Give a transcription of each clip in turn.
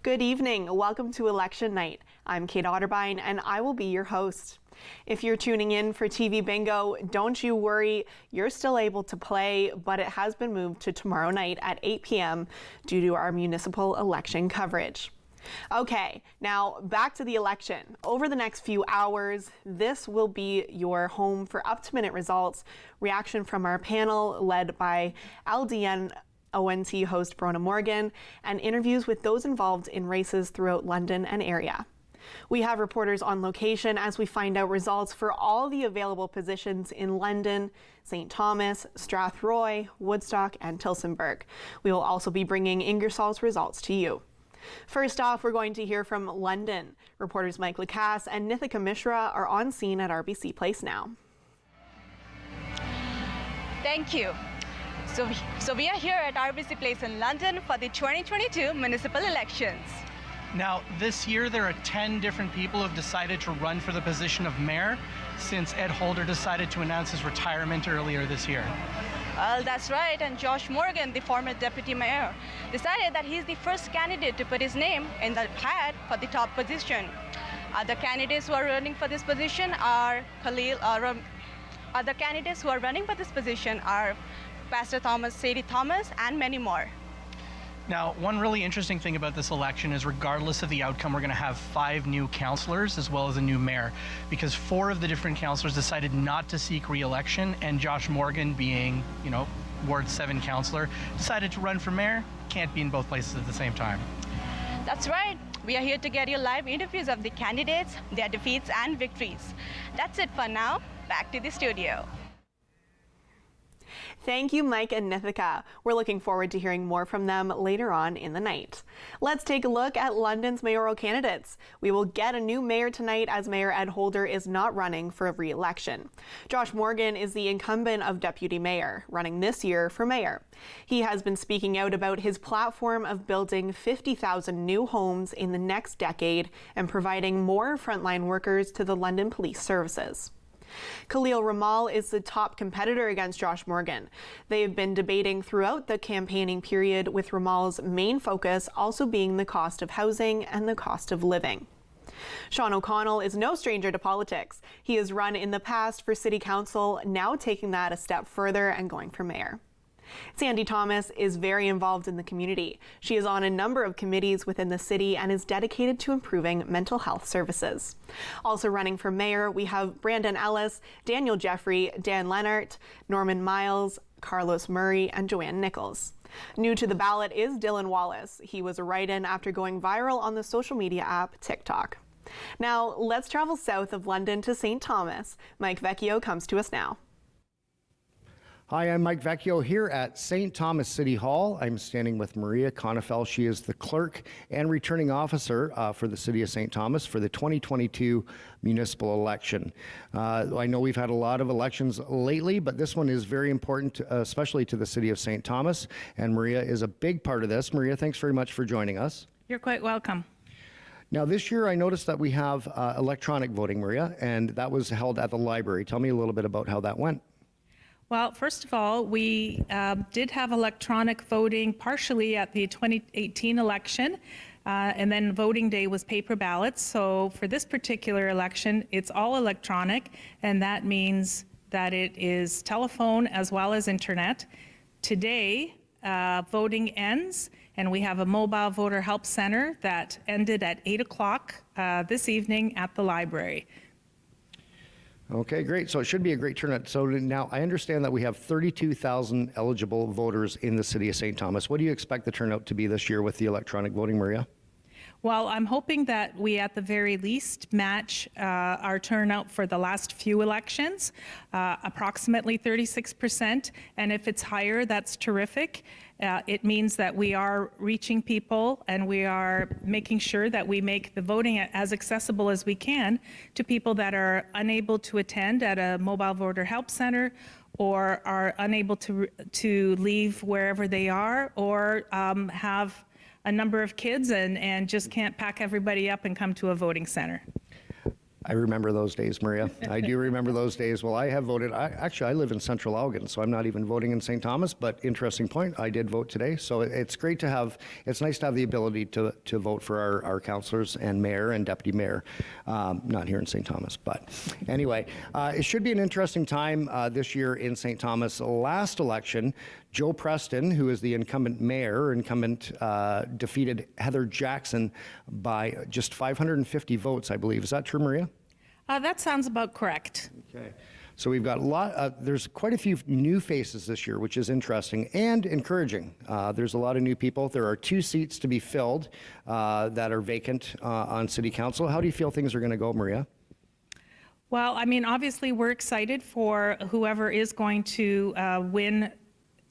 Good evening. Welcome to Election Night. I'm Kate Otterbein and I will be your host. If you're tuning in for TV Bingo, don't you worry, you're still able to play, but it has been moved to tomorrow night at 8 p.m. due to our municipal election coverage. Okay, now back to the election. Over the next few hours, this will be your home for up-to-minute results, reaction from our panel led by LDN ONT host Brona Morgan, and interviews with those involved in races throughout London and area. We have reporters on location as we find out results for all the available positions in London, St. Thomas, Strathroy, Woodstock, and Tillsonburg. We will also be bringing Ingersoll's results to you. First off, we're going to hear from London. Reporters Mike Lacasse and Nithika Mishra are on scene at RBC Place now. Thank you. So we are here at RBC Place in London for the 2022 municipal elections. Now, this year there are 10 different people who have decided to run for the position of mayor since Ed Holder decided to announce his retirement earlier this year. Well, that's right, and Josh Morgan, the former deputy mayor, decided that he's the first candidate to put his name in the hat for the top position. Other candidates who are running for this position are Pastor Thomas, Sadie Thomas, and many more. Now, one really interesting thing about this election is regardless of the outcome, we're going to have 5 new councillors as well as a new mayor, because 4 of the different councillors decided not to seek re-election, and Josh Morgan, being, Ward 7 councillor, decided to run for mayor. Can't be in both places at the same time. That's right. We are here to get you live interviews of the candidates, their defeats and victories. That's it for now. Back to the studio. Thank you, Mike and Nithika. We're looking forward to hearing more from them later on in the night. Let's take a look at London's mayoral candidates. We will get a new mayor tonight as Mayor Ed Holder is not running for re-election. Josh Morgan is the incumbent of deputy mayor, running this year for mayor. He has been speaking out about his platform of building 50,000 new homes in the next decade and providing more frontline workers to the London Police Services. Khalil Ramal is the top competitor against Josh Morgan. They have been debating throughout the campaigning period, with Ramal's main focus also being the cost of housing and the cost of living. Sean O'Connell is no stranger to politics. He has run in the past for city council, now taking that a step further and going for mayor. Sandy Thomas is very involved in the community. She is on a number of committees within the city and is dedicated to improving mental health services. Also running for mayor, we have Brandon Ellis, Daniel Jeffrey, Dan Lennart, Norman Miles, Carlos Murray, and Joanne Nichols. New to the ballot is Dylan Wallace. He was a write-in after going viral on the social media app TikTok. Now, let's travel south of London to St. Thomas. Mike Vecchio comes to us now. Hi, I'm Mike Vecchio here at St. Thomas City Hall. I'm standing with Maria Conifel. She is the clerk and returning officer for the City of St. Thomas for the 2022 municipal election. I know we've had a lot of elections lately, but this one is very important, especially to the City of St. Thomas, and Maria is a big part of this. Maria, thanks very much for joining us. You're quite welcome. Now, this year I noticed that we have electronic voting, Maria, and that was held at the library. Tell me a little bit about how that went. Well, first of all, we did have electronic voting partially at the 2018 election, and then voting day was paper ballots. So for this particular election, it's all electronic, and that means that it is telephone as well as internet. Today, voting ends, and we have a mobile voter help center that ended at 8 o'clock this evening at the library. Okay, great. So it should be a great turnout. So now I understand that we have 32,000 eligible voters in the City of St. Thomas. What do you expect the turnout to be this year with the electronic voting, Maria? Well, I'm hoping that we at the very least match our turnout for the last few elections, approximately 36%. And if it's higher, that's terrific. It means that we are reaching people and we are making sure that we make the voting as accessible as we can to people that are unable to attend at a mobile voter help center or are unable to leave wherever they are, or have a number of kids and just can't pack everybody up and come to a voting center. I remember those days, Maria. I do remember those days. Well, I have voted. Actually, I live in Central Elgin, so I'm not even voting in St. Thomas, but interesting point, I did vote today. So it's great to have, it's nice to have the ability to vote for our councillors and mayor and deputy mayor. Not here in St. Thomas, but anyway, it should be an interesting time this year in St. Thomas. Last election, Joe Preston, who is the incumbent mayor, defeated Heather Jackson by just 550 votes, I believe. Is that true, Maria? That sounds about correct. Okay. So we've got there's quite a few new faces this year, which is interesting and encouraging. There's a lot of new people. There are 2 seats to be filled that are vacant on City Council. How do you feel things are going to go, Maria? Well, I mean, obviously, we're excited for whoever is going to win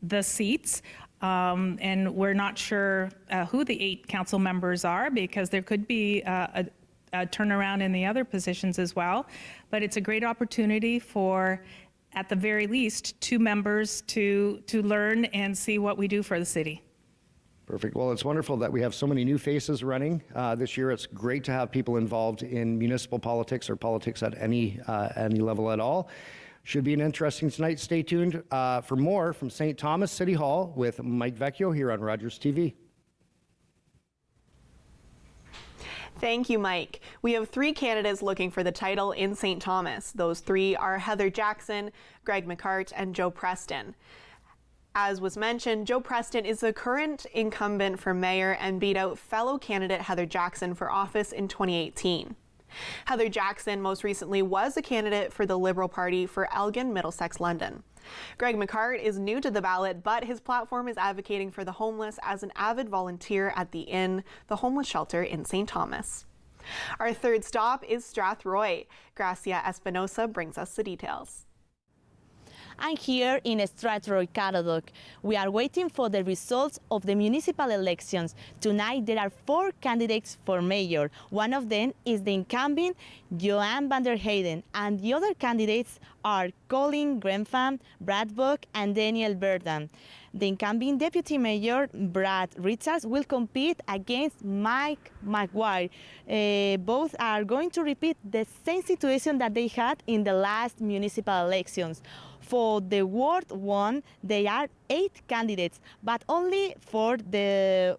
the seats. And we're not sure who the 8 council members are, because there could be a turnaround in the other positions as well. But it's a great opportunity for, at the very least, 2 members to learn and see what we do for the city. Perfect. Well, it's wonderful that we have so many new faces running this year. It's great to have people involved in municipal politics or politics at any level at all. Should be an interesting tonight. Stay tuned for more from St. Thomas City Hall with Mike Vecchio here on Rogers TV. Thank you, Mike. We have 3 candidates looking for the title in St. Thomas. Those 3 are Heather Jackson, Greg McCart, and Joe Preston. As was mentioned, Joe Preston is the current incumbent for mayor and beat out fellow candidate Heather Jackson for office in 2018. Heather Jackson most recently was a candidate for the Liberal Party for Elgin, Middlesex, London. Greg McCart is new to the ballot, but his platform is advocating for the homeless as an avid volunteer at the Inn, the homeless shelter in St. Thomas. Our third stop is Strathroy. Gracia Espinosa brings us the details. I'm here in Strathroy, Caradoc. We are waiting for the results of the municipal elections. Tonight there are 4 candidates for mayor. One of them is the incumbent Joanne van der Heyden, and the other candidates are Colin Grenfam, Brad Buck, and Daniel Burden. The incumbent deputy mayor, Brad Richards, will compete against Mike McGuire. Both are going to repeat the same situation that they had in the last municipal elections. For the Ward 1, there are 8 candidates, but only 4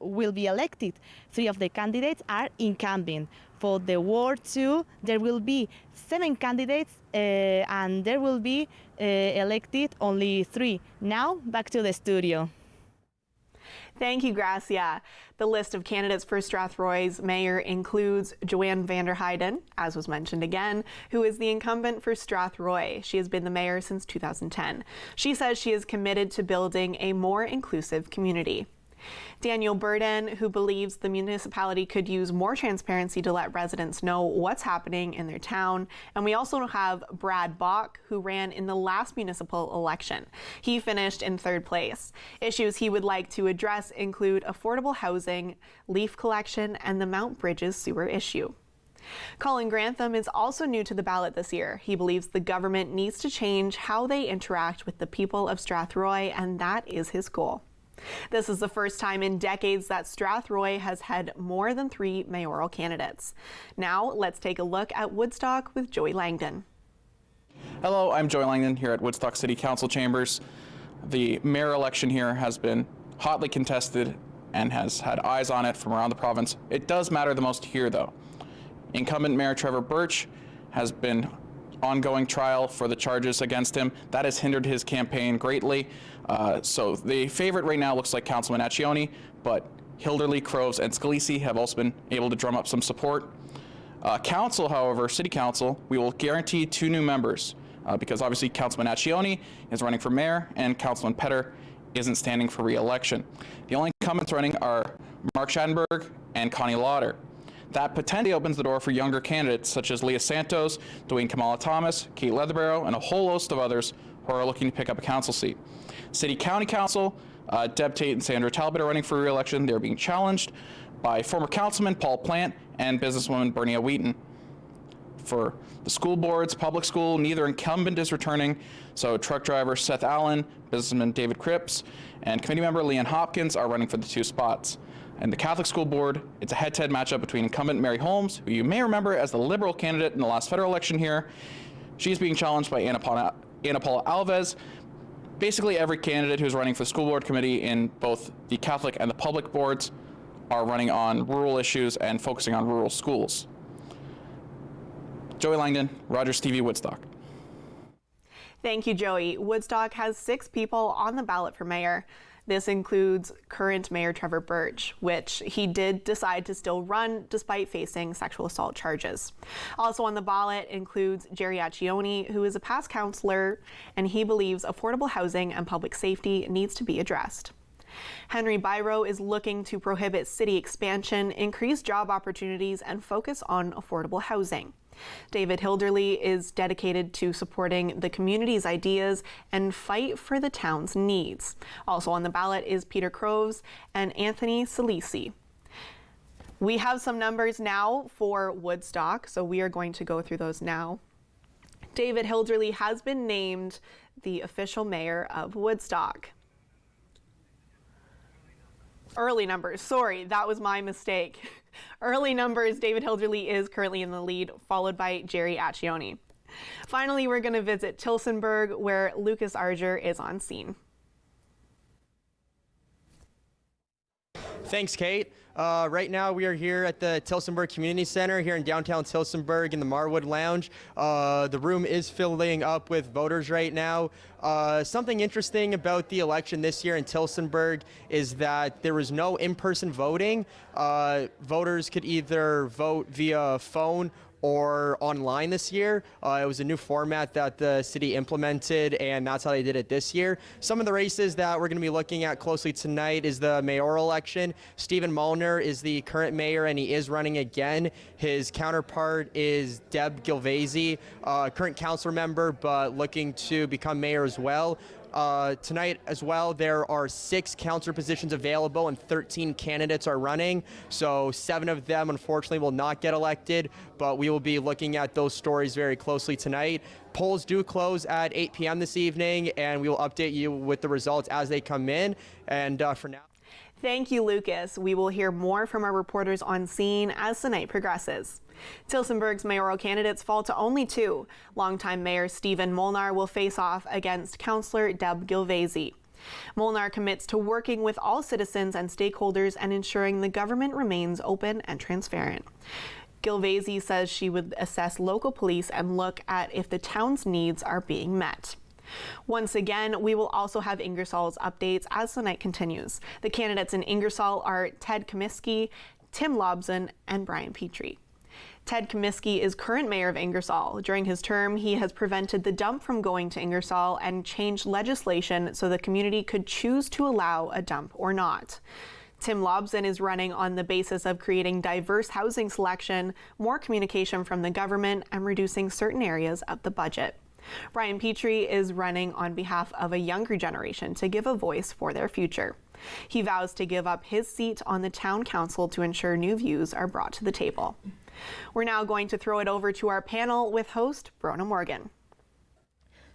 will be elected. 3 of the candidates are incumbent. For the Ward 2, there will be 7 candidates, and there will be elected only 3. Now, back to the studio. Thank you, Gracia. The list of candidates for Strathroy's mayor includes Joanne van der Heyden, as was mentioned again, who is the incumbent for Strathroy. She has been the mayor since 2010. She says she is committed to building a more inclusive community. Daniel Burden, who believes the municipality could use more transparency to let residents know what's happening in their town. And we also have Brad Bach, who ran in the last municipal election. He finished in 3rd place. Issues he would like to address include affordable housing, leaf collection, and the Mount Bridges sewer issue. Colin Grantham is also new to the ballot this year. He believes the government needs to change how they interact with the people of Strathroy, and that is his goal. This is the first time in decades that Strathroy has had more than 3 mayoral candidates. Now, let's take a look at Woodstock with Joey Langdon. Hello, I'm Joey Langdon here at Woodstock City Council Chambers. The mayor election here has been hotly contested and has had eyes on it from around the province. It does matter the most here, though. Incumbent Mayor Trevor Birch has been ongoing trial for the charges against him. That has hindered his campaign greatly. So the favorite right now looks like Councilman Accioni, but Hilderly, Croves, and Scalisi have also been able to drum up some support. Council, however, City Council, we will guarantee 2 new members because obviously Councilman Accioni is running for mayor and Councilman Petter isn't standing for re-election. The only incumbents running are Mark Schattenberg and Connie Lauder. That potentially opens the door for younger candidates such as Leah Santos, Dwayne Kamala Thomas, Kate Leatherbarrow, and a whole host of others who are looking to pick up a council seat. City County Council, Deb Tate and Sandra Talbot are running for re-election. They're being challenged by former councilman Paul Plant and businesswoman Bernia Wheaton. For the school boards, public school, neither incumbent is returning. So truck driver Seth Allen, businessman David Cripps, and committee member Leanne Hopkins are running for the 2 spots. And the Catholic School Board, it's a head-to-head matchup between incumbent Mary Holmes, who you may remember as the Liberal candidate in the last federal election here. She's being challenged by Ana Paula Alves. Basically, every candidate who's running for the school board committee in both the Catholic and the public boards are running on rural issues and focusing on rural schools. Joey Langdon, Rogers TV, Woodstock. Thank you, Joey. Woodstock has 6 people on the ballot for mayor. This includes current Mayor Trevor Birch, which he did decide to still run despite facing sexual assault charges. Also on the ballot includes Jerry Accioni, who is a past councillor, and he believes affordable housing and public safety needs to be addressed. Henry Byro is looking to prohibit city expansion, increase job opportunities, and focus on affordable housing. David Hilderly is dedicated to supporting the community's ideas and fight for the town's needs. Also on the ballot is Peter Croves and Anthony Salisi. We have some numbers now for Woodstock, so we are going to go through those now. David Hilderly has been named the official mayor of Woodstock. Early numbers, sorry, that was my mistake. Early numbers, David Hilderly is currently in the lead, followed by Jerry Accioni. Finally, we're going to visit Tillsonburg, where Lucas Arger is on scene. Thanks, Kate. Right now we are here at the Tillsonburg Community Center here in downtown Tillsonburg in the Marwood Lounge. The room is filling up with voters right now. Something interesting about the election this year in Tillsonburg is that there was no in-person voting. Voters could either vote via phone or online this year. It was a new format that the city implemented, and that's how they did it this year. Some of the races that we're going to be looking at closely tonight is the mayoral election. Stephen Mullner is the current mayor, and he is running again. His counterpart is Deb Gilvasi, current council member, but looking to become mayor as well. Tonight as well, there are 6 councillor positions available and 13 candidates are running. So 7 of them, unfortunately, will not get elected, but we will be looking at those stories very closely tonight. Polls do close at 8 p.m. this evening, and we will update you with the results as they come in. And for now. Thank you, Lucas. We will hear more from our reporters on scene as the night progresses. Tillsonburg's mayoral candidates fall to only 2. Longtime Mayor Stephen Molnar will face off against Councillor Deb Gilvasi. Molnar commits to working with all citizens and stakeholders and ensuring the government remains open and transparent. Gilvasi says she would assess local police and look at if the town's needs are being met. Once again, we will also have Ingersoll's updates as the night continues. The candidates in Ingersoll are Ted Comiskey, Tim Lobson, and Brian Petrie. Ted Comiskey is current mayor of Ingersoll. During his term, he has prevented the dump from going to Ingersoll and changed legislation so the community could choose to allow a dump or not. Tim Lobson is running on the basis of creating diverse housing selection, more communication from the government, and reducing certain areas of the budget. Brian Petrie is running on behalf of a younger generation to give a voice for their future. He vows to give up his seat on the town council to ensure new views are brought to the table. We're now going to throw it over to our panel with host Brona Morgan.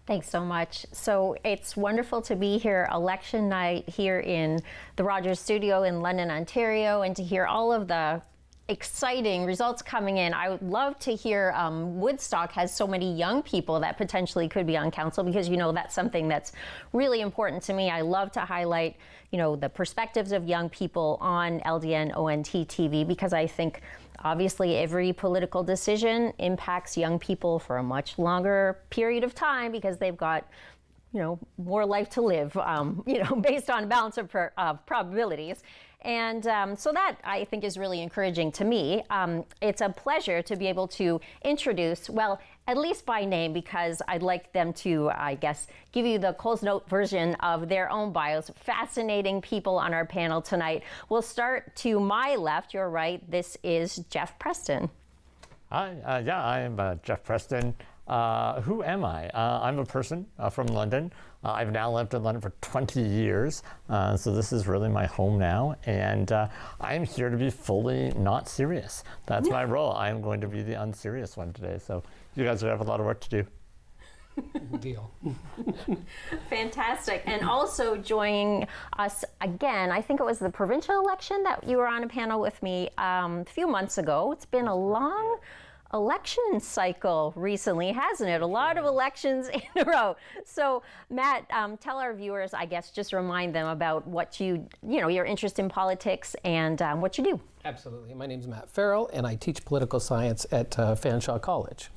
Thanks so much. So it's wonderful to be here election night here in the Rogers studio in London, Ontario, and to hear all of the exciting results coming in. I would love to hear Woodstock has so many young people that potentially could be on council, because you know that's something that's really important to me. I love to highlight, you know, the perspectives of young people on LDN ONT TV, because I think obviously every political decision impacts young people for a much longer period of time because they've got, you know, more life to live, you know, based on balance of probabilities. And so that, I think, is really encouraging to me. It's a pleasure to be able to introduce, well, at least by name, because I'd like them to, I guess, give you the Coles Note version of their own bios. Fascinating people on our panel tonight. We'll start to my left, your right. This is Jeff Preston. Hi, yeah, I am Jeff Preston. Who am I? I'm a person from London. I've now lived in London for 20 years, so this is really my home now, and I'm here to be fully not serious. That's my role. I'm going to be the unserious one today, so you guys have a lot of work to do. Deal. Fantastic. And also joining us again, I think it was the provincial election that you were on a panel with me a few months ago. It's been a long election cycle recently, hasn't it? A lot of elections in a row. So Matt, tell our viewers, I guess, just remind them about what your interest in politics and what you do. Absolutely. My name is Matt Farrell, and I teach political science at Fanshawe College.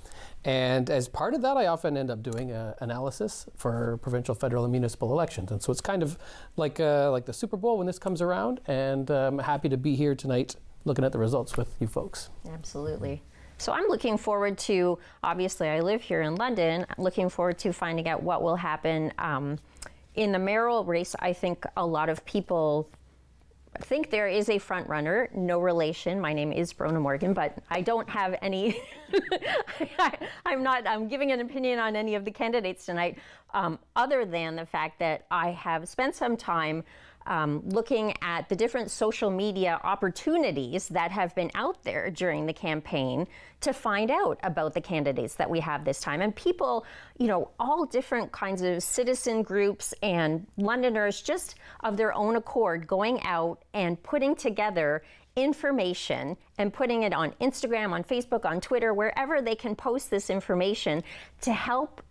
And as part of that, I often end up doing analysis for provincial, federal, and municipal elections. And so it's kind of like the Super Bowl when this comes around, and I'm happy to be here tonight looking at the results with you folks. Absolutely. So I'm looking forward to, obviously I live here in London, I'm looking forward to finding out what will happen in the mayoral race. I think a lot of people think there is a front runner, no relation. My name is Brona Morgan, but I don't have any, I'm giving an opinion on any of the candidates tonight, other than the fact that I have spent some time looking at the different social media opportunities that have been out there during the campaign to find out about the candidates that we have this time. And people, all different kinds of citizen groups and Londoners just of their own accord going out and putting together information and putting it on Instagram, on Facebook, on Twitter, wherever they can post this information to help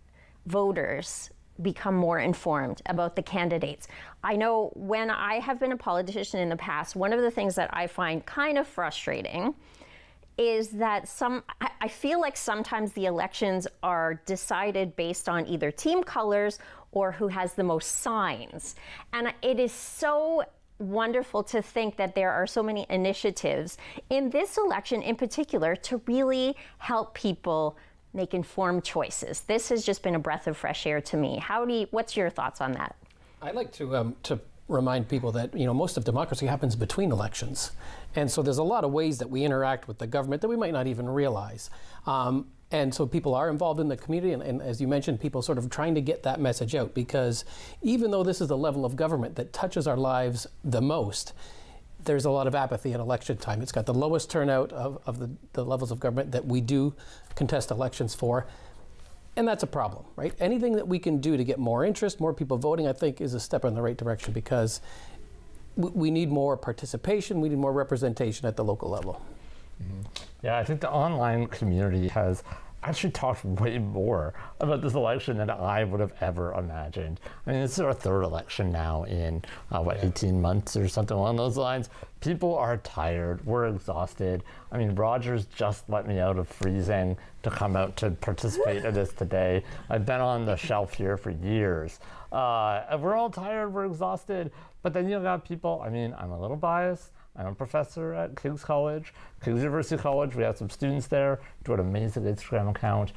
voters become more informed about the candidates. I know when I have been a politician in the past, one of the things that I find kind of frustrating is that I feel like sometimes the elections are decided based on either team colors or who has the most signs. And it is so wonderful to think that there are so many initiatives in this election in particular to really help people make informed choices. This has just been a breath of fresh air to me. What's your thoughts on that? I'd like to remind people that most of democracy happens between elections, and so there's a lot of ways that we interact with the government that we might not even realize. And so people are involved in the community, and as you mentioned, people sort of trying to get that message out, because even though this is the level of government that touches our lives the most, there's a lot of apathy at election time. It's got the lowest turnout of the levels of government that we do contest elections for. And that's a problem, right? Anything that we can do to get more interest, more people voting, I think is a step in the right direction, because we need more participation, we need more representation at the local level. Mm-hmm. Yeah, I think the online community has actually talked way more about this election than I would have ever imagined. I mean, this is our third election now in, 18 months or something along those lines. People are tired, we're exhausted. I mean, Rogers just let me out of freezing to come out to participate in this today. I've been on the shelf here for years. We're all tired, we're exhausted, but then you got people, I mean, I'm a little biased. I'm a professor at King's University College. We have some students there, do an amazing Instagram account.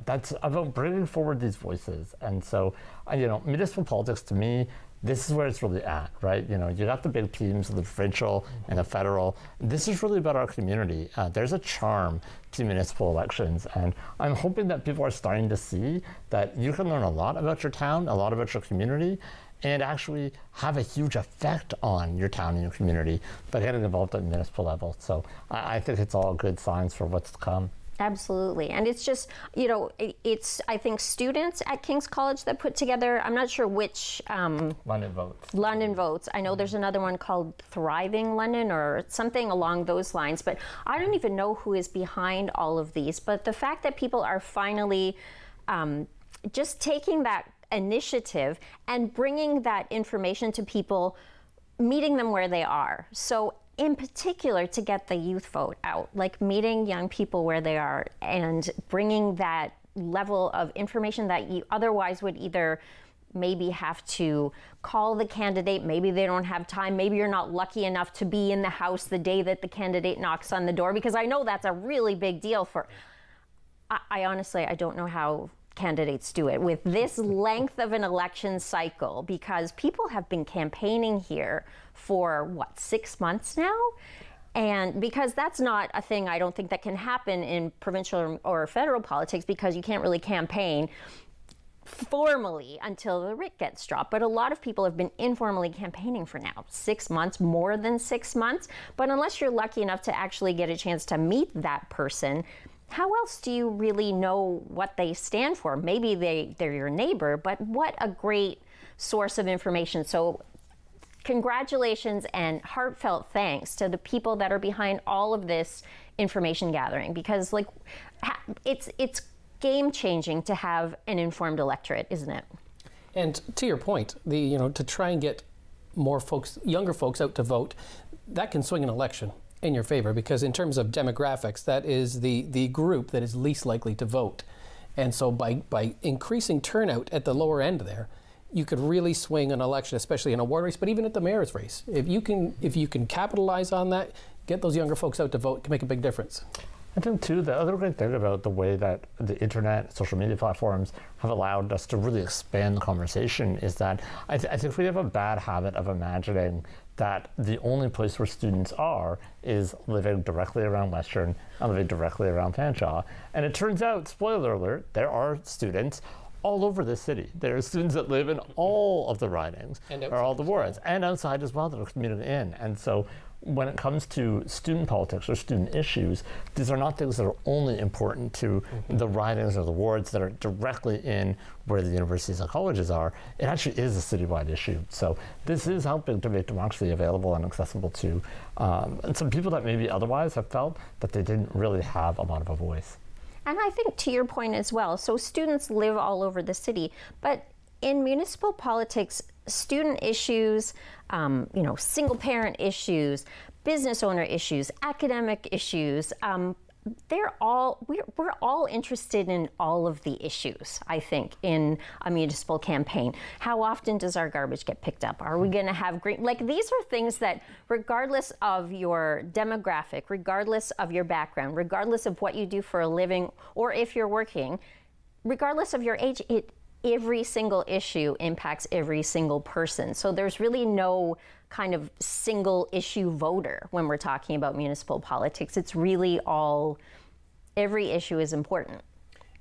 That's about bringing forward these voices. And so, municipal politics to me, this is where it's really at, right? You got the big teams, the provincial and the federal. This is really about our community. There's a charm to municipal elections, and I'm hoping that people are starting to see that you can learn a lot about your town, a lot about your community, and actually have a huge effect on your town and your community by getting involved at the municipal level. So I think it's all good signs for what's to come. Absolutely. And it's just, it's, I think, students at King's College that put together, I'm not sure which. London Votes. London Votes. I know there's another one called Thriving London or something along those lines, but I don't even know who is behind all of these. But the fact that people are finally just taking that initiative and bringing that information to people, meeting them where they are. So in particular, to get the youth vote out, like meeting young people where they are and bringing that level of information that you otherwise would either maybe have to call the candidate, maybe they don't have time, maybe you're not lucky enough to be in the house the day that the candidate knocks on the door, because I know that's a really big deal for, I honestly, I don't know how candidates do it with this length of an election cycle, because people have been campaigning here for 6 months now, and because that's not a thing I don't think that can happen in provincial or federal politics, because you can't really campaign formally until the writ gets dropped. But a lot of people have been informally campaigning for now 6 months, more than 6 months. But unless you're lucky enough to actually get a chance to meet that person, how else do you really know what they stand for? Maybe they're your neighbor, but what a great source of information. So congratulations and heartfelt thanks to the people that are behind all of this information gathering, because like it's game changing to have an informed electorate, isn't it? And to your point, to try and get more folks, younger folks out to vote, that can swing an election in your favor, because in terms of demographics, that is the group that is least likely to vote. And so by increasing turnout at the lower end there, you could really swing an election, especially in a ward race, but even at the mayor's race. If you can capitalize on that, get those younger folks out to vote, it can make a big difference. I think too, the other great thing about the way that the internet, social media platforms have allowed us to really expand the conversation is that I think we have a bad habit of imagining that the only place where students are is living directly around Western and living directly around Fanshawe. And it turns out, spoiler alert, there are students all over the city. There are students that live in all of the ridings, or all the wards, and outside as well that are commuting in. And so when it comes to student politics or student issues, these are not things that are only important to the ridings or the wards that are directly in where the universities and colleges are. It actually is a citywide issue. So this is helping to make democracy available and accessible to some people that maybe otherwise have felt that they didn't really have a lot of a voice. And I think to your point as well, so students live all over the city, but in municipal politics, student issues, single parent issues, business owner issues, academic issues, we're all interested in all of the issues, I think, in a municipal campaign. How often does our garbage get picked up? Are we going to have green? Like, these are things that, regardless of your demographic, regardless of your background, regardless of what you do for a living, or if you're working, regardless of your age, every single issue impacts every single person. So there's really no kind of single issue voter when we're talking about municipal politics. It's really every issue is important.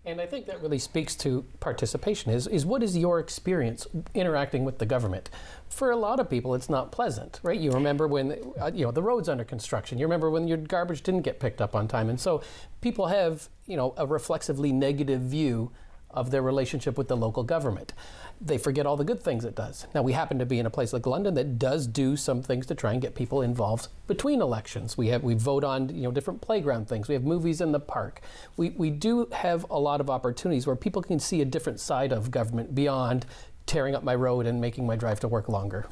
And I think that really speaks to participation, is what is your experience interacting with the government? For a lot of people, it's not pleasant, right? You remember when the road's under construction. You remember when your garbage didn't get picked up on time. And so people have a reflexively negative view of their relationship with the local government. They forget all the good things it does. Now, we happen to be in a place like London that does do some things to try and get people involved between elections. We vote on different playground things. We have movies in the park. We do have a lot of opportunities where people can see a different side of government beyond tearing up my road and making my drive to work longer.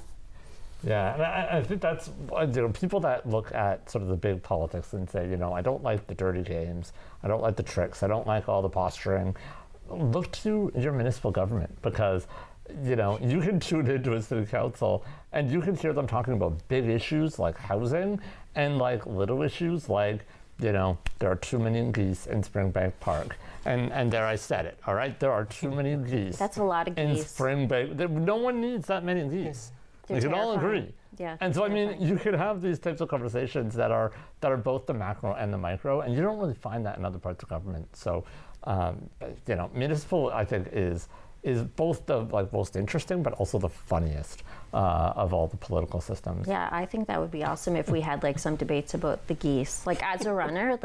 Yeah, and I think that's, people that look at sort of the big politics and say, I don't like the dirty games, I don't like the tricks, I don't like all the posturing. Look to your municipal government, because you can tune into a city council and you can hear them talking about big issues like housing and like little issues like there are too many geese in Springbank Park, and there I said it, all right, there are too many geese. That's a lot of geese in Springbank. No one needs that many geese. We can all agree. Yeah, and so you can have these types of conversations that are both the macro and the micro, and you don't really find that in other parts of government. So municipal, I think, is both the most interesting, but also the funniest of all the political systems. Yeah, I think that would be awesome if we had some debates about the geese. Like, as a runner,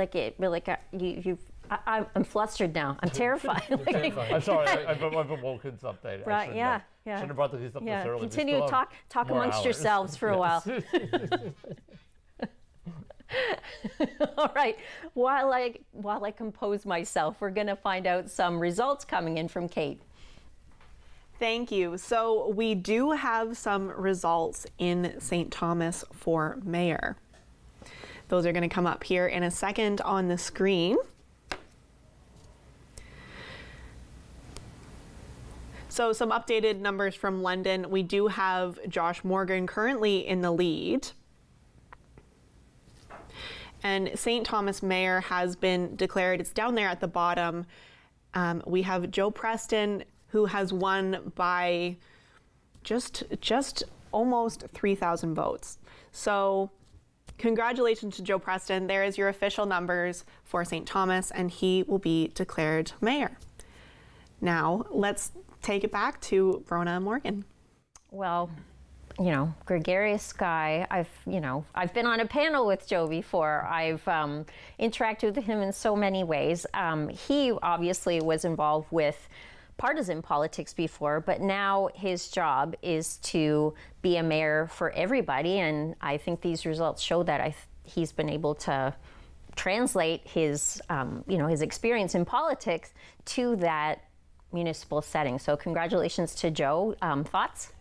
I'm flustered now. I'm terrified. I'm sorry, I've awoken something. Right? Yeah. Shouldn't have brought the geese up this early. Continue to talk amongst yourselves for a while. All right. While I compose myself, we're going to find out some results coming in from Kate. Thank you. So we do have some results in St. Thomas for mayor. Those are going to come up here in a second on the screen. So some updated numbers from London. We do have Josh Morgan currently in the lead. And St. Thomas mayor has been declared. It's down there at the bottom. We have Joe Preston, who has won by just almost 3,000 votes. So congratulations to Joe Preston. There is your official numbers for St. Thomas, and he will be declared mayor. Now let's take it back to Bronagh Morgan. Well, you know, gregarious guy. I've been on a panel with Joe before. I've interacted with him in so many ways. He obviously was involved with partisan politics before, but now his job is to be a mayor for everybody, and I think these results show that he's been able to translate his, his experience in politics to that municipal setting. So congratulations to Joe. Thoughts?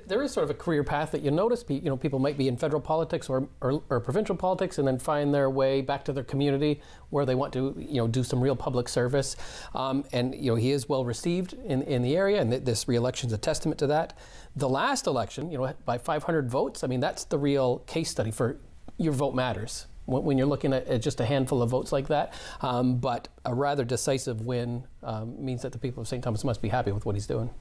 There is sort of a career path that you notice. People might be in federal politics or provincial politics, and then find their way back to their community where they want to, do some real public service. And he is well received in the area, and this re-election is a testament to that. The last election, by 500 votes, I mean, that's the real case study for your vote matters when you're looking at just a handful of votes like that. But a rather decisive win means that the people of St. Thomas must be happy with what he's doing.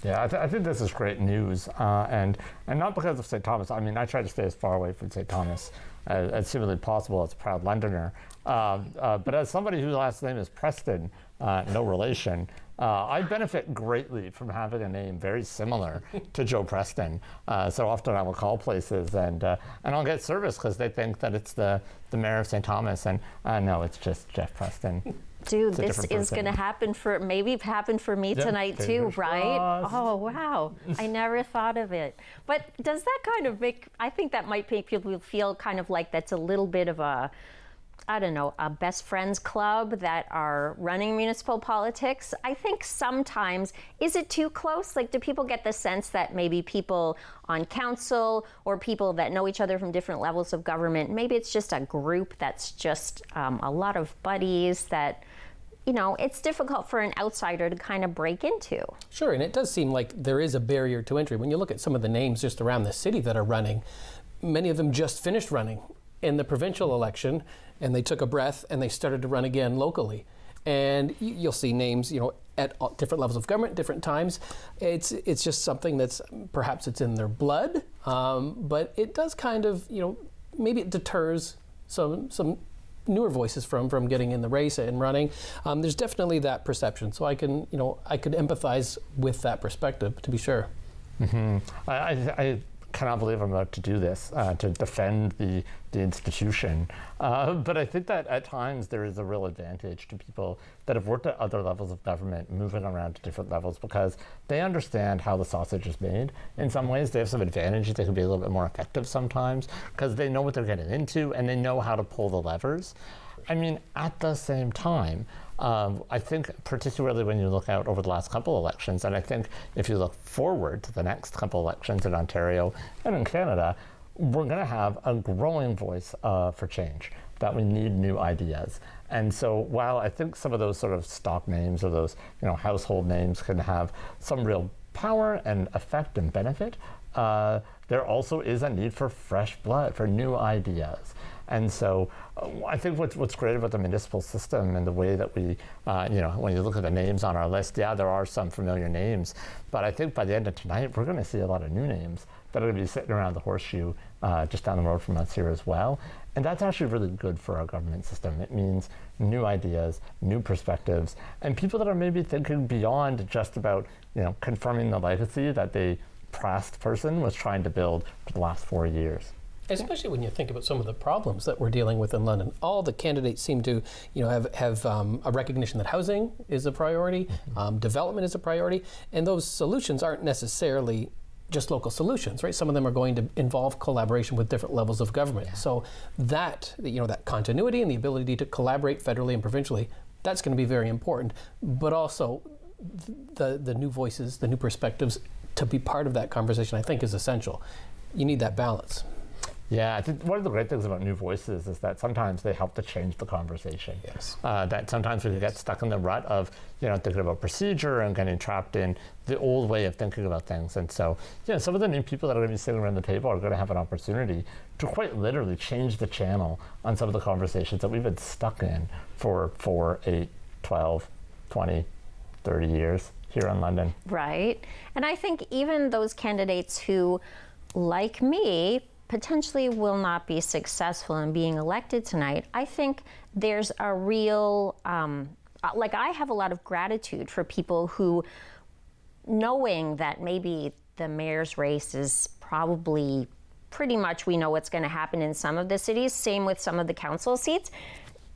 Yeah, I think this is great news, and not because of St. Thomas. I mean, I try to stay as far away from St. Thomas as humanly possible as a proud Londoner. But as somebody whose last name is Preston, no relation, I benefit greatly from having a name very similar to Joe Preston. So often I will call places and I'll get service because they think that it's the mayor of St. Thomas, and no, it's just Jeff Preston. Dude, this is going to happen for me tonight too, right? Oh, wow. I never thought of it. But does that kind of I think that might make people feel kind of like that's a little bit of a best friends club that are running municipal politics. I think sometimes, is it too close? Like, do people get the sense that maybe people on council or people that know each other from different levels of government, maybe it's just a group that's just a lot of buddies that, it's difficult for an outsider to kind of break into. Sure, and it does seem like there is a barrier to entry. When you look at some of the names just around the city that are running, many of them just finished running in the provincial election, and they took a breath and they started to run again locally. And you'll see names, at different levels of government, different times. It's just something that's perhaps it's in their blood, but it does kind of, maybe it deters some newer voices from getting in the race and running. There's definitely that perception, so I could empathize with that perspective, to be sure. Mm-hmm. I cannot believe I'm about to do this, to defend the institution. But I think that at times there is a real advantage to people that have worked at other levels of government, moving around to different levels, because they understand how the sausage is made. In some ways, they have some advantages. They can be a little bit more effective sometimes because they know what they're getting into and they know how to pull the levers. I mean, at the same time, I think particularly when you look out over the last couple elections, and I think if you look forward to the next couple elections in Ontario and in Canada, we're going to have a growing voice for change, that we need new ideas. And so while I think some of those sort of stock names or those household names can have some real power and effect and benefit, there also is a need for fresh blood, for new ideas. And so I think what's great about the municipal system and the way that we, when you look at the names on our list, yeah, there are some familiar names, but I think by the end of tonight, we're going to see a lot of new names that are going to be sitting around the horseshoe just down the road from us here as well. And that's actually really good for our government system. It means new ideas, new perspectives, and people that are maybe thinking beyond just about, confirming the legacy that the past person was trying to build for the last 4 years. Especially when you think about some of the problems that we're dealing with in London. All the candidates seem to, have a recognition that housing is a priority, development is a priority, and those solutions aren't necessarily just local solutions, right? Some of them are going to involve collaboration with different levels of government. Yeah. So that continuity and the ability to collaborate federally and provincially, that's going to be very important. But also the new voices, the new perspectives, to be part of that conversation, I think is essential. You need that balance. Yeah, I think one of the great things about new voices is that sometimes they help to change the conversation. Yes. That sometimes we can get stuck in the rut of, thinking about procedure and getting trapped in the old way of thinking about things. And so, some of the new people that are going to be sitting around the table are going to have an opportunity to quite literally change the channel on some of the conversations that we've been stuck in for 4, 8, 12, 20, 30 years here in London. Right. And I think even those candidates who, like me, potentially will not be successful in being elected tonight, I think there's a real, I have a lot of gratitude for people who knowing that maybe the mayor's race is probably pretty much, we know what's going to happen in some of the cities, same with some of the council seats,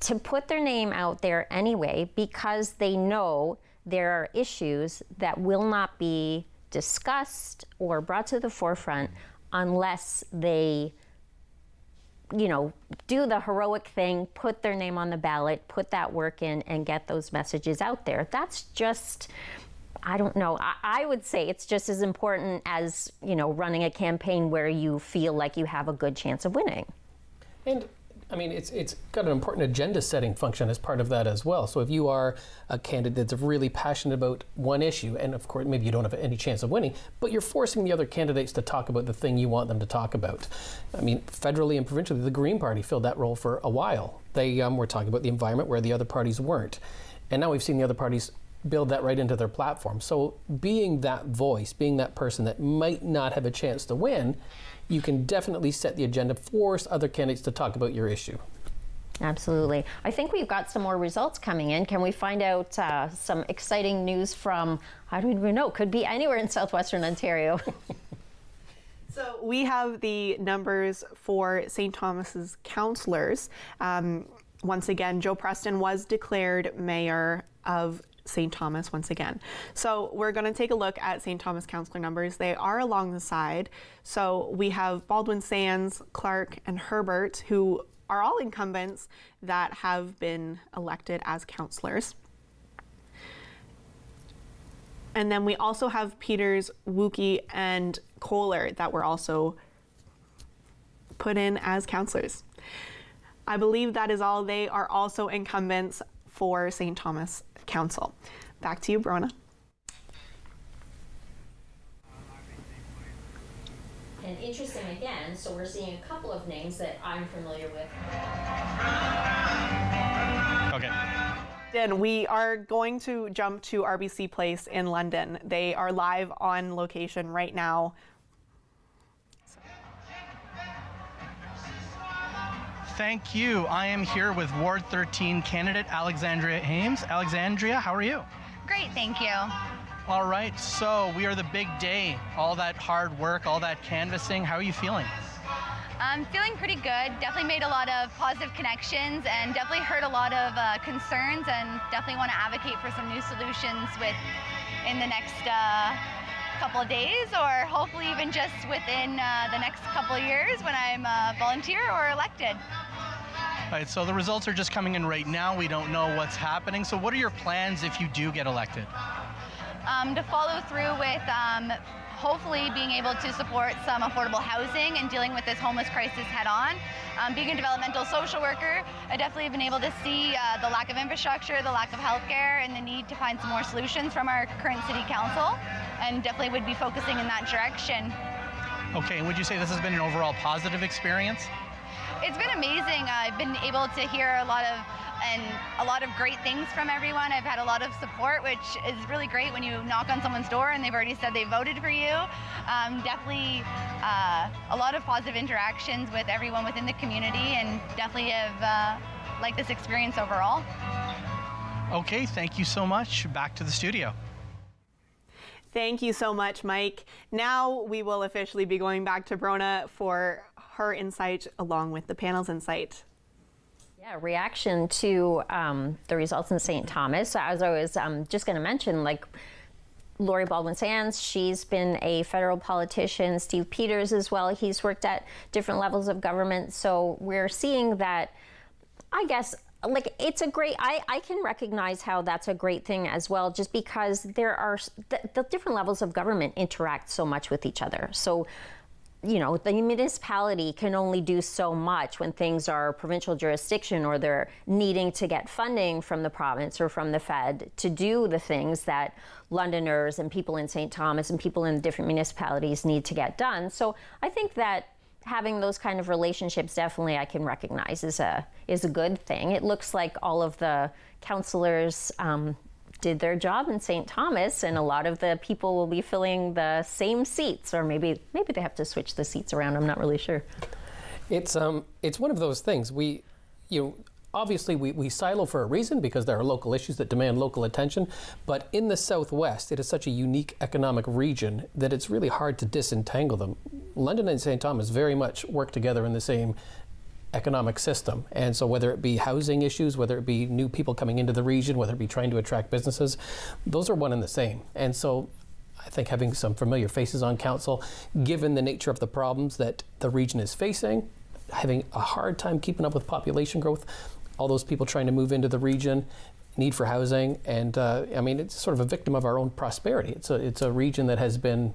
to put their name out there anyway, because they know there are issues that will not be discussed or brought to the forefront unless they, you know, do the heroic thing, put their name on the ballot, put that work in, and get those messages out there. That's just, I don't know, I would say it's just as important as, you know, running a campaign where you feel like you have a good chance of winning. And I mean, it's got an important agenda setting function as part of that as well. So if you are a candidate that's really passionate about one issue, and of course maybe you don't have any chance of winning, but you're forcing the other candidates to talk about the thing you want them to talk about. I mean, federally and provincially, the Green Party filled that role for a while. They were talking about the environment where the other parties weren't. And now we've seen the other parties build that right into their platform. So being that voice, being that person that might not have a chance to win, you can definitely set the agenda, force other candidates to talk about your issue. Absolutely. I think we've got some more results coming in. Can we find out some exciting news from, I don't even know, could be anywhere in southwestern Ontario? So we have the numbers for St. Thomas's councillors. Once again, Joe Preston was declared mayor of St. Thomas once again. So we're going to take a look at St. Thomas councillor numbers. They are along the side. So we have Baldwin Sands, Clark, and Herbert, who are all incumbents that have been elected as councillors. And then we also have Peters, Wookie, and Kohler that were also put in as councillors. I believe that is all. They are also incumbents for St. Thomas Council. Back to you, Brona. And interesting again, so we're seeing a couple of names that I'm familiar with. Okay. And we are going to jump to RBC Place in London. They are live on location right now. Thank you. I am here with Ward 13 candidate Alexandria Hames. Alexandria, how are you? Great, thank you. All right, so we are the big day. All that hard work, all that canvassing. How are you feeling? I'm feeling pretty good. Definitely made a lot of positive connections and definitely heard a lot of concerns, and definitely want to advocate for some new solutions in the next couple of days, or hopefully even just within the next couple of years when I'm a volunteer or elected. All right, so the results are just coming in right now. We don't know what's happening. So what are your plans if you do get elected? To follow through with hopefully being able to support some affordable housing and dealing with this homeless crisis head on. Being a developmental social worker, I've definitely been able to see the lack of infrastructure, the lack of healthcare, and the need to find some more solutions from our current city council, and definitely would be focusing in that direction. Okay, and would you say this has been an overall positive experience? It's been amazing. I've been able to hear a lot of great things from everyone. I've had a lot of support, which is really great when you knock on someone's door and they've already said they voted for you. Definitely a lot of positive interactions with everyone within the community, and definitely have liked this experience overall. Okay, thank you so much. Back to the studio. Thank you so much, Mike. Now we will officially be going back to Brona for her insight along with the panel's insight. Yeah, reaction to the results in St. Thomas. As I was just going to mention, like Lori Baldwin Sands, she's been a federal politician. Steve Peters as well. He's worked at different levels of government. So we're seeing that, I guess, like it's a great, I can recognize how that's a great thing as well, just because there are, the different levels of government interact so much with each other. So, you know, the municipality can only do so much when things are provincial jurisdiction, or they're needing to get funding from the province or from the Fed to do the things that Londoners and people in St. Thomas and people in different municipalities need to get done. So I think that having those kind of relationships, definitely I can recognize is a good thing. It looks like all of the councillors did their job in St. Thomas, and a lot of the people will be filling the same seats, or maybe they have to switch the seats around. I'm not really sure. It's one of those things. obviously we silo for a reason because there are local issues that demand local attention, but in the Southwest, it is such a unique economic region that it's really hard to disentangle them. London and St. Thomas very much work together in the same economic system. And so whether it be housing issues, whether it be new people coming into the region, whether it be trying to attract businesses, those are one and the same. And so I think having some familiar faces on council, given the nature of the problems that the region is facing, having a hard time keeping up with population growth, all those people trying to move into the region, need for housing, and I mean, it's sort of a victim of our own prosperity. It's a region that has been,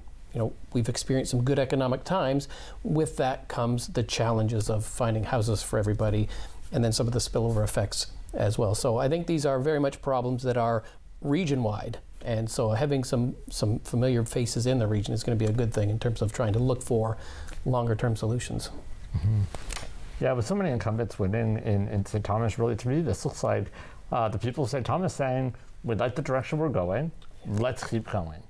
we've experienced some good economic times. With that comes the challenges of finding houses for everybody, and then some of the spillover effects as well. So I think these are very much problems that are region-wide. And so having some familiar faces in the region is going to be a good thing in terms of trying to look for longer-term solutions. Mm-hmm. Yeah, with so many incumbents winning in St. Thomas, really, to me, this looks like the people of St. Thomas saying, we like the direction we're going, let's keep going.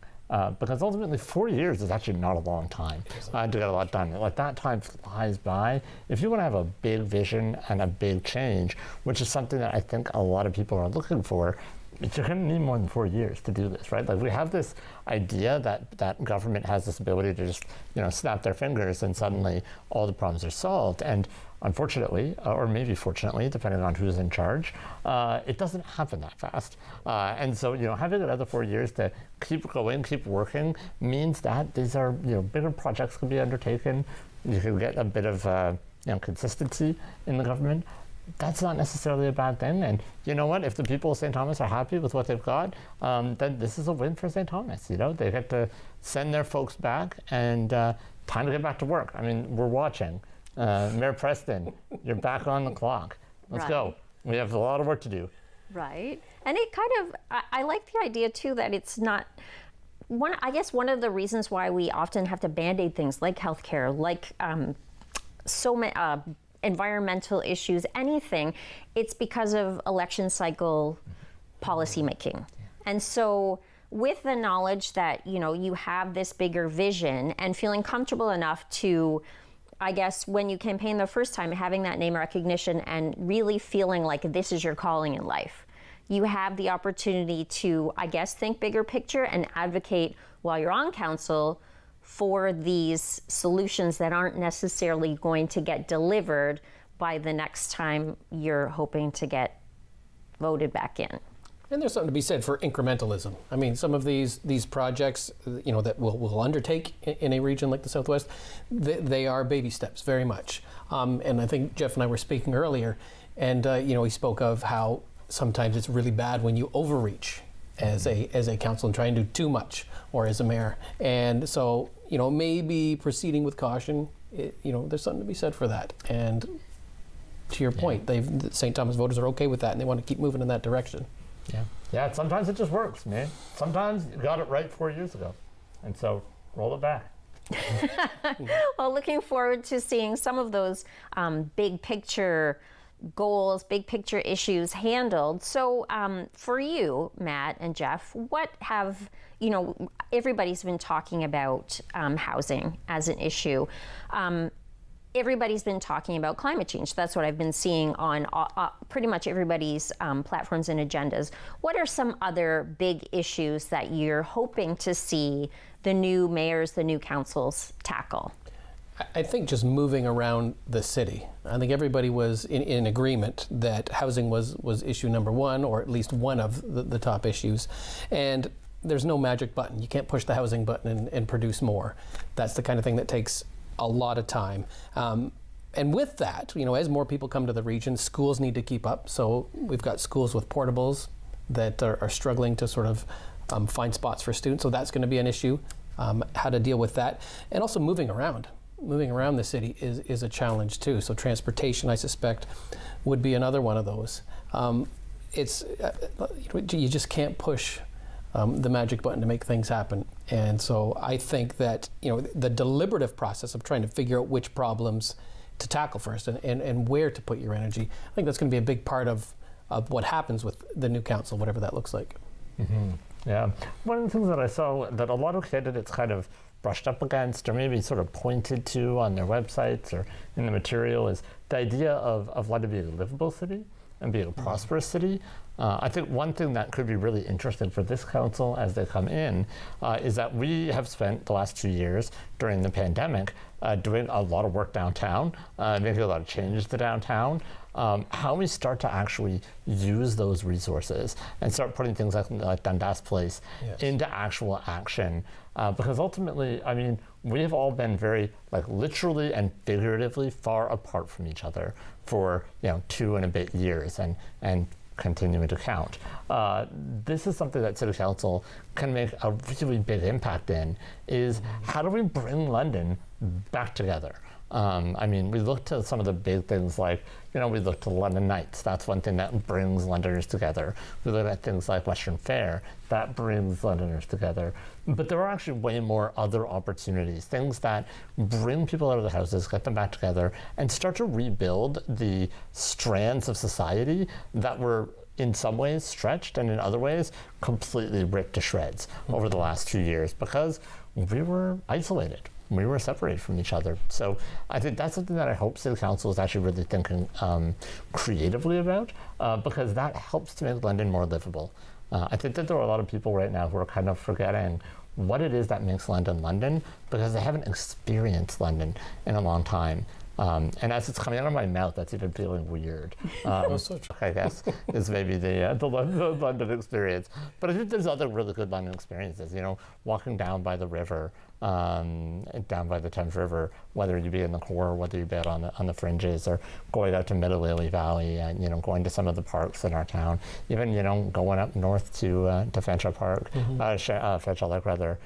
Because ultimately, 4 years is actually not a long time to get a lot done. Like, that time flies by. If you want to have a big vision and a big change, which is something that I think a lot of people are looking for, you're going to need more than 4 years to do this, right? Like, we have this idea that government has this ability to just, snap their fingers and suddenly all the problems are solved. And unfortunately, or maybe fortunately, depending on who's in charge, it doesn't happen that fast. And so, having another 4 years to keep going, keep working, means that these are, bigger projects can be undertaken. You can get a bit of, consistency in the government. That's not necessarily a bad thing. And you know what? If the people of St. Thomas are happy with what they've got, then this is a win for St. Thomas. They get to send their folks back, and time to get back to work. I mean, we're watching. Mayor Preston, you're back on the clock. Let's go. We have a lot of work to do. Right. And it kind of, I like the idea too that it's not, I guess one of the reasons why we often have to band-aid things like healthcare, like so many, environmental issues, anything, it's because of election cycle policymaking. And so with the knowledge that, you have this bigger vision and feeling comfortable enough to, I guess, when you campaign the first time, having that name recognition and really feeling like this is your calling in life, you have the opportunity to, I guess, think bigger picture and advocate while you're on council for these solutions that aren't necessarily going to get delivered by the next time you're hoping to get voted back in. And there's something to be said for incrementalism. I mean, some of these projects, that we'll undertake in a region like the Southwest, they are baby steps, very much. And I think Jeff and I were speaking earlier, and he spoke of how sometimes it's really bad when you overreach as a council and try and do too much, or as a mayor. And so, maybe proceeding with caution, there's something to be said for that. And to your point, the St. Thomas voters are okay with that, and they want to keep moving in that direction. Yeah, sometimes it just works, man. Sometimes you got it right 4 years ago. And so roll it back. Well, looking forward to seeing some of those big picture goals, big picture issues handled. So for you, Matt and Jeff, what have, everybody's been talking about housing as an issue. Everybody's been talking about climate change. That's what I've been seeing on pretty much everybody's platforms and agendas. What are some other big issues that you're hoping to see the new mayors, the new councils tackle? I think just moving around the city. I think everybody was in agreement that housing was issue number one, or at least one of the top issues. And there's no magic button. You can't push the housing button and produce more. That's the kind of thing that takes a lot of time. And with that, as more people come to the region, schools need to keep up. So we've got schools with portables that are struggling to sort of find spots for students. So that's going to be an issue, how to deal with that. And also moving around. Moving around the city is a challenge too. So transportation, I suspect, would be another one of those. You just can't push the magic button to make things happen. And so I think that the deliberative process of trying to figure out which problems to tackle first and where to put your energy, I think that's going to be a big part of what happens with the new council, whatever that looks like. Mm-hmm. Yeah. One of the things that I saw that a lot of candidates kind of brushed up against or maybe sort of pointed to on their websites or in the material is the idea of London being a livable city. and be a prosperous city. I think one thing that could be really interesting for this council as they come in is that we have spent the last 2 years during the pandemic doing a lot of work downtown, making a lot of changes to downtown. How we start to actually use those resources and start putting things like Dundas Place into actual action. Because ultimately, I mean, we have all been very, like, literally and figuratively far apart from each other for 2 and a bit years and continuing to count. This is something that City Council can make a really big impact in, is how do we bring London back together? I mean, we look to some of the big things like, we look to London Nights. That's one thing that brings Londoners together. We look at things like Western Fair. That brings Londoners together. But there are actually way more other opportunities, things that bring people out of the houses, get them back together, and start to rebuild the strands of society that were in some ways stretched and in other ways completely ripped to shreds over the last 2 years because we were isolated. We were separated from each other. So I think that's something that I hope City Council is actually really thinking creatively about because that helps to make London more livable. I think that there are a lot of people right now who are kind of forgetting what it is that makes London London because they haven't experienced London in a long time. And as it's coming out of my mouth, that's even feeling weird. I guess is maybe the London experience. But I think there's other really good London experiences. Walking down by the river, down by the Thames River, whether you be in the core, whether you be on the fringes, or going out to Middle Lily Valley, and going to some of the parks in our town. Even going up north to Fanshawe Park, Fanshawe Lake rather.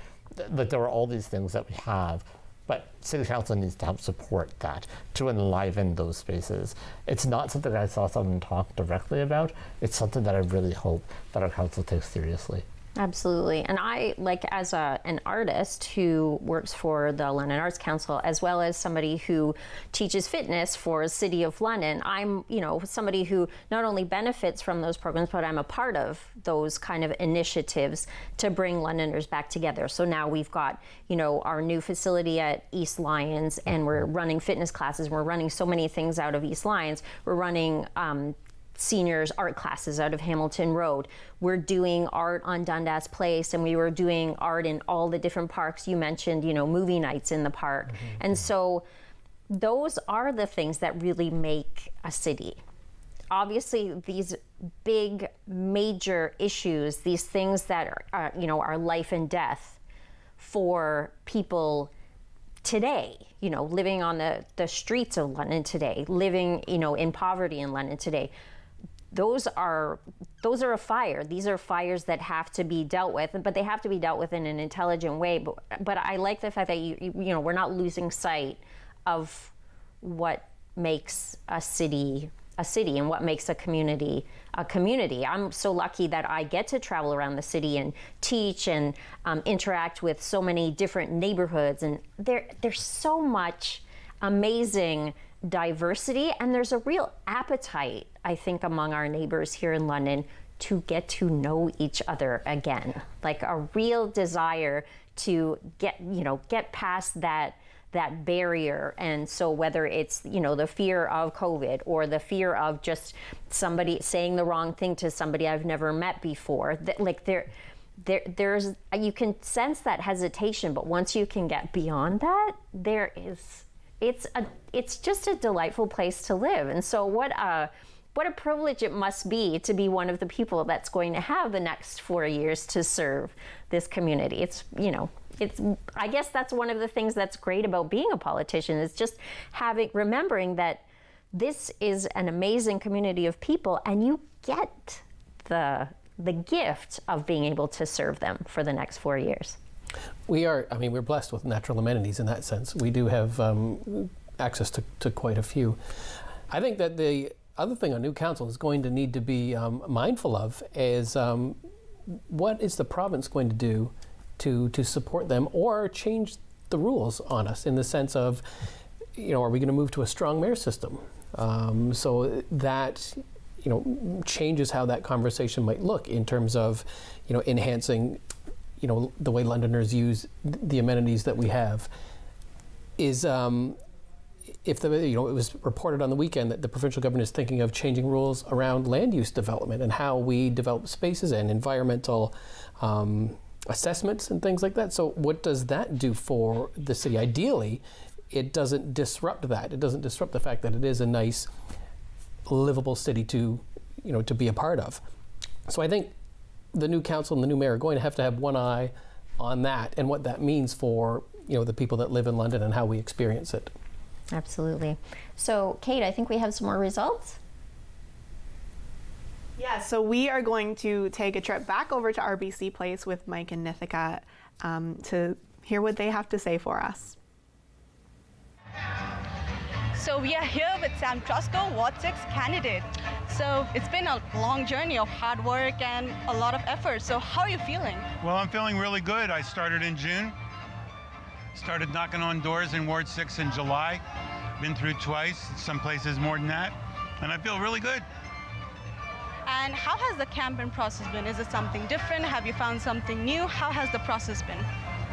But there are all these things that we have. But City Council needs to help support that, to enliven those spaces. It's not something I saw someone talk directly about. It's something that I really hope that our council takes seriously. Absolutely. And I, as an artist who works for the London Arts Council, as well as somebody who teaches fitness for the City of London, I'm, somebody who not only benefits from those programs, but I'm a part of those kind of initiatives to bring Londoners back together. So now we've got, our new facility at East Lyons, and we're running fitness classes. We're running so many things out of East Lyons. We're running seniors art classes out of Hamilton Road. We're doing art on Dundas Place, and we were doing art in all the different parks. You mentioned, movie nights in the park. And so those are the things that really make a city. Obviously, these big, major issues, these things that are life and death for people today, living on the streets of London today, living, in poverty in London today. Those are a fire. These are fires that have to be dealt with, but they have to be dealt with in an intelligent way. But I like the fact that we're not losing sight of what makes a city and what makes a community a community. I'm so lucky that I get to travel around the city and teach and interact with so many different neighborhoods, and there's so much amazing diversity, and there's a real appetite, I think, among our neighbors here in London to get to know each other again, like a real desire to get past that barrier. And so whether it's the fear of COVID or the fear of just somebody saying the wrong thing to somebody I've never met before, there's you can sense that hesitation, but once you can get beyond that, it's just a delightful place to live. And so what a privilege it must be to be one of the people that's going to have the next 4 years to serve this community. I guess that's one of the things that's great about being a politician, is just remembering that this is an amazing community of people, and you get the gift of being able to serve them for the next 4 years. We're blessed with natural amenities in that sense. We do have access to quite a few. I think that the other thing a new council is going to need to be mindful of is what is the province going to do to support them or change the rules on us, in the sense of, are we going to move to a strong mayor system? So that, changes how that conversation might look in terms of, enhancing, the way Londoners use the amenities that we have. Is if it was reported on the weekend that the provincial government is thinking of changing rules around land use development and how we develop spaces and environmental assessments and things like that. So what does that do for the city? Ideally, it doesn't disrupt that. It doesn't disrupt the fact that it is a nice, livable city to be a part of. So I think the new council and the new mayor are going to have one eye on that and what that means for the people that live in London and how we experience it. Absolutely. So, Kate, I think we have some more results. Yeah, so we are going to take a trip back over to RBC Place with Mike and Nithika to hear what they have to say for us. So we are here with Sam Trusco, Ward 6 candidate. So it's been a long journey of hard work and a lot of effort. So how are you feeling? Well, I'm feeling really good. I started in June, started knocking on doors in Ward 6 in July, been through twice, some places more than that, and I feel really good. And how has the campaign process been? Is it something different? Have you found something new? How has the process been?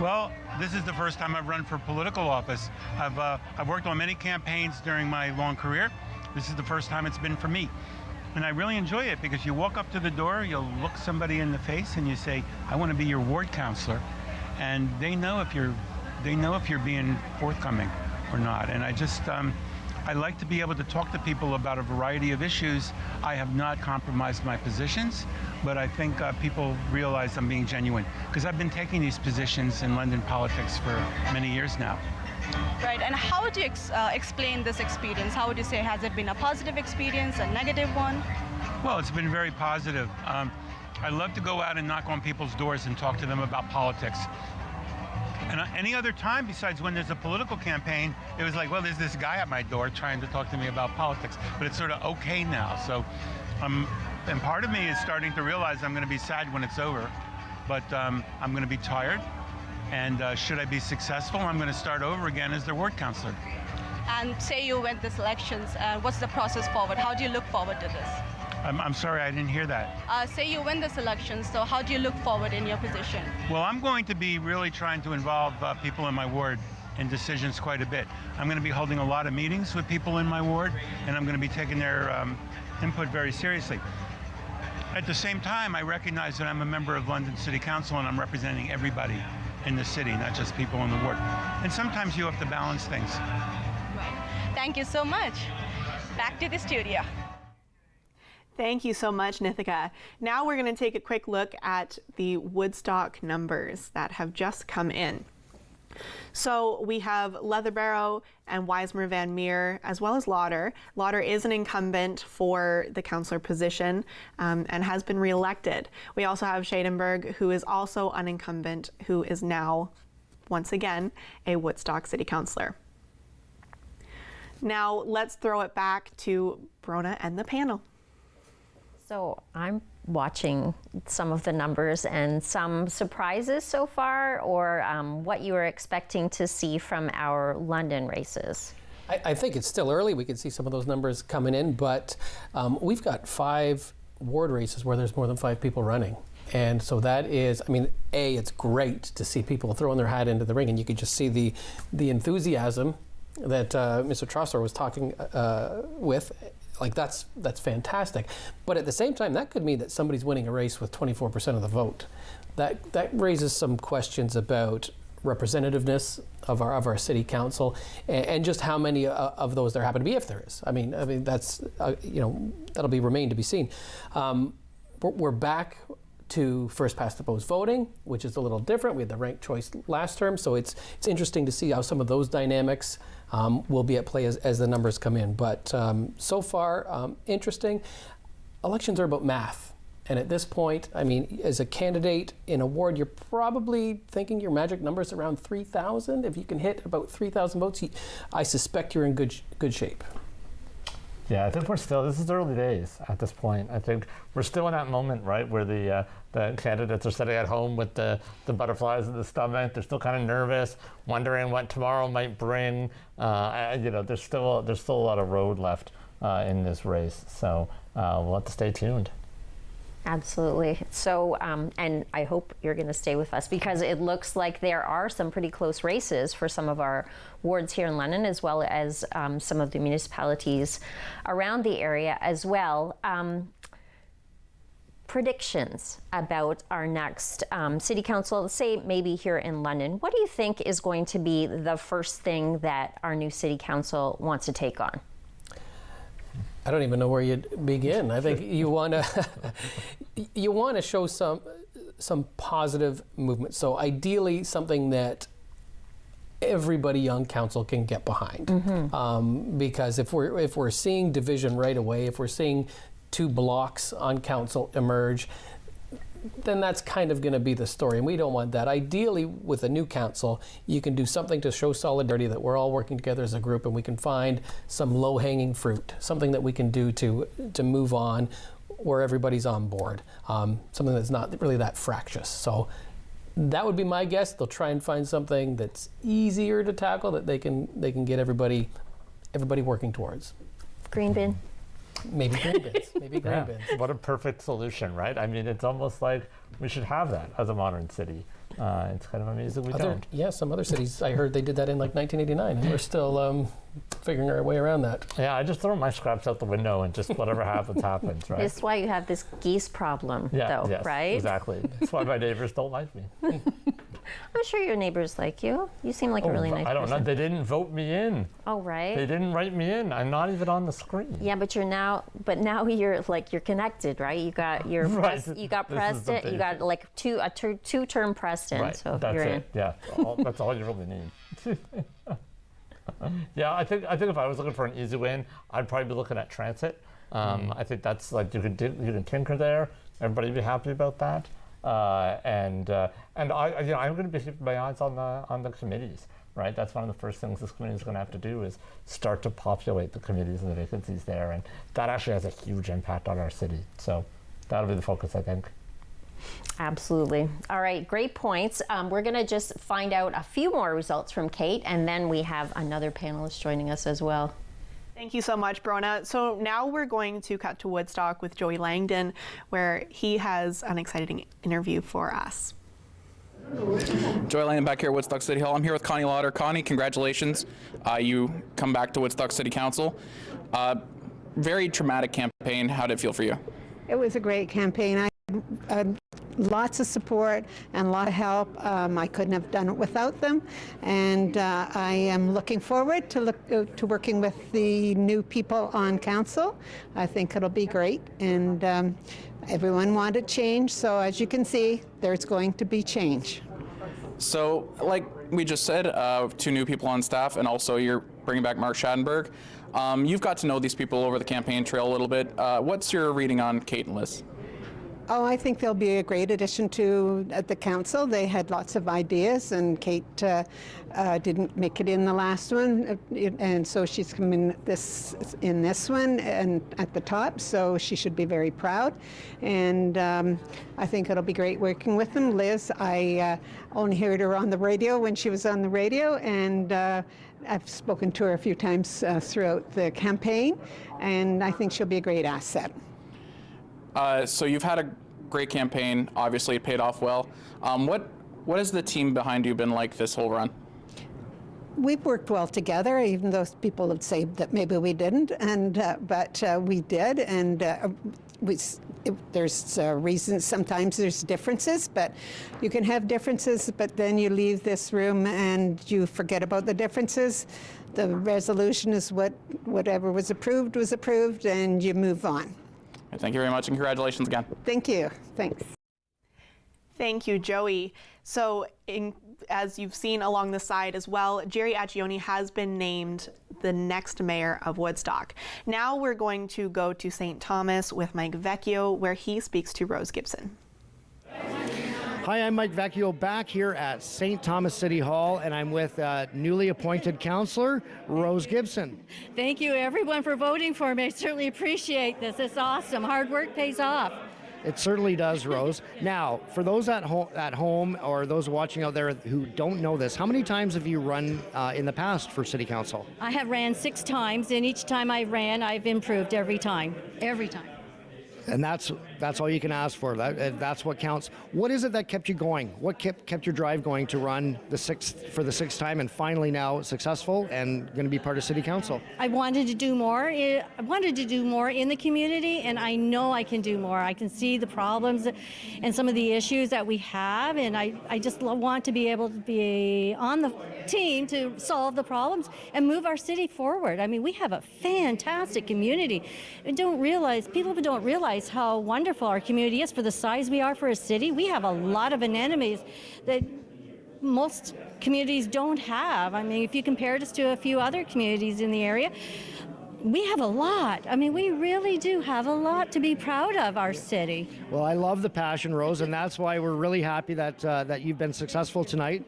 Well, this is the first time I've run for political office. I've worked on many campaigns during my long career. This is the first time it's been for me. And I really enjoy it because you walk up to the door, you'll look somebody in the face and you say, I want to be your ward councillor. And they know if you're being forthcoming or not. And I like to be able to talk to people about a variety of issues. I have not compromised my positions, but I think people realize I'm being genuine because I've been taking these positions in London politics for many years now. Right, and how would you explain this experience? How would you say, has it been a positive experience, a negative one? Well, it's been very positive. I love to go out and knock on people's doors and talk to them about politics. And any other time besides when there's a political campaign, it was like, well, there's this guy at my door trying to talk to me about politics. But it's sort of okay now. So, and part of me is starting to realize I'm going to be sad when it's over. But I'm going to be tired. And should I be successful, I'm going to start over again as their ward councillor. And say you win this elections, what's the process forward? How do you look forward to this? I'm sorry, I didn't hear that. Say you win this election, so how do you look forward in your position? Well, I'm going to be really trying to involve people in my ward in decisions quite a bit. I'm going to be holding a lot of meetings with people in my ward, and I'm going to be taking their input very seriously. At the same time, I recognize that I'm a member of London City Council and I'm representing everybody in the city, not just people in the ward. And sometimes you have to balance things. Right. Thank you so much. Back to the studio. Thank you so much, Nithika. Now we're going to take a quick look at the Woodstock numbers that have just come in. So we have Leatherbarrow and Wismer Van Meer, as well as Lauder. Lauder is an incumbent for the councillor position and has been re-elected. We also have Shadenberg, who is also an incumbent, who is now, once again, a Woodstock City Councillor. Now let's throw it back to Brona and the panel. So I'm watching some of the numbers and some surprises so far, or what you were expecting to see from our London races. I think it's still early. We could see some of those numbers coming in, but we've got 5 ward races where there's more than 5 people running. And so that is, I mean, it's great to see people throwing their hat into the ring, and you could just see the enthusiasm that Mr. Trosser was talking with. Like that's fantastic, but at the same time, that could mean that somebody's winning a race with 24% of the vote. That raises some questions about representativeness of our city council and just how many of those there happen to be, if there is. I mean that's that'll be remain to be seen. We're back to first past the post voting, which is a little different. We had the ranked choice last term, so it's interesting to see how some of those dynamics will be at play as the numbers come in. But so far, interesting. Elections are about math. And at this point, I mean, as a candidate in a ward, you're probably thinking your magic number is around 3,000. If you can hit about 3,000 votes, I suspect you're in good shape. Yeah, I think this is early days at this point. I think we're still in that moment, right, where the candidates are sitting at home with the butterflies in the stomach. They're still kind of nervous, wondering what tomorrow might bring. There's still a lot of road left in this race. So we'll have to stay tuned. Absolutely. So, and I hope you're going to stay with us because it looks like there are some pretty close races for some of our wards here in London, as well as some of the municipalities around the area as well. Predictions about our next city council, say maybe here in London. What do you think is going to be the first thing that our new city council wants to take on? I don't even know where you'd begin. I think you want to show some positive movement. So ideally, something that everybody on council can get behind. Because if we're seeing division right away, if we're seeing two blocks on council emerge, then that's kind of going to be the story, and we don't want that. Ideally, with a new council, you can do something to show solidarity, that we're all working together as a group, and we can find some low-hanging fruit, something that we can do to move on where everybody's on board, something that's not really that fractious. So that would be my guess. They'll try and find something that's easier to tackle, that they can get everybody working towards. Green bin. Maybe green bins. Maybe green bins. What a perfect solution, right? I mean, it's almost like we should have that as a modern city. It's kind of amazing we don't. Yeah, some other cities, I heard they did that in like 1989, and we're still figuring our way around that. Yeah, I just throw my scraps out the window and just whatever happens, happens, right? That's why you have this geese problem, though, yes, right? Exactly. That's why my neighbors don't like me. I'm sure your neighbors like you. You seem like a really nice person. I don't know. They didn't vote me in. Oh, right. They didn't write me in. I'm not even on the screen. Yeah, but now you're connected, right? You got your you got president, you got like a two-term president. Right. So That's you're it. in. Yeah. That's all you really need. Yeah, I think if I was looking for an easy win, I'd probably be looking at transit. I think that's like you can tinker there. Everybody would be happy about that. And I'm going to be keeping my eyes on the committees, right? That's one of the first things this committee is going to have to do is start to populate the committees and the vacancies there, and that actually has a huge impact on our city. So that'll be the focus, I think. Absolutely. All right, great points. We're going to just find out a few more results from Kate, and then we have another panelist joining us as well. Thank you so much, Brona. So now we're going to cut to Woodstock with Joey Langdon, where he has an exciting interview for us. Joy Langdon back here at Woodstock City Hall. I'm here with Connie Lauder. Connie, congratulations. You come back to Woodstock City Council. Very traumatic campaign. How did it feel for you? It was a great campaign. I had lots of support and a lot of help. I couldn't have done it without them, and I am looking forward to working with the new people on council. I think it'll be great, and everyone wanted change, so as you can see, there's going to be change. So, like we just said, 2 new people on staff, and also you're bringing back Mark Schadenberg. You've got to know these people over the campaign trail a little bit. What's your reading on Kate and Liz? Oh, I think they'll be a great addition to the council. They had lots of ideas, and Kate didn't make it in the last one, and so she's come in this one and at the top. So she should be very proud, and I think it'll be great working with them. Liz, I only heard her on the radio when she was on the radio, and I've spoken to her a few times throughout the campaign, and I think she'll be a great asset. So you've had a great campaign. Obviously, it paid off well. What has the team behind you been like this whole run? We've worked well together, even though people would say that maybe we didn't, but we did. And there's reasons. Sometimes there's differences, but you can have differences, but then you leave this room and you forget about the differences. The resolution is whatever was approved, and you move on. Thank you very much, and congratulations again. Thank you. Thanks. Thank you, Joey. So as you've seen along the side as well, Jerry Accioni has been named the next mayor of Woodstock. Now we're going to go to St. Thomas with Mike Vecchio, where he speaks to Rose Gibson. Hi, I'm Mike Vecchio back here at St. Thomas City Hall, and I'm with newly appointed councillor Rose Gibson. Thank you, everyone, for voting for me. I certainly appreciate this. It's awesome. Hard work pays off. It certainly does, Rose. Now, for those at home or those watching out there who don't know this, how many times have you run in the past for City Council? I have ran 6 times, and each time I ran, I've improved every time. Every time. And that's That's all you can ask for. That's what counts. What is it that kept you going? What kept your drive going to run for the sixth time and finally now successful and going to be part of City Council? I wanted to do more. I wanted to do more in the community, and I know I can do more. I can see the problems and some of the issues that we have, and I just want to be able to be on the team to solve the problems and move our city forward. I mean, we have a fantastic community. People don't realize how wonderful our community is for the size we are for a city. We have a lot of anemones that most communities don't have. I mean, if you compared us to a few other communities in the area, we have a lot. I mean, we really do have a lot to be proud of, our city. Well, I love the passion, Rose, and that's why we're really happy that you've been successful tonight.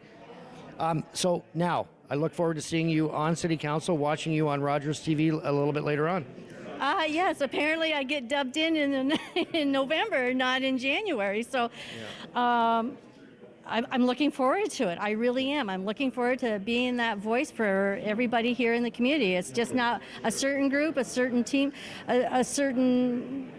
So now, I look forward to seeing you on City Council, watching you on Rogers TV a little bit later on. Yes, apparently I get dubbed in November, not in January. So I'm looking forward to it. I really am. I'm looking forward to being that voice for everybody here in the community. It's just not a certain group, a certain team, a certain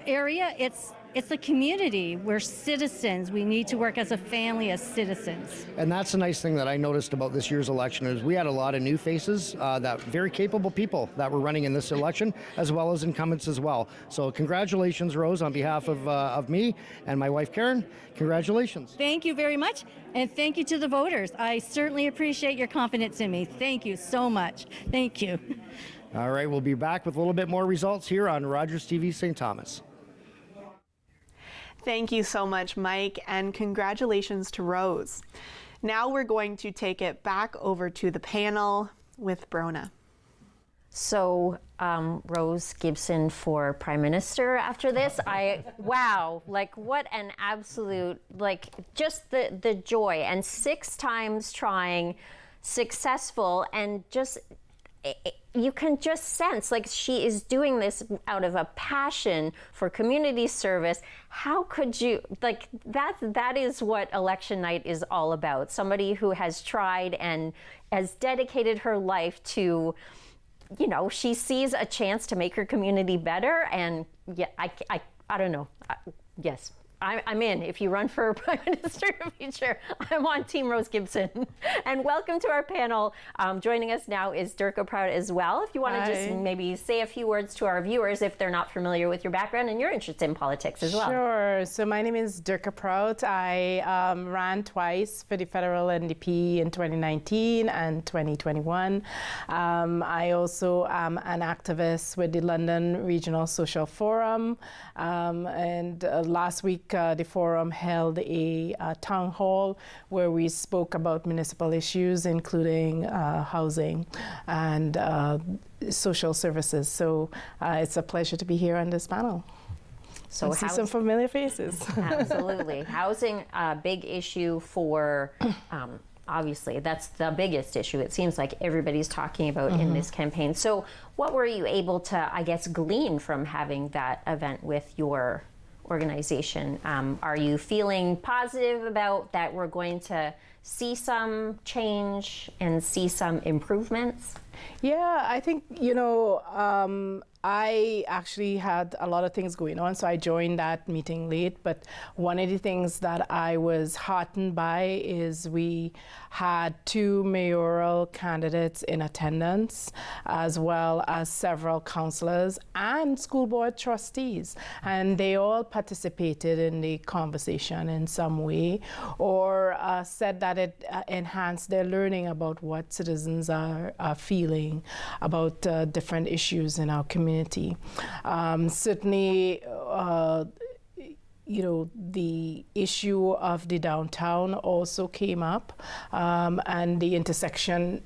area. It's the community. We're citizens. We need to work as a family, as citizens. And that's the nice thing that I noticed about this year's election is we had a lot of new faces, that very capable people that were running in this election, as well as incumbents as well. So congratulations, Rose, on behalf of me and my wife, Karen. Congratulations. Thank you very much, and thank you to the voters. I certainly appreciate your confidence in me. Thank you so much. Thank you. All right, we'll be back with a little bit more results here on Rogers TV St. Thomas. Thank you so much, Mike, and congratulations to Rose. Now we're going to take it back over to the panel with Brona. So, Rose Gibson for Prime Minister after this. Wow, like what an absolute, like just the joy, and 6 times trying, successful, and just, you can just sense like she is doing this out of a passion for community service. How could you, like that is what election night is all about. Somebody who has tried and has dedicated her life to, you know, she sees a chance to make her community better. And yeah, I don't know. Yes. I'm in. If you run for Prime Minister in the future, I'm on Team Rose Gibson. And welcome to our panel. Joining us now is Durka Prout as well. If you want to just maybe say a few words to our viewers if they're not familiar with your background and your interest in politics as well. Sure. So my name is Durka Prout. I ran twice for the federal NDP in 2019 and 2021. I also am an activist with the London Regional Social Forum. And last week, the forum held a town hall where we spoke about municipal issues, including housing and social services. So it's a pleasure to be here on this panel. So see some familiar faces. Absolutely. Housing, a big issue for, obviously, that's the biggest issue it seems like everybody's talking about in this campaign. So what were you able to, I guess, glean from having that event with your organization? Are you feeling positive about that we're going to see some change and see some improvements? Yeah, I think, you know, I actually had a lot of things going on, so I joined that meeting late. But one of the things that I was heartened by is we had 2 mayoral candidates in attendance, as well as several councillors and school board trustees. And they all participated in the conversation in some way, or said that it enhanced their learning about what citizens are feeling about different issues in our community. Certainly, you know, the issue of the downtown also came up, and the intersection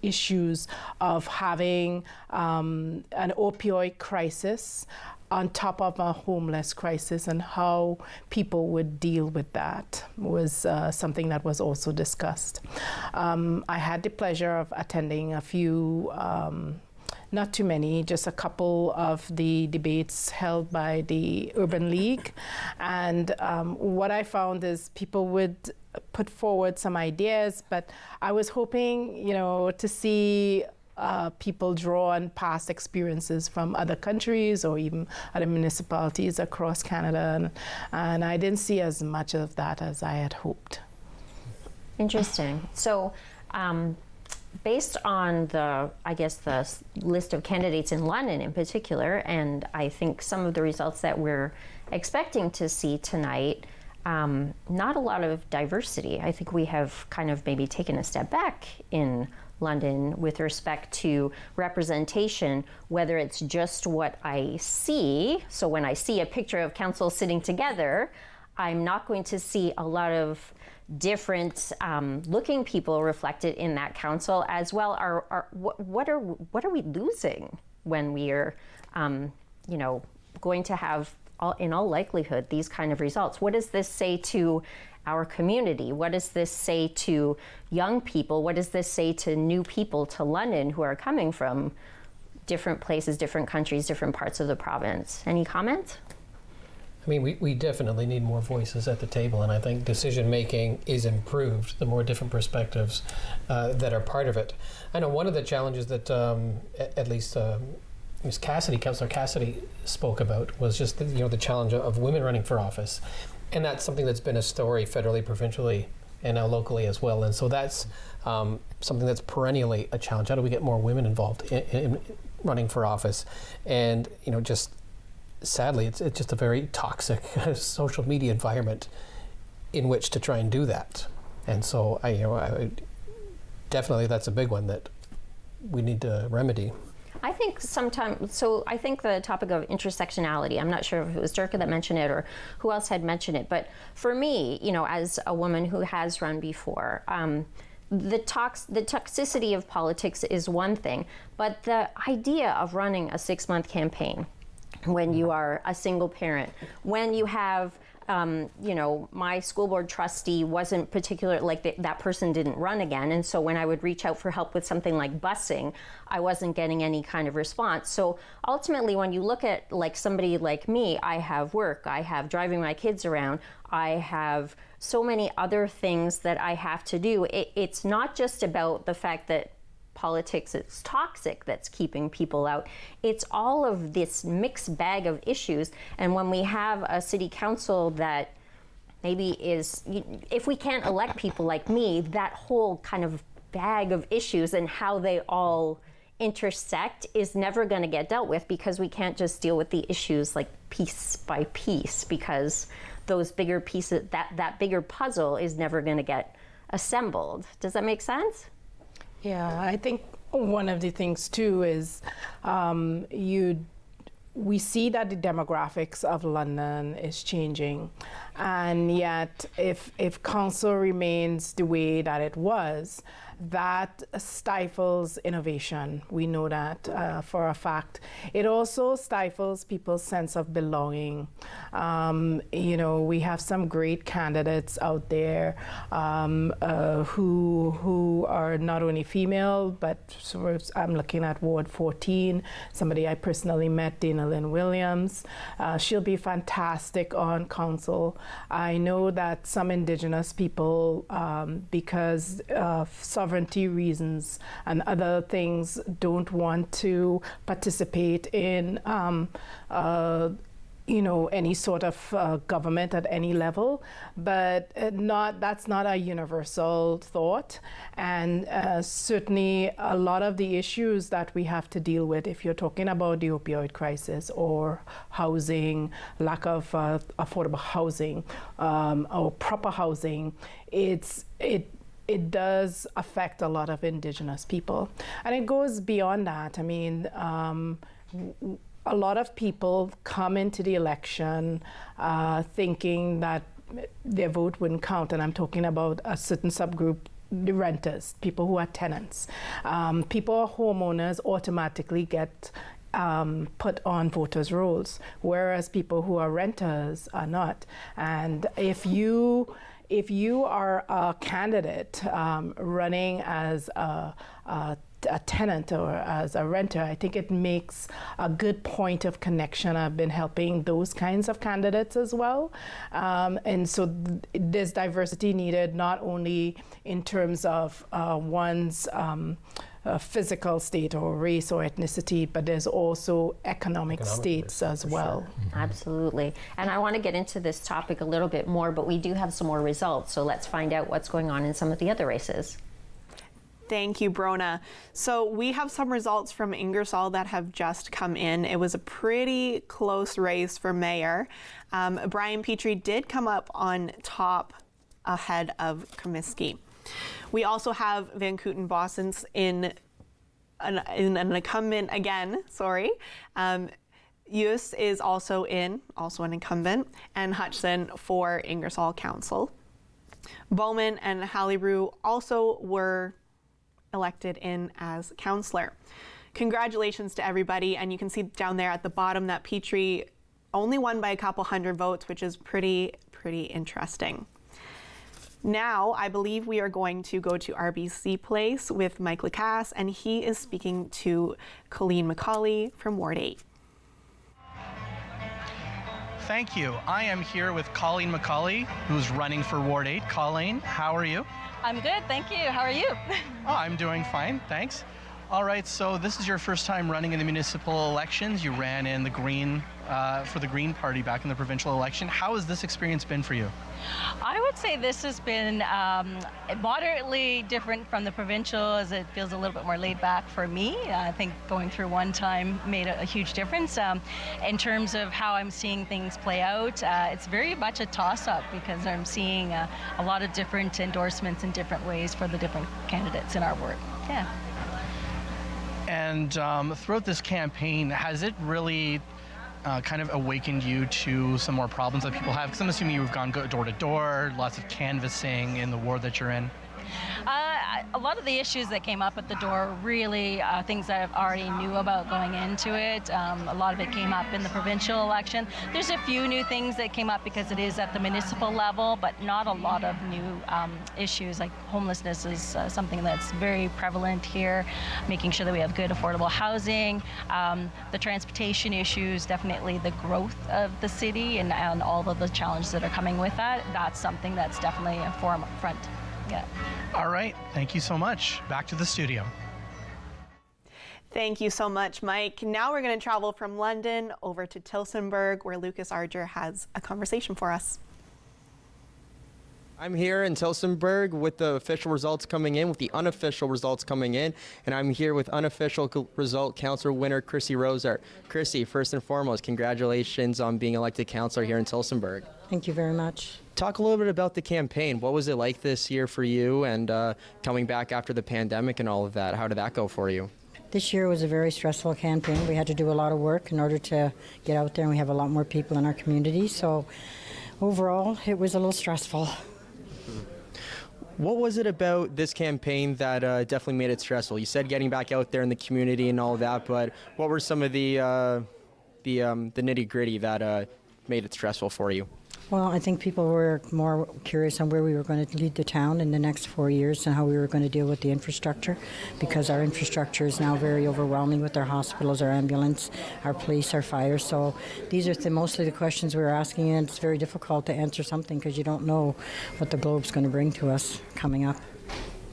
issues of having an opioid crisis on top of a homeless crisis, and how people would deal with that was something that was also discussed. I had the pleasure of attending a few, not too many, just a couple of the debates held by the Urban League. And what I found is people would put forward some ideas, but I was hoping, you know, to see people draw on past experiences from other countries or even other municipalities across Canada, and I didn't see as much of that as I had hoped. Interesting. So, based on the list of candidates in London in particular, and I think some of the results that we're expecting to see tonight, not a lot of diversity. I think we have kind of maybe taken a step back in London with respect to representation, whether it's just what I see. So when I see a picture of council sitting together, I'm not going to see a lot of different looking people reflected in that council as well. What are we losing when we are, going to have, in all likelihood, these kind of results? What does this say to our community? What does this say to young people? What does this say to new people to London who are coming from different places, different countries, different parts of the province? Any comment? I mean, we definitely need more voices at the table, and I think decision making is improved the more different perspectives that are part of it. I know one of the challenges that at least Ms. Cassidy, Councillor Cassidy, spoke about was just the challenge of women running for office, and that's something that's been a story federally, provincially, and now locally as well. And so that's something that's perennially a challenge. How do we get more women involved in running for office? And just sadly, it's just a very toxic social media environment in which to try and do that. And so I definitely that's a big one that we need to remedy. I think I think the topic of intersectionality, I'm not sure if it was Durka that mentioned it or who else had mentioned it, but for me, as a woman who has run before, the toxicity of politics is one thing, but the idea of running a 6-month campaign when you are a single parent, when you have my school board trustee wasn't particular, that person didn't run again. And so when I would reach out for help with something like busing, I wasn't getting any kind of response. So ultimately, when you look at somebody like me, I have work, I have driving my kids around, I have so many other things that I have to do. It's not just about the fact that politics is toxic that's keeping people out. It's all of this mixed bag of issues. And when we have a city council that maybe if we can't elect people like me, that whole kind of bag of issues and how they all intersect is never going to get dealt with, because we can't just deal with the issues piece by piece, because those bigger pieces, that bigger puzzle is never going to get assembled. Does that make sense? Yeah, I think one of the things too is we see that the demographics of London is changing, and yet if council remains the way that it was, that stifles innovation. We know that for a fact. It also stifles people's sense of belonging. We have some great candidates out there who are not only female, but I'm looking at Ward 14, somebody I personally met, Dana Lynn Williams. She'll be fantastic on council. I know that some Indigenous people, because of sovereignty reasons and other things, don't want to participate in any sort of government at any level, but that's not a universal thought. And certainly a lot of the issues that we have to deal with, if you're talking about the opioid crisis or housing, lack of affordable housing or proper housing, it does affect a lot of Indigenous people. And it goes beyond that. I mean, a lot of people come into the election thinking that their vote wouldn't count, and I'm talking about a certain subgroup, the renters, people who are tenants. People who are homeowners automatically get put on voters' rolls, whereas people who are renters are not. And if you are a candidate running as a tenant or as a renter, I think it makes a good point of connection. I've been helping those kinds of candidates as well. And so there's diversity needed, not only in terms of one's physical state or race or ethnicity, but there's also economic states as well. Absolutely. And I want to get into this topic a little bit more, but we do have some more results. So let's find out what's going on in some of the other races. Thank you, Brona. So we have some results from Ingersoll that have just come in. It was a pretty close race for mayor. Brian Petrie did come up on top ahead of Comiskey. We also have Van Kooten-Bossens in an incumbent again, sorry. Hughes is also an incumbent, and Hutchison for Ingersoll Council. Bowman and Halliroo also were elected in as councillor. Congratulations to everybody, and you can see down there at the bottom that Petrie only won by a couple hundred votes, which is pretty interesting. Now, I believe we are going to go to RBC Place with Mike Lacasse, and he is speaking to Colleen McCauley from Ward 8. Thank you. I am here with Colleen McCauley, who's running for Ward 8. Colleen, how are you? I'm good, thank you. How are you? Oh, I'm doing fine, thanks. All right, so this is your first time running in the municipal elections. You ran in the Green, for the Green Party back in the provincial election. How has this experience been for you? I would say this has been moderately different from the provincial, as it feels a little bit more laid back for me. I think going through one time made a huge difference. In terms of how I'm seeing things play out, it's very much a toss-up because I'm seeing a lot of different endorsements in different ways for the different candidates in our ward. Yeah. And throughout this campaign, has it really kind of awakened you to some more problems that people have? Because I'm assuming you've gone door to door, lots of canvassing in the ward that you're in. A lot of the issues that came up at the door really things that I already knew about going into it. A lot of it came up in the provincial election. There's a few new things that came up because it is at the municipal level, but not a lot of new issues. Like homelessness is something that's very prevalent here, making sure that we have good affordable housing. The transportation issues, definitely the growth of the city and all of the challenges that are coming with that. That's something that's definitely a forefront. Yeah. All right, thank you so much. Back to the studio. Thank you so much, Mike. Now we're going to travel from London over to Tillsonburg, where Lucas Arger has a conversation for us. I'm here in Tillsonburg with the official results coming in, with the unofficial results coming in, and I'm here with unofficial result councillor winner Chrissy Rosart. Chrissy, first and foremost, congratulations on being elected councillor here in Tillsonburg. Thank you very much. Talk a little bit about the campaign. What was it like this year for you, and coming back after the pandemic and all of that? How did that go for you? This year was a very stressful campaign. We had to do a lot of work in order to get out there, and we have a lot more people in our community. So overall, it was a little stressful. What was it about this campaign that definitely made it stressful? You said getting back out there in the community and all of that, but what were some of the nitty-gritty that made it stressful for you? Well, I think people were more curious on where we were going to lead the town in the next 4 years and how we were going to deal with the infrastructure, because our infrastructure is now very overwhelming with our hospitals, our ambulance, our police, our fire. So these are mostly the questions we were asking, and it's very difficult to answer something because you don't know what the globe's going to bring to us coming up.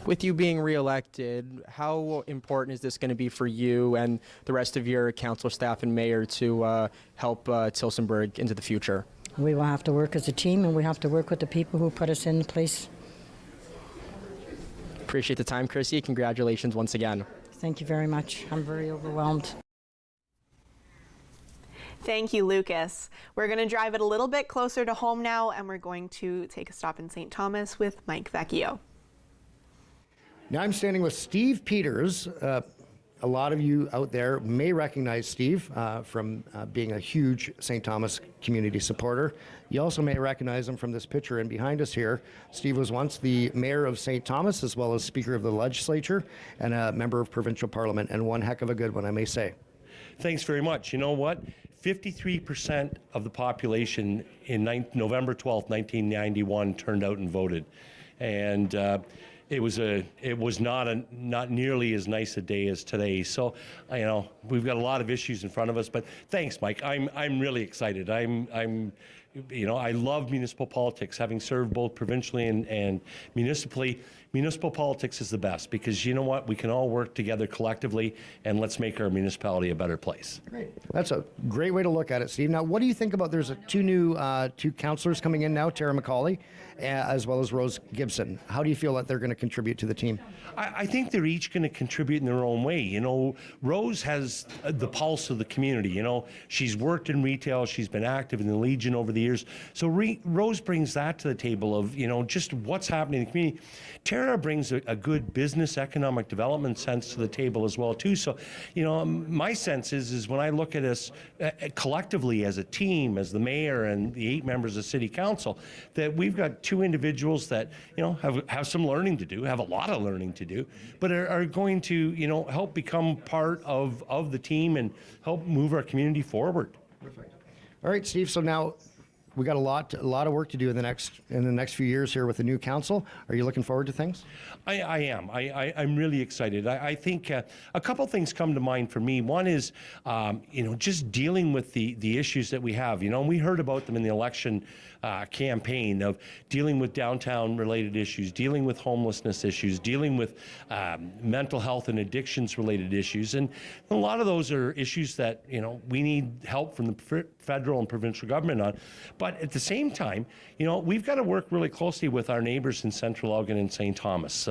With you being re-elected, how important is this going to be for you and the rest of your council staff and mayor to help Tillsonburg into the future? We will have to work as a team, and we have to work with the people who put us in place. Appreciate the time, Chrissy. Congratulations once again. Thank you very much. I'm very overwhelmed. Thank you, Lucas. We're going to drive it a little bit closer to home now, and we're going to take a stop in St. Thomas with Mike Vecchio. Now I'm standing with Steve Peters. A lot of you out there may recognize Steve from being a huge St. Thomas community supporter. You also may recognize him from this picture and behind us here. Steve was once the mayor of St. Thomas, as well as Speaker of the Legislature and a member of provincial parliament, and one heck of a good one, I may say. Thanks very much. You know what? 53% of the population in November 12th, 1991 turned out and voted. And it was not nearly as nice a day as today. So, you know, we've got a lot of issues in front of us. But thanks, Mike. I'm really excited. I'm I love municipal politics, having served both provincially and municipally. Municipal politics is the best because you know what? We can all work together collectively, and let's make our municipality a better place. Great. That's a great way to look at it, Steve. Now, what do you think about there's two new councillors coming in now, Tara McCauley, as well as Rose Gibson. How do you feel that they're going to contribute to the team? I think they're each going to contribute in their own way. Rose has the pulse of the community. She's worked in retail. She's been active in the Legion over the years. So Rose brings that to the table of, just what's happening in the community. Tara brings a good business economic development sense to the table as well, too. So, my sense is when I look at us collectively as a team, as the mayor and the 8 members of City Council, that we've got 2 individuals that, have some learning to do, have a lot of learning to do, but are going to, help become part of the team and help move our community forward. Perfect. All right, Steve. So now we got a lot of work to do in the next few years here with the new council. Are you looking forward to things? I am. I'm really excited. I think a couple things come to mind for me. One is, just dealing with the issues that we have. We heard about them in the election campaign of dealing with downtown-related issues, dealing with homelessness issues, dealing with mental health and addictions-related issues. And a lot of those are issues that, we need help from the federal and provincial government on. But at the same time, we've got to work really closely with our neighbors in Central Elgin and St. Thomas.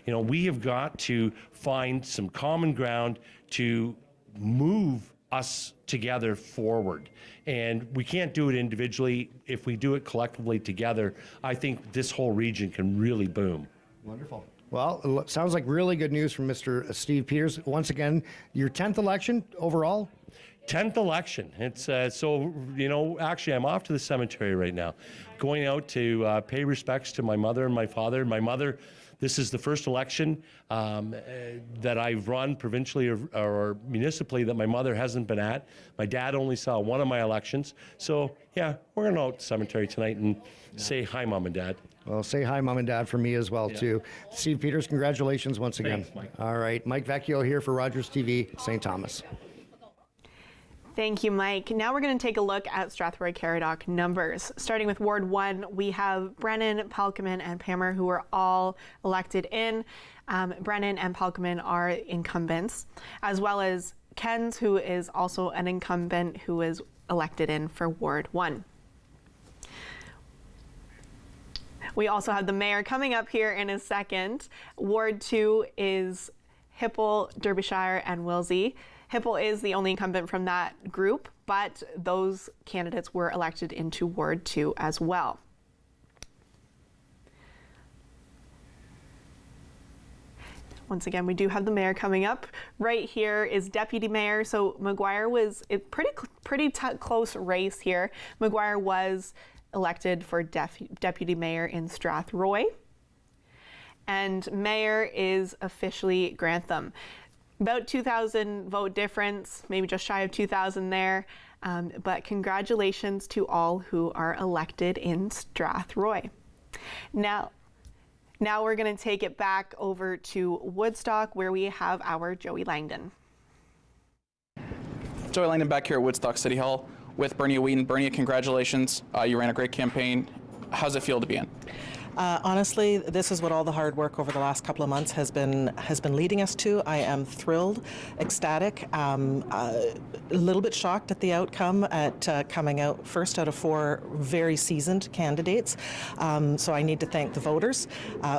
We have got to find some common ground to move us together forward. And we can't do it individually. If we do it collectively together, I think this whole region can really boom. Wonderful. Well, it sounds like really good news from Mr. Steve Peters. Once again, your 10th election overall? 10th election. It's actually I'm off to the cemetery right now, going out to pay respects to my mother and my father. My mother, this is the first election that I've run provincially or municipally that my mother hasn't been at. My dad only saw one of my elections. So yeah, we're going out to the cemetery tonight and say hi, Mom and Dad. Well, say hi, Mom and Dad, for me as well, too. Steve Peters, congratulations once again. Thanks, Mike. All right, Mike Vecchio here for Rogers TV, St. Thomas. Thank you, Mike. Now we're going to take a look at Strathroy-Caradoc numbers. Starting with Ward 1, we have Brennan, Palkaman, and Pammer, who are all elected in. Brennan and Palkaman are incumbents, as well as Kens, who is also an incumbent, who is elected in for Ward 1. We also have the mayor coming up here in a second. Ward 2 is Hipple, Derbyshire, and Wilsey. Hipple is the only incumbent from that group, but those candidates were elected into Ward 2 as well. Once again, we do have the mayor coming up. Right here is deputy mayor. So McGuire was a pretty close race here. McGuire was elected for deputy mayor in Strathroy. And mayor is officially Grantham. About 2,000 vote difference, maybe just shy of 2,000 there. But congratulations to all who are elected in Strathroy. Now we're going to take it back over to Woodstock, where we have our Joey Langdon. Joey Langdon back here at Woodstock City Hall with Bernie Wheaton. Bernie, congratulations. You ran a great campaign. How's it feel to be in? Honestly, this is what all the hard work over the last couple of months has been leading us to. I am thrilled, ecstatic, a little bit shocked at the outcome at coming out first out of 4 very seasoned candidates. So I need to thank the voters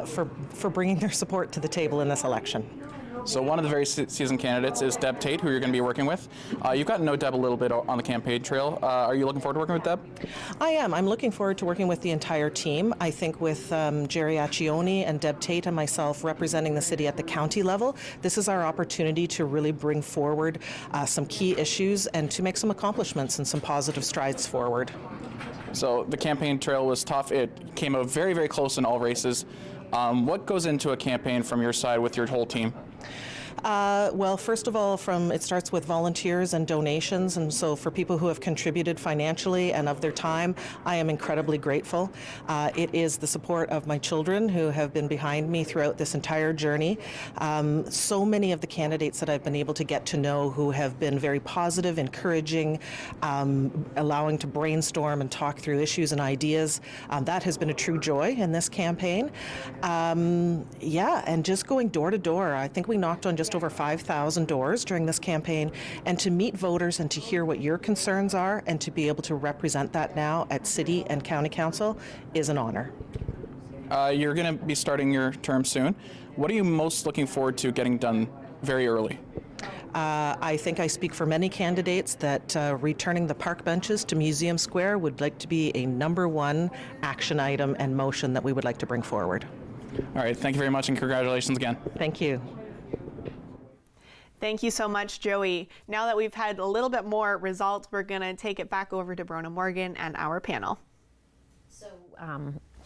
for bringing their support to the table in this election. So one of the very seasoned candidates is Deb Tate, who you're going to be working with. You've gotten to know Deb a little bit on the campaign trail. Are you looking forward to working with Deb? I am. I'm looking forward to working with the entire team. I think with Jerry Accioni and Deb Tate and myself representing the city at the county level, this is our opportunity to really bring forward some key issues and to make some accomplishments and some positive strides forward. So the campaign trail was tough. It came out very, very close in all races. What goes into a campaign from your side with your whole team? Well, first of all, it starts with volunteers and donations, and so for people who have contributed financially and of their time, I am incredibly grateful. It is the support of my children who have been behind me throughout this entire journey. So many of the candidates that I've been able to get to know who have been very positive, encouraging, allowing to brainstorm and talk through issues and ideas. That has been a true joy in this campaign. Yeah, and just going door to door. I think we knocked on just over 5,000 doors during this campaign, and to meet voters and to hear what your concerns are and to be able to represent that now at City and County Council is an honor. You're going to be starting your term soon. What are you most looking forward to getting done very early? I think I speak for many candidates that returning the park benches to Museum Square would like to be a #1 action item and motion that we would like to bring forward. All right, thank you very much and congratulations again. Thank you. Thank you so much, Joey. Now that we've had a little bit more results, we're going to take it back over to Brona Morgan and our panel. So,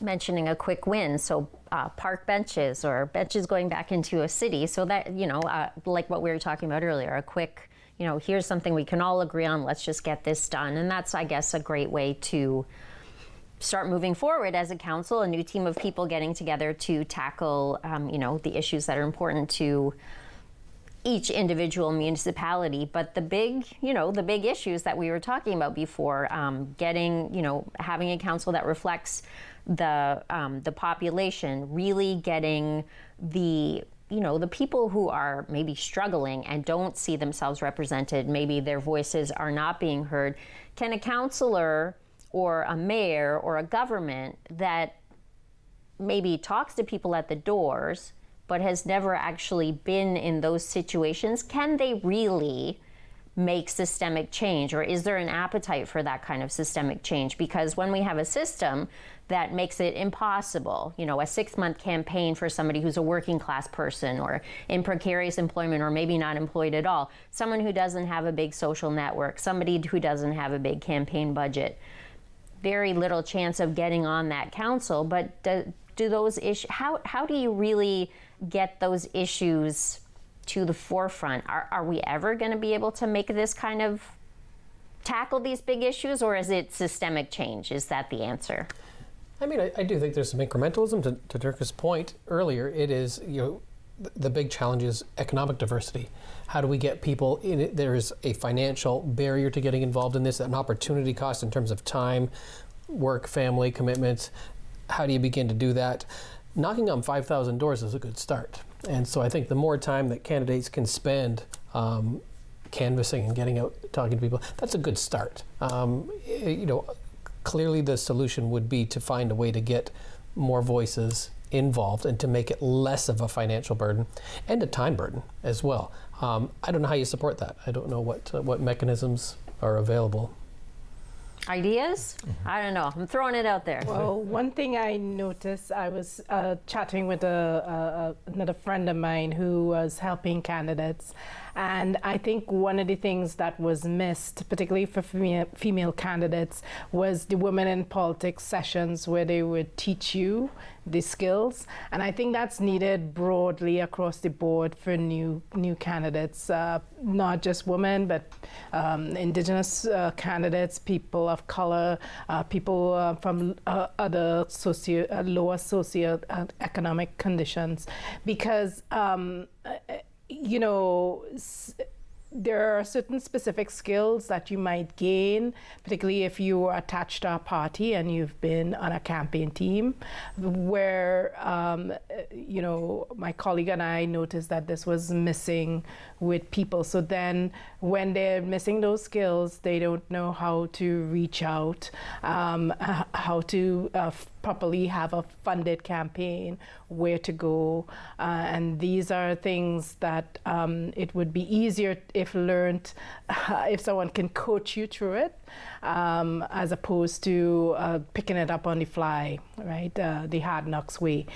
mentioning a quick win, so park benches or benches going back into a city, so that, like what we were talking about earlier, a quick, here's something we can all agree on, let's just get this done. And that's, I guess, a great way to start moving forward as a council, a new team of people getting together to tackle, the issues that are important to each individual municipality. But the big issues that we were talking about before, having a council that reflects the population, really getting the people who are maybe struggling and don't see themselves represented, maybe their voices are not being heard. Can a councillor or a mayor or a government that maybe talks to people at the doors but has never actually been in those situations, can they really make systemic change? Or is there an appetite for that kind of systemic change? Because when we have a system that makes it impossible, a 6-month campaign for somebody who's a working class person or in precarious employment or maybe not employed at all, someone who doesn't have a big social network, somebody who doesn't have a big campaign budget, very little chance of getting on that council. But do those issues, how do you really get those issues to the forefront? Are we ever going to be able to make this kind of tackle these big issues, or is it systemic change? Is that the answer? I mean, I do think there's some incrementalism to Dirk's point earlier. It is, the big challenge is economic diversity. How do we get people in it? There is a financial barrier to getting involved in this, an opportunity cost in terms of time, work, family commitments. How do you begin to do that? Knocking on 5,000 doors is a good start. And so I think the more time that candidates can spend canvassing and getting out, talking to people, that's a good start. Clearly the solution would be to find a way to get more voices involved and to make it less of a financial burden and a time burden as well. I don't know how you support that. I don't know what mechanisms are available. Ideas? I don't know. I'm throwing it out there. Well, one thing I noticed, I was chatting with another friend of mine who was helping candidates, and I think one of the things that was missed, particularly for female candidates, was the Women in Politics sessions where they would teach you the skills, and I think that's needed broadly across the board for new candidates, not just women, but Indigenous candidates, people of color, people from other lower socioeconomic conditions, because there are certain specific skills that you might gain, particularly if you are attached to a party and you've been on a campaign team, where, my colleague and I noticed that this was missing with people. So then when they're missing those skills, they don't know how to reach out, how to properly have a funded campaign, where to go. And these are things that it would be easier if learned, if someone can coach you through it, as opposed to picking it up on the fly, right? The hard knocks way.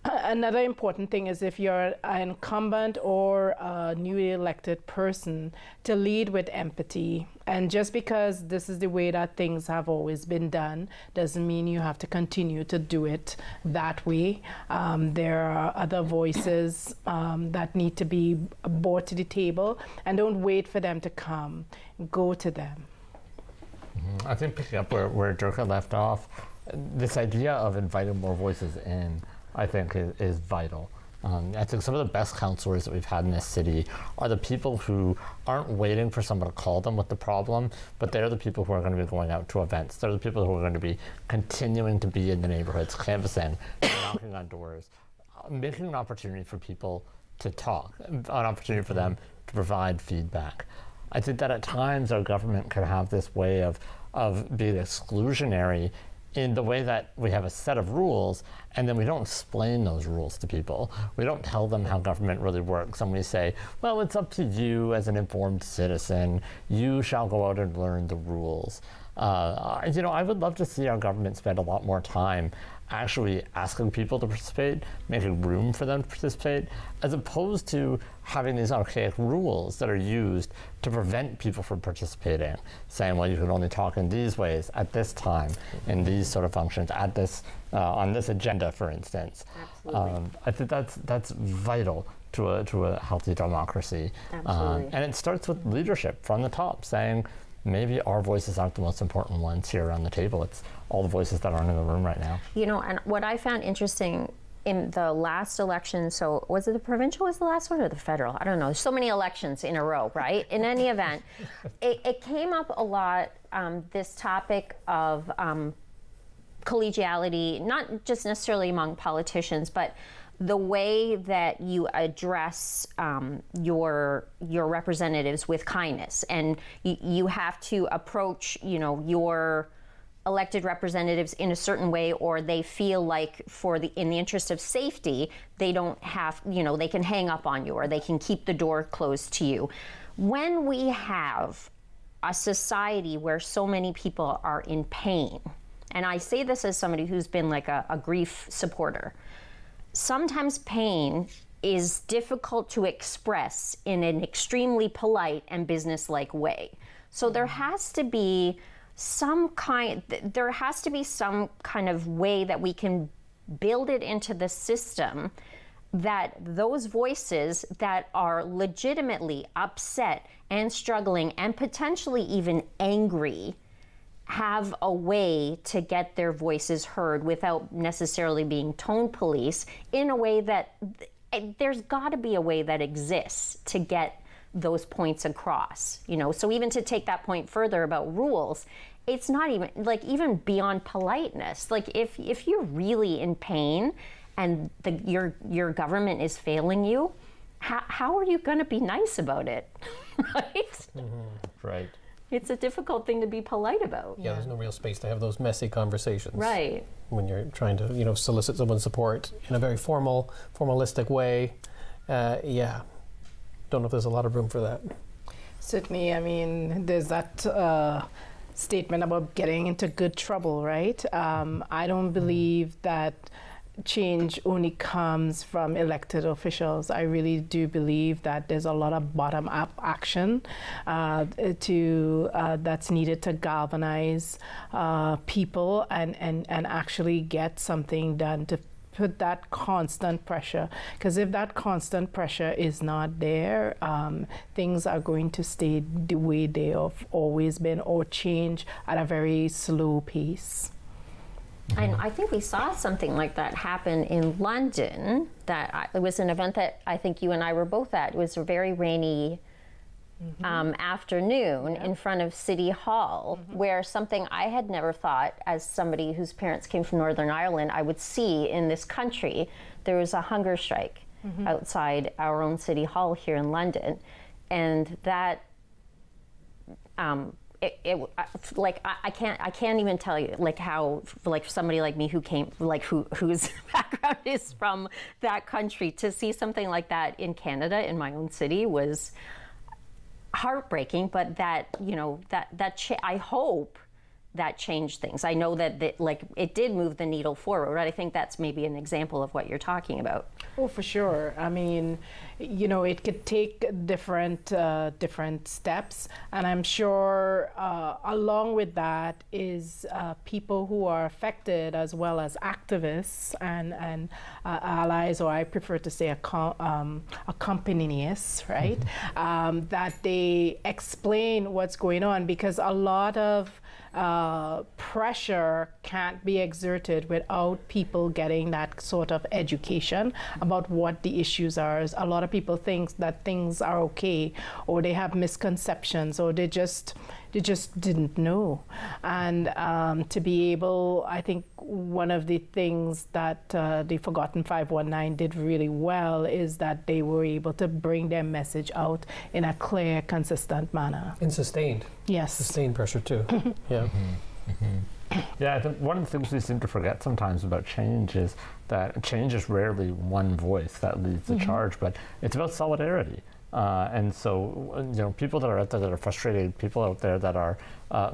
another important thing is if you're an incumbent or a newly elected person, to lead with empathy. And just because this is the way that things have always been done doesn't mean you have to continue to do it that way. There are other voices that need to be brought to the table, and don't wait for them to come. Go to them. I think picking up where Durga left off, this idea of inviting more voices in, I think, is vital. I think some of the best counselors that we've had in this city are the people who aren't waiting for someone to call them with the problem, but they're the people who are going to be going out to events. They're the people who are going to be continuing to be in the neighborhoods, canvassing, knocking on doors, making an opportunity for people to talk, an opportunity for them to provide feedback. I think that at times our government can have this way of being exclusionary in the way that we have a set of rules and then we don't explain those rules to people. We don't tell them how government really works, and we say, well, it's up to you as an informed citizen. You shall go out and learn the rules. I would love to see our government spend a lot more time actually asking people to participate, making room for them to participate, as opposed to having these archaic rules that are used to prevent people from participating, saying, well, you can only talk in these ways at this time, in these sort of functions, at this, on this agenda, for instance. I think that's vital to a healthy democracy. And it starts with leadership from the top, saying, maybe our voices aren't the most important ones here around the table. It's all the voices that aren't in the room right now. And what I found interesting in the last election, so was it the provincial was the last one or the federal? I don't know. There's so many elections in a row, right? In any event, it came up a lot, this topic of collegiality, not just necessarily among politicians, but the way that you address your representatives with kindness, and you have to approach your elected representatives in a certain way, or they feel like in the interest of safety, they don't have, they can hang up on you or they can keep the door closed to you. When we have a society where so many people are in pain, and I say this as somebody who's been like a grief supporter, sometimes pain is difficult to express in an extremely polite and businesslike way. So there has to be some kind of way that we can build it into the system, that those voices that are legitimately upset and struggling and potentially even angry have a way to get their voices heard without necessarily being tone police, in a way that there's got to be a way that exists to get those points across. So even to take that point further about rules, it's not even beyond politeness. Like if you're really in pain and your government is failing you, how are you going to be nice about it? Right? Right. It's a difficult thing to be polite about. Yeah, there's no real space to have those messy conversations. Right. When you're trying to, solicit someone's support in a very formalistic way. Don't know if there's a lot of room for that. Certainly, I mean, there's that statement about getting into good trouble, right? I don't believe that change only comes from elected officials. I really do believe that there's a lot of bottom-up action that's needed to galvanize people and actually get something done, to put that constant pressure. Because if that constant pressure is not there, things are going to stay the way they have always been, or change at a very slow pace. And I think we saw something like that happen in London. It was an event that I think you and I were both at. It was a very rainy afternoon in front of City Hall, where something I had never thought, as somebody whose parents came from Northern Ireland, I would see in this country. There was a hunger strike outside our own City Hall here in London, and that I can't even tell you how somebody like me whose background is from that country, to see something like that in Canada, in my own city, was heartbreaking. But I hope that changed things? I know that like it did move the needle forward. I think that's maybe an example of what you're talking about. Oh, for sure. I mean, you know, it could take different steps, and I'm sure along with that is people who are affected, as well as activists and allies, or I prefer to say accompanists, right? That they explain what's going on, because a lot of pressure can't be exerted without people getting that sort of education about what the issues are. A lot of people think that things are okay, or they have misconceptions, or they just didn't know. And to be able, I think one of the things that the Forgotten 519 did really well is that they were able to bring their message out in a clear, consistent manner. And sustained. Yes. Sustained pressure too. Yeah. Yeah, I think one of the things we seem to forget sometimes about change is that change is rarely one voice that leads the charge, but it's about solidarity. And so, you know, people that are out there that are frustrated, people out there that are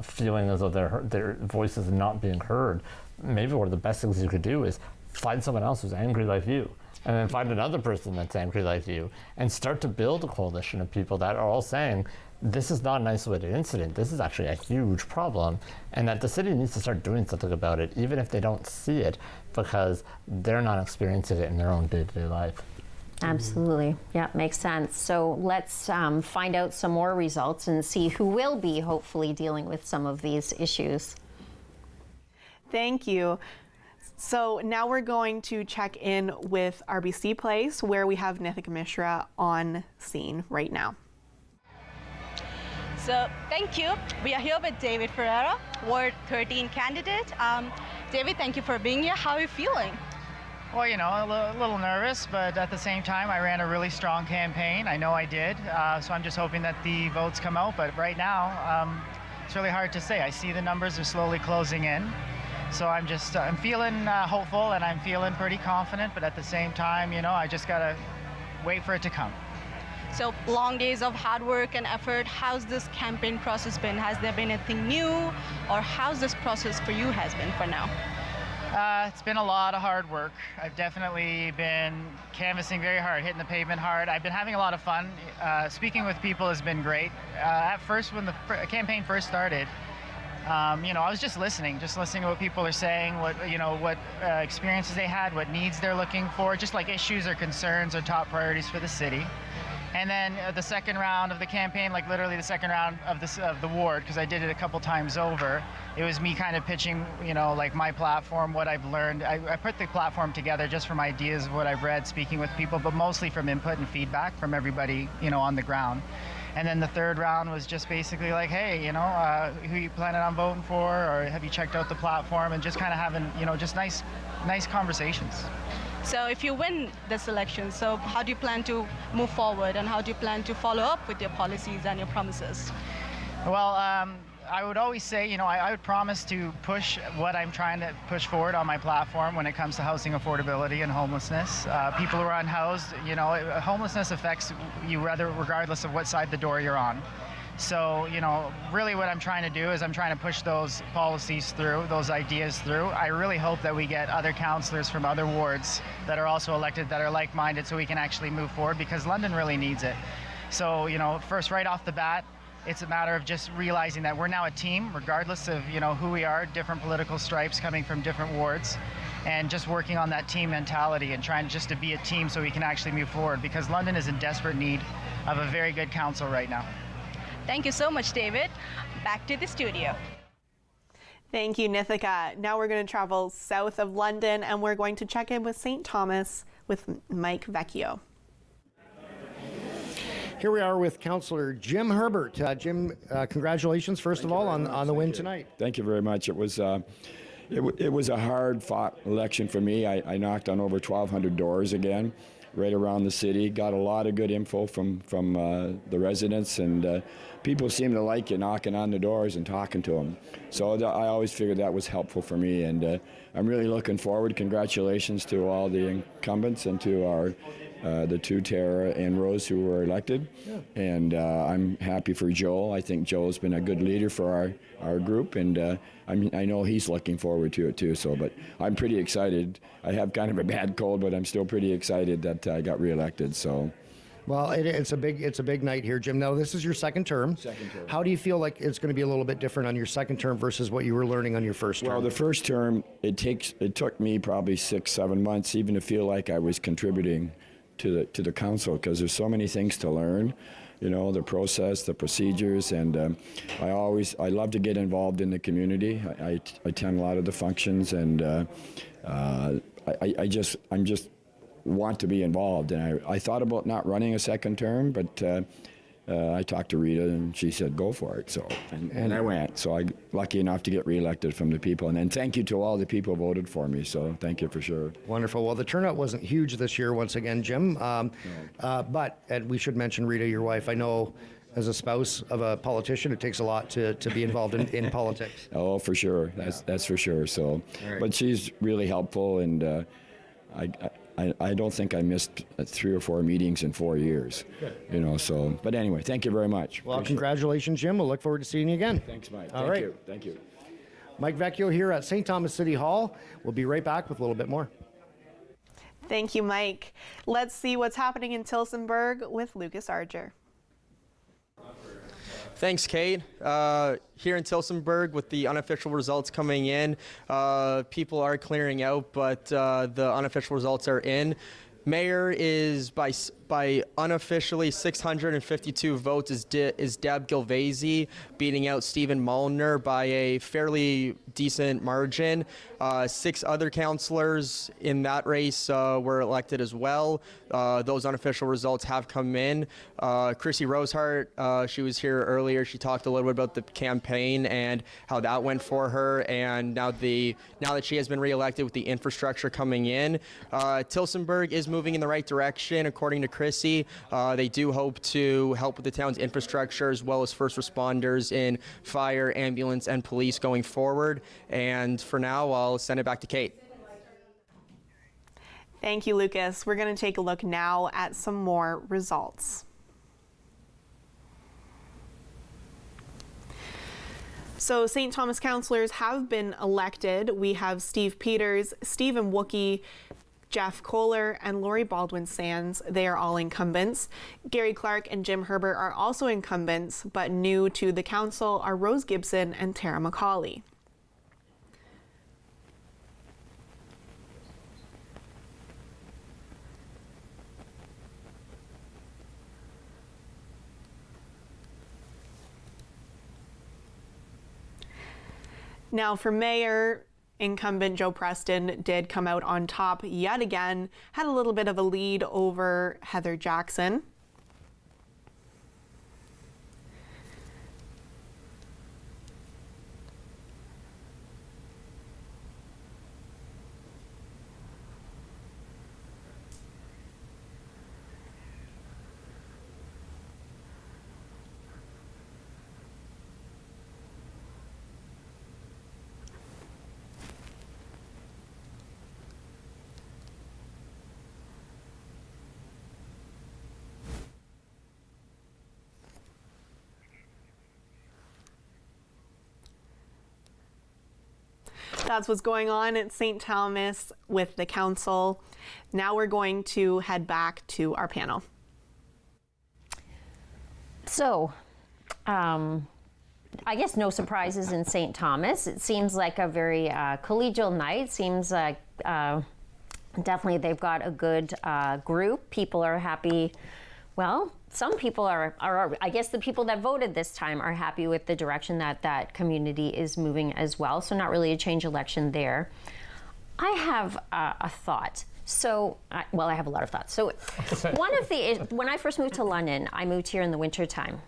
feeling as though their voices are not being heard, maybe one of the best things you could do is find someone else who's angry like you, and then find another person that's angry like you, and start to build a coalition of people that are all saying, this is not an isolated incident, this is actually a huge problem, and that the city needs to start doing something about it, even if they don't see it, because they're not experiencing it in their own day-to-day life. Absolutely. Yeah, makes sense. So let's find out some more results and see who will be hopefully dealing with some of these issues. Thank you. So now we're going to check in with RBC Place, where we have Nithika Mishra on scene right now. So thank you. We are here with David Ferreira, Ward 13 candidate. David, thank you for being here. How are you feeling? Well, you know, a little nervous, but at the same time, I ran a really strong campaign. I know I did. So I'm just hoping that the votes come out. But right now, it's really hard to say. I see the numbers are slowly closing in. So I'm feeling hopeful, and I'm feeling pretty confident. But at the same time, you know, I just got to wait for it to come. So long days of hard work and effort. How's this campaign process been? Has there been anything new, or how's this process for you has been for now? It's been a lot of hard work. I've definitely been canvassing very hard, hitting the pavement hard. I've been having a lot of fun. Speaking with people has been great. At first, when the campaign first started, you know, I was just listening to what people are saying, what experiences they had, what needs they're looking for, just like issues or concerns or top priorities for the city. And then the second round of the campaign, like literally the second round of the ward, because I did it a couple times over, it was me kind of pitching, you know, like my platform, what I've learned. I put the platform together just from ideas of what I've read, speaking with people, but mostly from input and feedback from everybody, you know, on the ground. And then the third round was just basically like, hey, you know, who you planning on voting for, or have you checked out the platform, and just kind of having, you know, just nice conversations. So if you win this election, so how do you plan to move forward, and how do you plan to follow up with your policies and your promises? Well, I would always say, you know, I would promise to push what I'm trying to push forward on my platform when it comes to housing affordability and homelessness. People who are unhoused, you know, homelessness affects you regardless of what side the door you're on. So, you know, really what I'm trying to do is I'm trying to push those policies through, those ideas through. I really hope that we get other councillors from other wards that are also elected that are like-minded, so we can actually move forward, because London really needs it. So, you know, first, right off the bat, it's a matter of just realizing that we're now a team, regardless of, you know, who we are, different political stripes coming from different wards, and just working on that team mentality and trying just to be a team so we can actually move forward, because London is in desperate need of a very good council right now. Thank you so much, David. Back to the studio. Thank you, Nithika. Now we're going to travel south of London, and we're going to check in with St. Thomas with Mike Vecchio. Here we are with Councillor Jim Herbert. Jim, congratulations, first of all, on the win tonight. Thank you very much. It was a hard-fought election for me. I knocked on over 1,200 doors again, right around the city. Got a lot of good info from the residents, and people seem to like you knocking on the doors and talking to them. So I always figured that was helpful for me, and I'm really looking forward. Congratulations to all the incumbents and to our the two, Tara and Rose, who were elected. Yeah. And I'm happy for Joe. I think Joe's been a good leader for our group, and I know he's looking forward to it too. So, but I'm pretty excited. I have kind of a bad cold, but I'm still pretty excited that I got reelected. So. Well, it's a big night here, Jim. Now, this is your second term. Second term. How do you feel like it's going to be a little bit different on your second term versus what you were learning on your first term? Well, the first term, it took me probably 6-7 months even to feel like I was contributing to the council, because there's so many things to learn, you know, the process, the procedures, and I love to get involved in the community. I attend a lot of the functions, and I'm just want to be involved, and I thought about not running a second term, but I talked to Rita and she said go for it, so and I went. So I'm lucky enough to get reelected from the people, and then thank you to all the people who voted for me, so thank you for sure. Wonderful. Well, the turnout wasn't huge this year once again, Jim, but and we should mention Rita, your wife. I know as a spouse of a politician, it takes a lot to be involved in politics. Oh, for sure. That's for sure. So, right. But she's really helpful, and I don't think I missed 3 or 4 meetings in 4 years. Good. You know, so, but anyway, thank you very much. Well, Appreciate congratulations, Jim. We'll look forward to seeing you again. Thanks, Mike. All Thank right. you. Thank you. Mike Vecchio here at St. Thomas City Hall. We'll be right back with a little bit more. Thank you, Mike. Let's see what's happening in Tillsonburg with Lucas Arger. Thanks, Kate. Here in Tillsonburg, with the unofficial results coming in, people are clearing out, but the unofficial results are in. Mayor is by unofficially 652 votes is Deb Gilvazy, beating out Stephen Mulliner by a fairly decent margin. 6 other councillors in that race were elected as well. Those unofficial results have come in. Chrissy Rosehart, she was here earlier. She talked a little bit about the campaign and how that went for her. And now that she has been reelected with the infrastructure coming in, Tillsonburg is moving in the right direction, according to Chrissy. They do hope to help with the town's infrastructure as well as first responders in fire, ambulance, and police going forward. And for now, I'll send it back to Kate. Thank you, Lucas. We're going to take a look now at some more results. So St. Thomas councillors have been elected. We have Steve Peters, Stephen Wookie, Jeff Kohler, and Lori Baldwin-Sands. They are all incumbents. Gary Clark and Jim Herbert are also incumbents, but new to the council are Rose Gibson and Tara McCauley. Now for mayor, incumbent Joe Preston did come out on top yet again, had a little bit of a lead over Heather Jackson. That's what's going on at St. Thomas with the council. Now we're going to head back to our panel. So, I guess no surprises in St. Thomas. It seems like a very collegial night. Seems like definitely they've got a good group. People are happy. Well, some people are, I guess the people that voted this time are happy with the direction that that community is moving as well. So not really a change election there. I have a thought. So, well, I have a lot of thoughts. So when I first moved to London, I moved here in the winter time.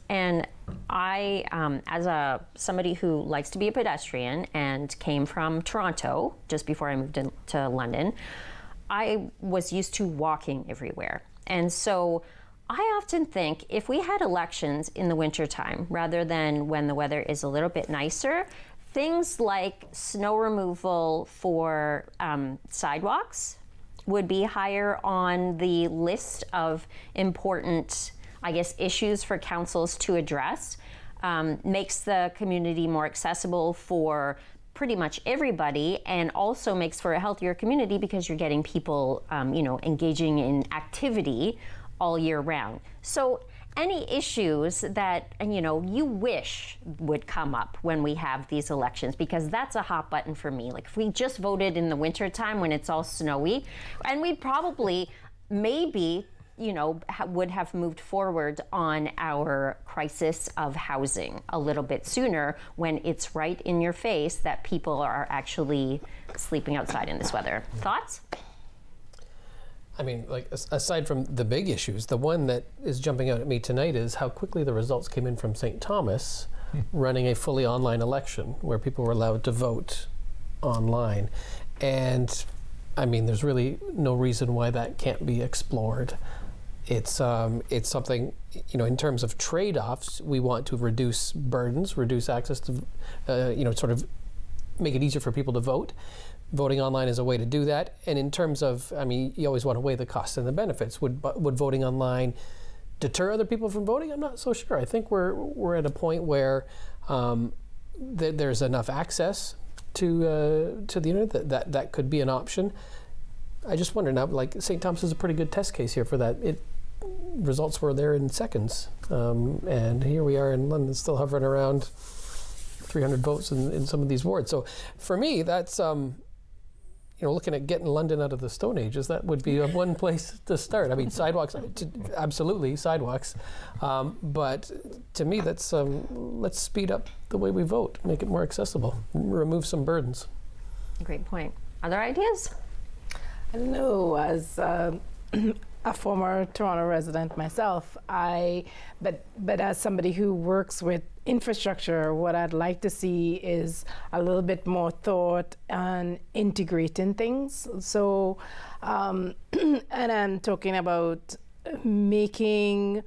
And I, as somebody who likes to be a pedestrian and came from Toronto just before I moved to London, I was used to walking everywhere. And so I often think if we had elections in the wintertime rather than when the weather is a little bit nicer, things like snow removal for sidewalks would be higher on the list of important, I guess, issues for councils to address. Makes the community more accessible for pretty much everybody, and also makes for a healthier community because you're getting people, engaging in activity all year round. So any issues that, you wish would come up when we have these elections, because that's a hot button for me. Like if we just voted in the winter time when it's all snowy, and we probably maybe would have moved forward on our crisis of housing a little bit sooner, when it's right in your face that people are actually sleeping outside in this weather. Thoughts? I mean, like, aside from the big issues, the one that is jumping out at me tonight is how quickly the results came in from St. Thomas running a fully online election where people were allowed to vote online. And I mean, there's really no reason why that can't be explored. It's something, in terms of trade-offs, we want to reduce burdens, reduce access to, sort of make it easier for people to vote. Voting online is a way to do that. And in terms of, you always want to weigh the costs and the benefits. Would voting online deter other people from voting? I'm not so sure. I think we're at a point where there's enough access to the internet that could be an option. I just wonder now, like St. Thomas is a pretty good test case here for that. Results were there in seconds, and here we are in London still hovering around 300 votes in some of these wards. So for me, that's looking at getting London out of the Stone Ages, that would be one place to start. I mean, sidewalks, absolutely sidewalks, but to me, that's let's speed up the way we vote, make it more accessible, remove some burdens. Great point. Other ideas? I don't know, as a former Toronto resident myself, but as somebody who works with infrastructure, what I'd like to see is a little bit more thought on integrating things. So, and I'm talking about making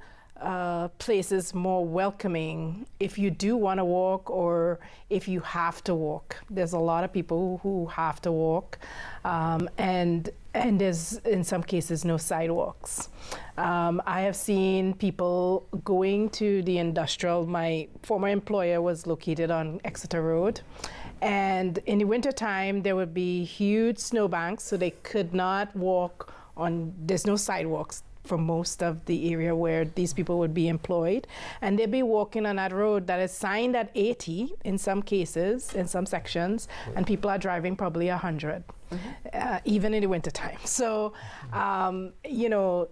places more welcoming if you do want to walk or if you have to walk. There's a lot of people who have to walk, and there's in some cases no sidewalks. I have seen people going to the industrial. My former employer was located on Exeter Road, and in the wintertime there would be huge snowbanks, so they could not walk on, there's no sidewalks for most of the area where these people would be employed, and they'd be walking on that road that is signed at 80 in some cases, in some sections, and people are driving probably 100, even in the wintertime. So,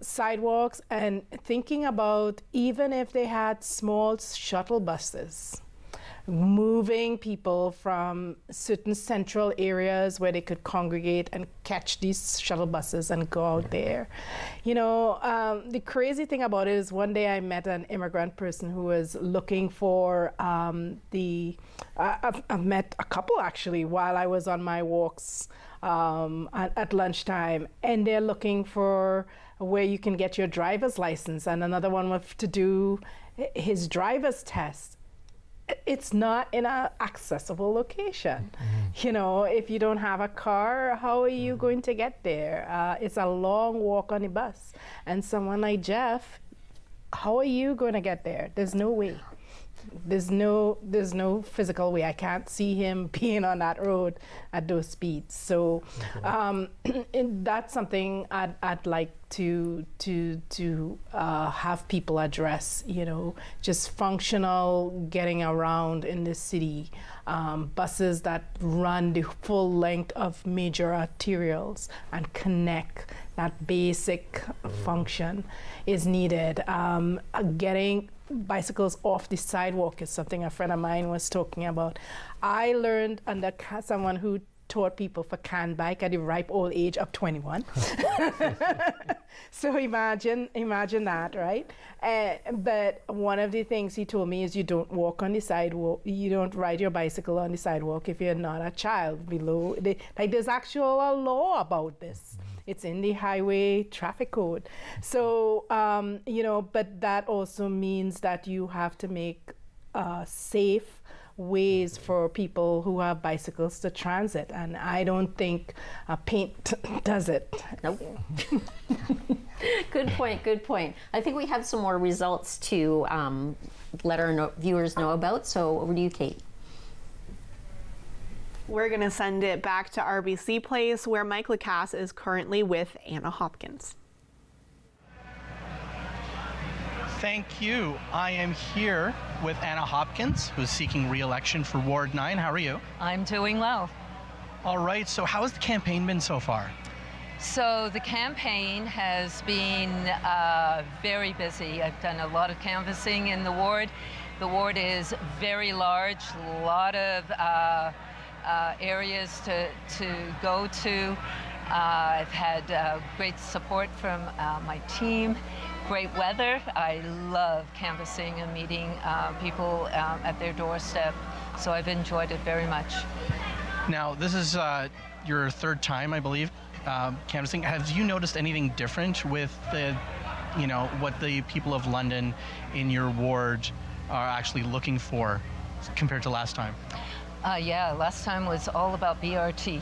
sidewalks, and thinking about even if they had small shuttle buses, moving people from certain central areas where they could congregate and catch these shuttle buses and go out there. The crazy thing about it is one day I met an immigrant person who was looking for I've met a couple actually while I was on my walks at lunchtime, and they're looking for where you can get your driver's license, and another one was to do his driver's test. It's not in an accessible location. If you don't have a car, how are you going to get there? It's a long walk on the bus. And someone like Jeff, how are you going to get there? There's no way. There's no physical way. I can't see him being on that road at those speeds. So that's something I'd like to have people address. Just functional getting around in the city. Buses that run the full length of major arterials and connect. That basic function is needed. Getting bicycles off the sidewalk is something a friend of mine was talking about. I learned under someone who taught people for can bike at the ripe old age of 21. So imagine that, right? But one of the things he told me is you don't walk on the sidewalk, you don't ride your bicycle on the sidewalk if you're not a child below. There's actual a law about this. It's in the highway traffic code. So, but that also means that you have to make safe ways for people who have bicycles to transit, and I don't think paint does it. Nope. Good point, good point. I think we have some more results to let our viewers know about, so over to you, Kate. We're going to send it back to RBC Place, where Mike Lacasse is currently with Anna Hopkins. Thank you. I am here with Anna Hopkins, who's seeking re-election for Ward 9. How are you? I'm doing well. All right, so how has the campaign been so far? So the campaign has been very busy. I've done a lot of canvassing in the ward. The ward is very large, a lot of areas to go to. I've had great support from my team, great weather. I love canvassing and meeting people at their doorstep, so I've enjoyed it very much. Now, this is your third time, I believe, canvassing. Have you noticed anything different with the, what the people of London in your ward are actually looking for compared to last time? Yeah, last time was all about BRT.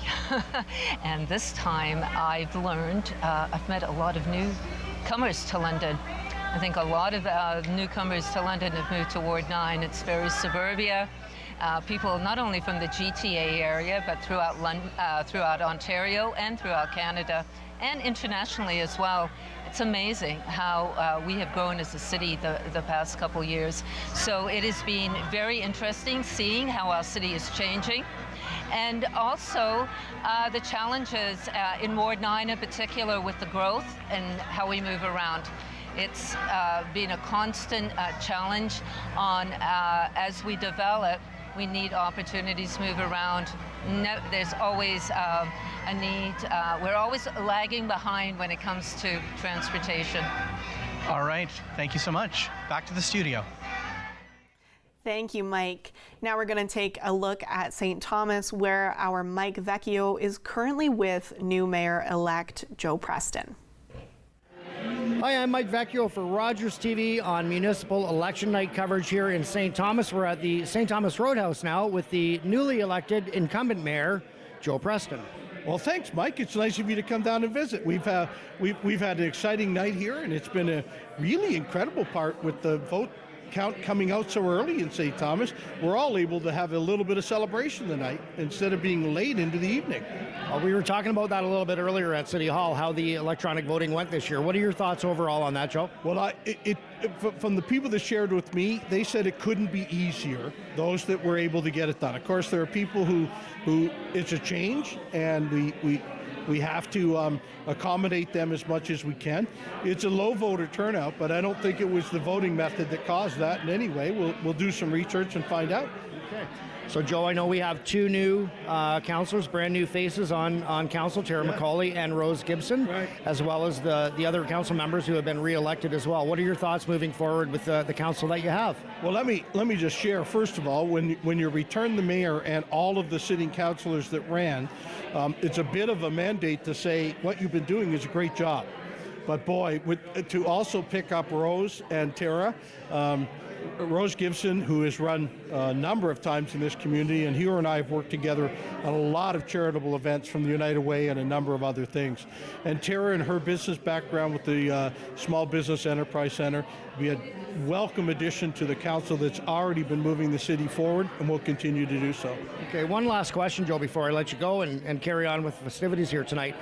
And this time I've learned, I've met a lot of newcomers to London. I think a lot of newcomers to London have moved to Ward 9. It's very suburbia. People not only from the GTA area, but throughout London, throughout Ontario and throughout Canada, and internationally as well. It's amazing how we have grown as a city the past couple years. So it has been very interesting seeing how our city is changing. And also the challenges in Ward 9 in particular with the growth and how we move around. It's been a constant challenge on as we develop, we need opportunities to move around. No, there's always a need. We're always lagging behind when it comes to transportation. All right, thank you so much. Back to the studio. Thank you, Mike. Now we're going to take a look at St. Thomas, where our Mike Vecchio is currently with new Mayor-elect Joe Preston. Hi, I'm Mike Vecchio for Rogers TV on Municipal Election Night coverage here in St. Thomas. We're at the St. Thomas Roadhouse now with the newly elected incumbent mayor, Joe Preston. Well, thanks, Mike. It's nice of you to come down and visit. We've had an exciting night here, and it's been a really incredible part with the vote count coming out so early in St. Thomas. We're all able to have a little bit of celebration tonight instead of being late into the evening. We were talking about that a little bit earlier at City Hall, how the electronic voting went this year. What are your thoughts overall on that, Joe? Well, from the people that shared with me, they said it couldn't be easier, those that were able to get it done. Of course, there are people who it's a change, and we have to accommodate them as much as we can. It's a low voter turnout, but I don't think it was the voting method that caused that in any way. We'll do some research and find out. Okay. So, Joe, I know we have two new councillors, brand new faces on council, Tara McCauley and Rose Gibson, as well as the other council members who have been re-elected as well. What are your thoughts moving forward with the council that you have? Well, let me just share, first of all, when you return the mayor and all of the sitting councillors that ran, it's a bit of a mandate to say what you've been doing is a great job. But boy, to also pick up Rose and Tara, Rose Gibson, who has run a number of times in this community, and her and I have worked together on a lot of charitable events from the United Way and a number of other things. And Tara and her business background with the Small Business Enterprise Center be a welcome addition to the council that's already been moving the city forward and will continue to do so. Okay, one last question, Joe, before I let you go and carry on with the festivities here tonight.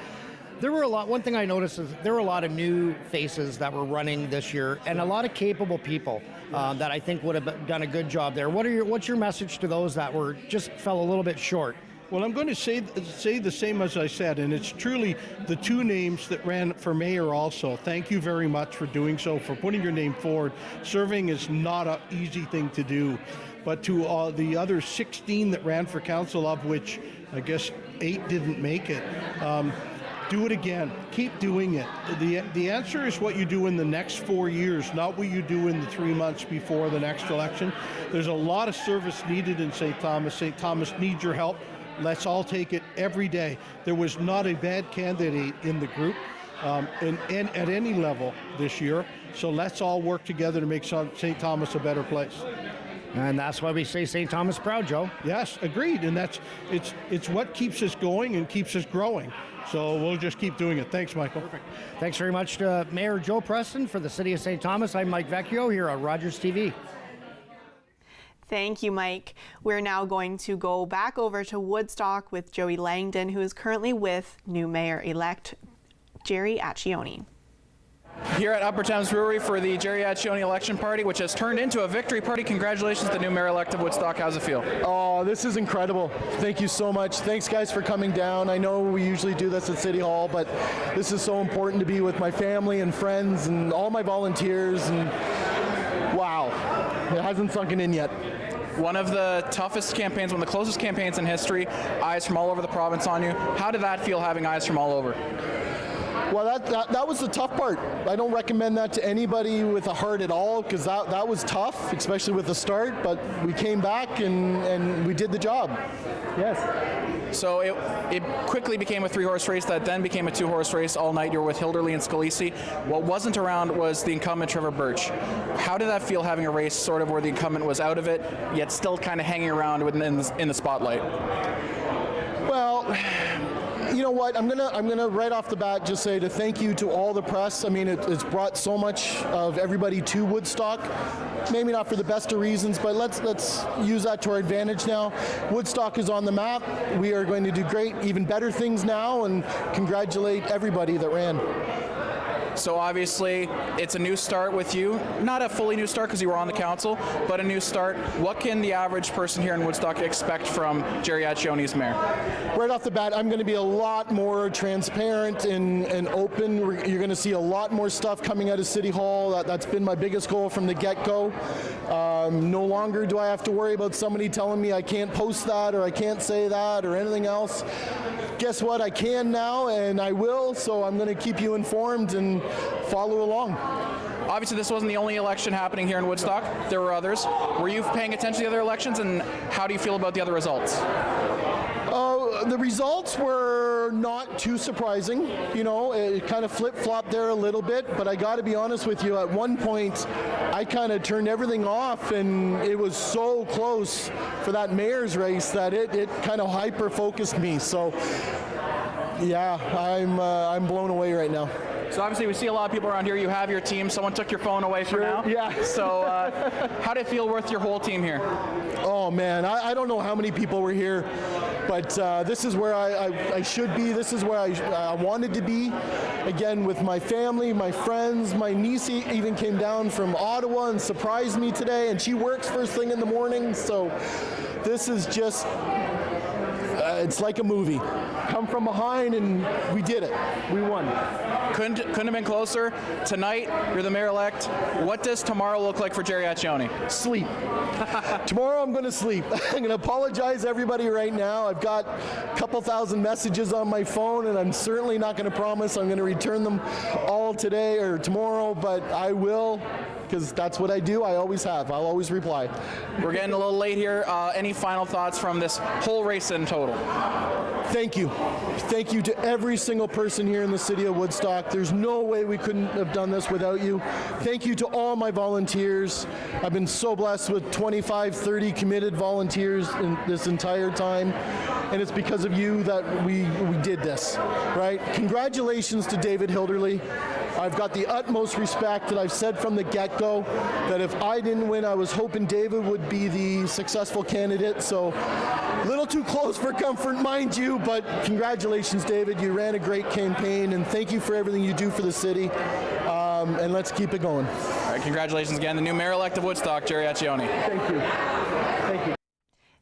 One thing I noticed is there were a lot of new faces that were running this year and a lot of capable people that I think would have done a good job there. What's your message to those that just fell a little bit short? Well, I'm going to say the same as I said, and it's truly the two names that ran for mayor also. Thank you very much for doing so, for putting your name forward. Serving is not an easy thing to do. But to the other 16 that ran for council, of which I guess 8 didn't make it, do it again. Keep doing it. The answer is what you do in the next 4 years, not what you do in the 3 months before the next election. There's a lot of service needed in St. Thomas. St. Thomas needs your help. Let's all take it every day. There was not a bad candidate in the group and at any level this year. So let's all work together to make St. Thomas a better place. And that's why we say St. Thomas proud, Joe. Yes, agreed. And it's what keeps us going and keeps us growing. So we'll just keep doing it. Thanks, Michael. Perfect. Thanks very much to Mayor Joe Preston for the City of St. Thomas. I'm Mike Vecchio here on Rogers TV. Thank you, Mike. We're now going to go back over to Woodstock with Joey Langdon, who is currently with new Mayor-elect Jerry Accioni. Here at Upper Thames Brewery for the Jerry Accioni election party, which has turned into a victory party. Congratulations to the new mayor-elect of Woodstock. How's it feel? Oh, this is incredible. Thank you so much. Thanks, guys, for coming down. I know we usually do this at City Hall, but this is so important to be with my family and friends and all my volunteers. And wow, it hasn't sunken in yet. One of the toughest campaigns, one of the closest campaigns in history, eyes from all over the province on you. How did that feel, having eyes from all over? Well, that was the tough part. I don't recommend that to anybody with a heart at all, because that was tough, especially with the start, but we came back and we did the job. Yes. So it quickly became a 3-horse race that then became a 2-horse race all night. You were with Hilderly and Scalise. What wasn't around was the incumbent Trevor Birch. How did that feel, having a race sort of where the incumbent was out of it, yet still kind of hanging around in the spotlight? Well, you know what? I'm gonna right off the bat just say to thank you to all the press. I mean, it's brought so much of everybody to Woodstock. Maybe not for the best of reasons, but let's use that to our advantage now. Woodstock is on the map. We are going to do great, even better things now, and congratulate everybody that ran. So obviously, it's a new start with you. Not a fully new start because you were on the council, but a new start. What can the average person here in Woodstock expect from Jerry Accioni as mayor? Right off the bat, I'm going to be a lot more transparent and open. You're going to see a lot more stuff coming out of City Hall. That's been my biggest goal from the get-go. No longer do I have to worry about somebody telling me I can't post that or I can't say that or anything else. Guess what? I can now, and I will, so I'm going to keep you informed and follow along. Obviously, this wasn't the only election happening here in Woodstock. There were others. Were you paying attention to the other elections, and how do you feel about the other results? The results were not too surprising. You know, it kind of flip-flopped there a little bit, but I got to be honest with you, at one point, I kind of turned everything off, and it was so close for that mayor's race that it kind of hyper-focused me. So, yeah, I'm blown away right now. So obviously we see a lot of people around here. You have your team. Someone took your phone away for now. Yeah. So how did it feel with your whole team here? Oh, man, I don't know how many people were here, but this is where I should be. This is where I wanted to be. Again, with my family, my friends. My niece even came down from Ottawa and surprised me today, and she works first thing in the morning. So this is just, it's like a movie. Come from behind, and we did it. We won. Couldn't have been closer. Tonight, you're the mayor-elect. What does tomorrow look like for Jerry Accioni? Sleep. Tomorrow I'm going to sleep. I'm going to apologize to everybody right now. I've got a couple thousand messages on my phone, and I'm certainly not going to promise I'm going to return them all today or tomorrow, but I will, because that's what I do. I always have. I'll always reply. We're getting a little late here. Any final thoughts from this whole race in total? Thank you. Thank you to every single person here in the city of Woodstock. There's no way we couldn't have done this without you. Thank you to all my volunteers. I've been so blessed with 25, 30 committed volunteers in this entire time. And it's because of you that we did this, right? Congratulations to David Hilderly. I've got the utmost respect, that I've said from the get-go that if I didn't win, I was hoping David would be the successful candidate. So a little too close for comfort, mind you, but congratulations, David. You ran a great campaign, and thank you for everything you do for the city. And let's keep it going. All right, congratulations again. The new mayor-elect of Woodstock, Jerry Accioni. Thank you. Thank you.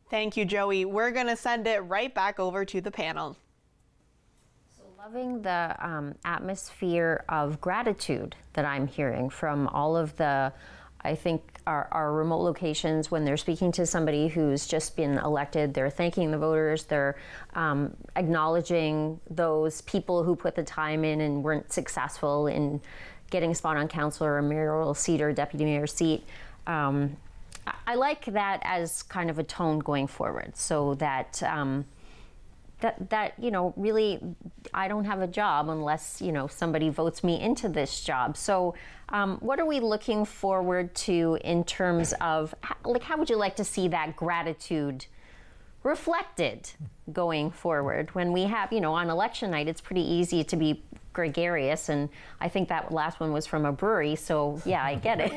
Thank you, Joey. We're going to send it right back over to the panel. Loving the atmosphere of gratitude that I'm hearing from all of the, I think, our remote locations. When they're speaking to somebody who's just been elected, they're thanking the voters, they're acknowledging those people who put the time in and weren't successful in getting a spot on council or a mayoral seat or deputy mayor seat. I like that as kind of a tone going forward, so that that really, I don't have a job unless somebody votes me into this job. So what are we looking forward to in terms of how would you like to see that gratitude reflected going forward when we have on election night? It's pretty easy to be gregarious, and I think that last one was from a brewery, so yeah, I get it.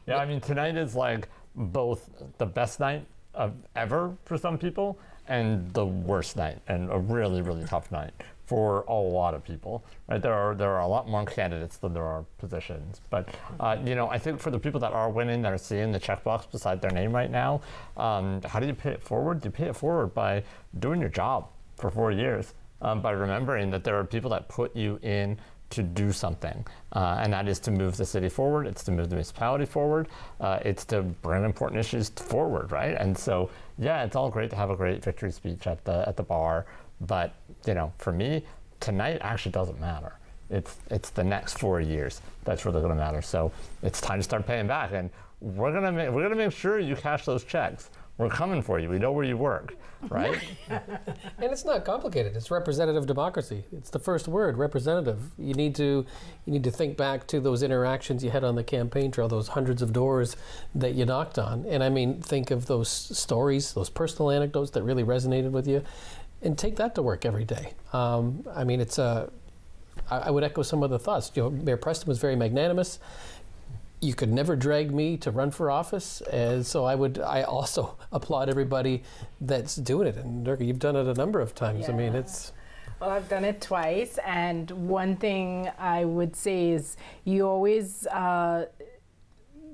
Yeah, I mean, tonight is like both the best night of ever for some people and the worst night, and a really, really tough night for a lot of people. Right? There are a lot more candidates than there are positions. But I think for the people that are winning, that are seeing the checkbox beside their name right now, how do you pay it forward? You pay it forward by doing your job for 4 years, by remembering that there are people that put you in to do something, and that is to move the city forward, it's to move the municipality forward, it's to bring important issues forward, right? And so, yeah, it's all great to have a great victory speech at the bar, but for me, tonight actually doesn't matter. It's the next 4 years that's really going to matter. So it's time to start paying back, and we're gonna make sure you cash those checks. We're coming for you. We know where you work, right? And it's not complicated. It's representative democracy. It's the first word, representative. You need to think back to those interactions you had on the campaign trail, those hundreds of doors that you knocked on. And I mean, think of those stories, those personal anecdotes that really resonated with you, and take that to work every day. I mean, I would echo some of the thoughts. Mayor Preston was very magnanimous. You could never drag me to run for office, and so I also applaud everybody that's doing it. And Durga, you've done it a number of times. Yeah. I mean, it's... Well, I've done it twice, and one thing I would say is you always,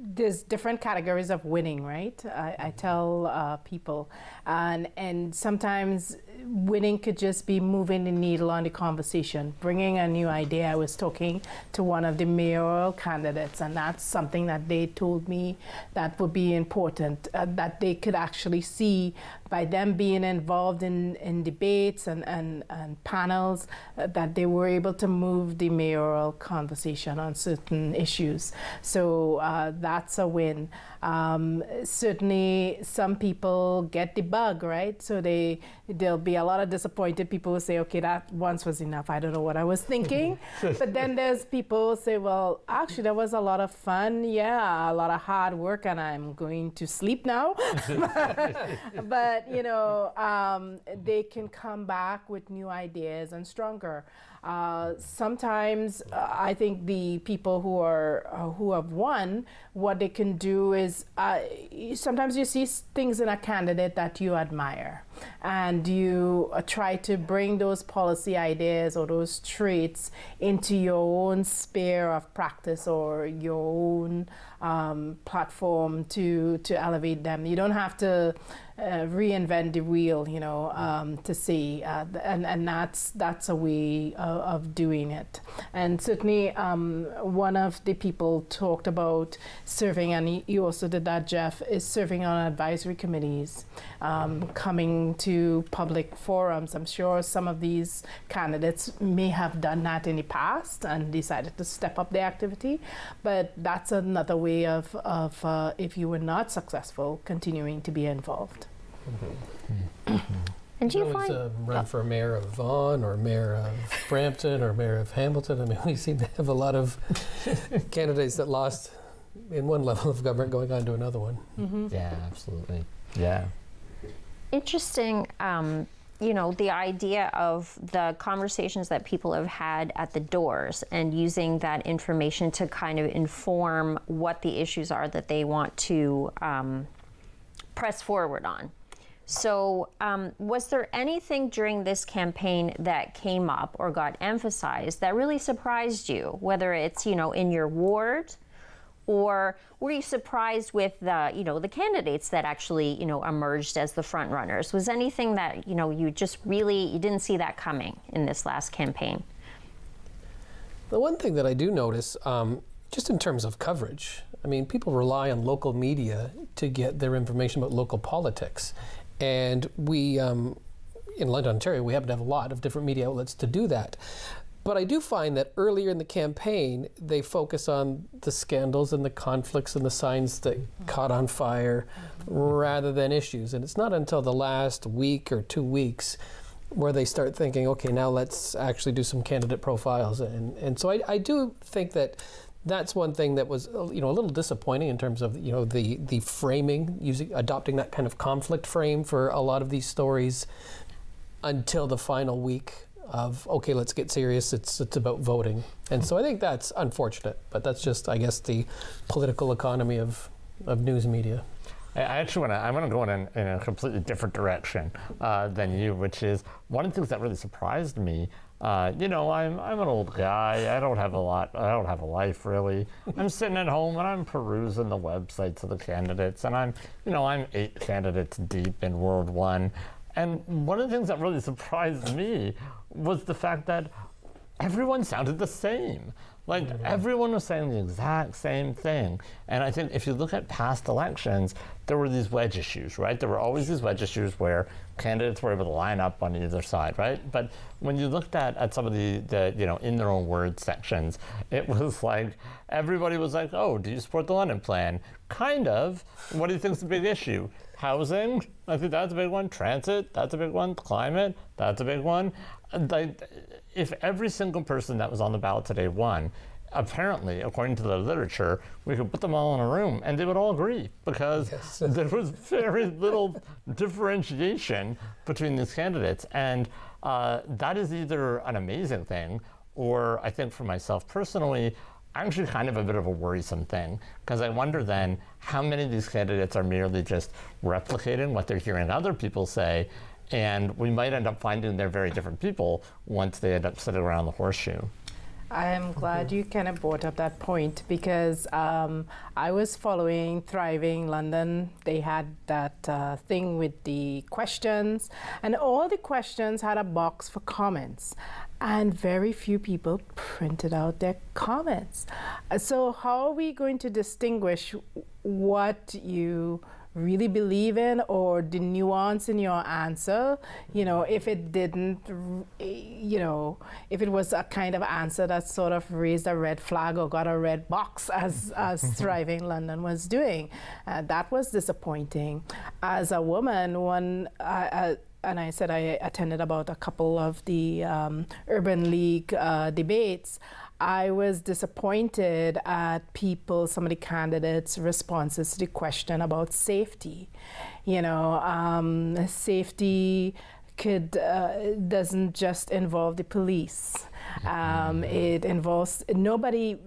there's different categories of winning, right? I tell people, and sometimes winning could just be moving the needle on the conversation, bringing a new idea. I was talking to one of the mayoral candidates, and that's something that they told me that would be important, that they could actually see by them being involved in debates and panels, that they were able to move the mayoral conversation on certain issues. So that's a win. Certainly some people get the bug, right? So there'll be a lot of disappointed people who say, okay, that once was enough. I don't know what I was thinking. But then there's people who say, well, actually, that was a lot of fun. Yeah, a lot of hard work, and I'm going to sleep now. But they can come back with new ideas and stronger. Sometimes I think the people who have won, what they can do is sometimes you see things in a candidate that you admire, and you try to bring those policy ideas or those traits into your own sphere of practice or your own platform to elevate them. You don't have to reinvent the wheel, to see, and that's a way of doing it. And certainly, one of the people talked about serving, and you also did that, Jeff, is serving on advisory committees, coming to public forums. I'm sure some of these candidates may have done that in the past and decided to step up their activity, but that's another way of if you were not successful, continuing to be involved. And do you always find run for mayor of Vaughan or mayor of Brampton or mayor of Hamilton? I mean, we seem to have a lot of candidates that lost in one level of government going on to another one. Mm-hmm. Yeah, absolutely. Yeah. Interesting, the idea of the conversations that people have had at the doors and using that information to kind of inform what the issues are that they want to press forward on. So was there anything during this campaign that came up or got emphasized that really surprised you, whether it's, in your ward, or were you surprised with the candidates that actually, emerged as the front runners? Was anything that, you didn't see that coming in this last campaign? The one thing that I do notice, just in terms of coverage, I mean, people rely on local media to get their information about local politics. And we, in London, Ontario, we happen to have a lot of different media outlets to do that. But I do find that earlier in the campaign, they focus on the scandals and the conflicts and the signs that caught on fire rather than issues. And it's not until the last week or 2 weeks where they start thinking, okay, now let's actually do some candidate profiles. And so I do think that that's one thing that was, a little disappointing in terms of, the framing, adopting that kind of conflict frame for a lot of these stories until the final week of, okay, let's get serious, it's about voting. And so I think that's unfortunate, but that's just, I guess, the political economy of news media. I actually want to go in a completely different direction than you, which is one of the things that really surprised me. I'm an old guy. I don't have a life really. I'm sitting at home and I'm perusing the websites of the candidates, and I'm 8 candidates deep in World 1. And one of the things that really surprised me was the fact that everyone sounded the same. Like, everyone was saying the exact same thing. And I think if you look at past elections, there were these wedge issues, right? There were always these wedge issues where candidates were able to line up on either side, right? But when you looked at some of the in their own words sections, it was like, everybody was like, oh, do you support the London plan? Kind of. What do you think is the big issue? Housing, I think that's a big one. Transit, that's a big one. Climate, that's a big one. If every single person that was on the ballot today won, apparently, according to the literature, we could put them all in a room and they would all agree, because there was very little differentiation between these candidates. And that is either an amazing thing, or I think for myself personally, actually kind of a bit of a worrisome thing, because I wonder then how many of these candidates are merely just replicating what they're hearing other people say, and we might end up finding they're very different people once they end up sitting around the horseshoe. I am glad you kind of brought up that point, because I was following Thriving London. They had that thing with the questions, and all the questions had a box for comments, and very few people printed out their comments. So how are we going to distinguish what you really believe in, or the nuance in your answer, if it didn't, if it was a kind of answer that sort of raised a red flag or got a red box, as Thriving London was doing. That was disappointing. As a woman, and I said I attended about a couple of the Urban League debates, I was disappointed at some of the candidates' responses to the question about safety. Safety doesn't just involve the police. It involves, nobody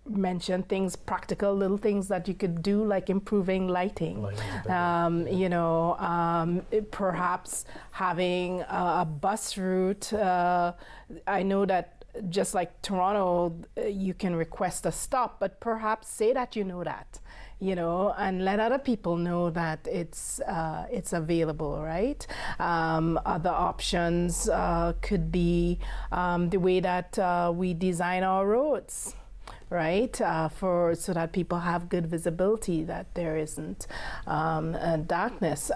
mentioned practical little things that you could do, like improving lighting. Perhaps having a bus route. I know that just like Toronto, you can request a stop, but perhaps say that and let other people know that it's available, right? Other options could be the way that we design our roads, right? So that people have good visibility, that there isn't darkness.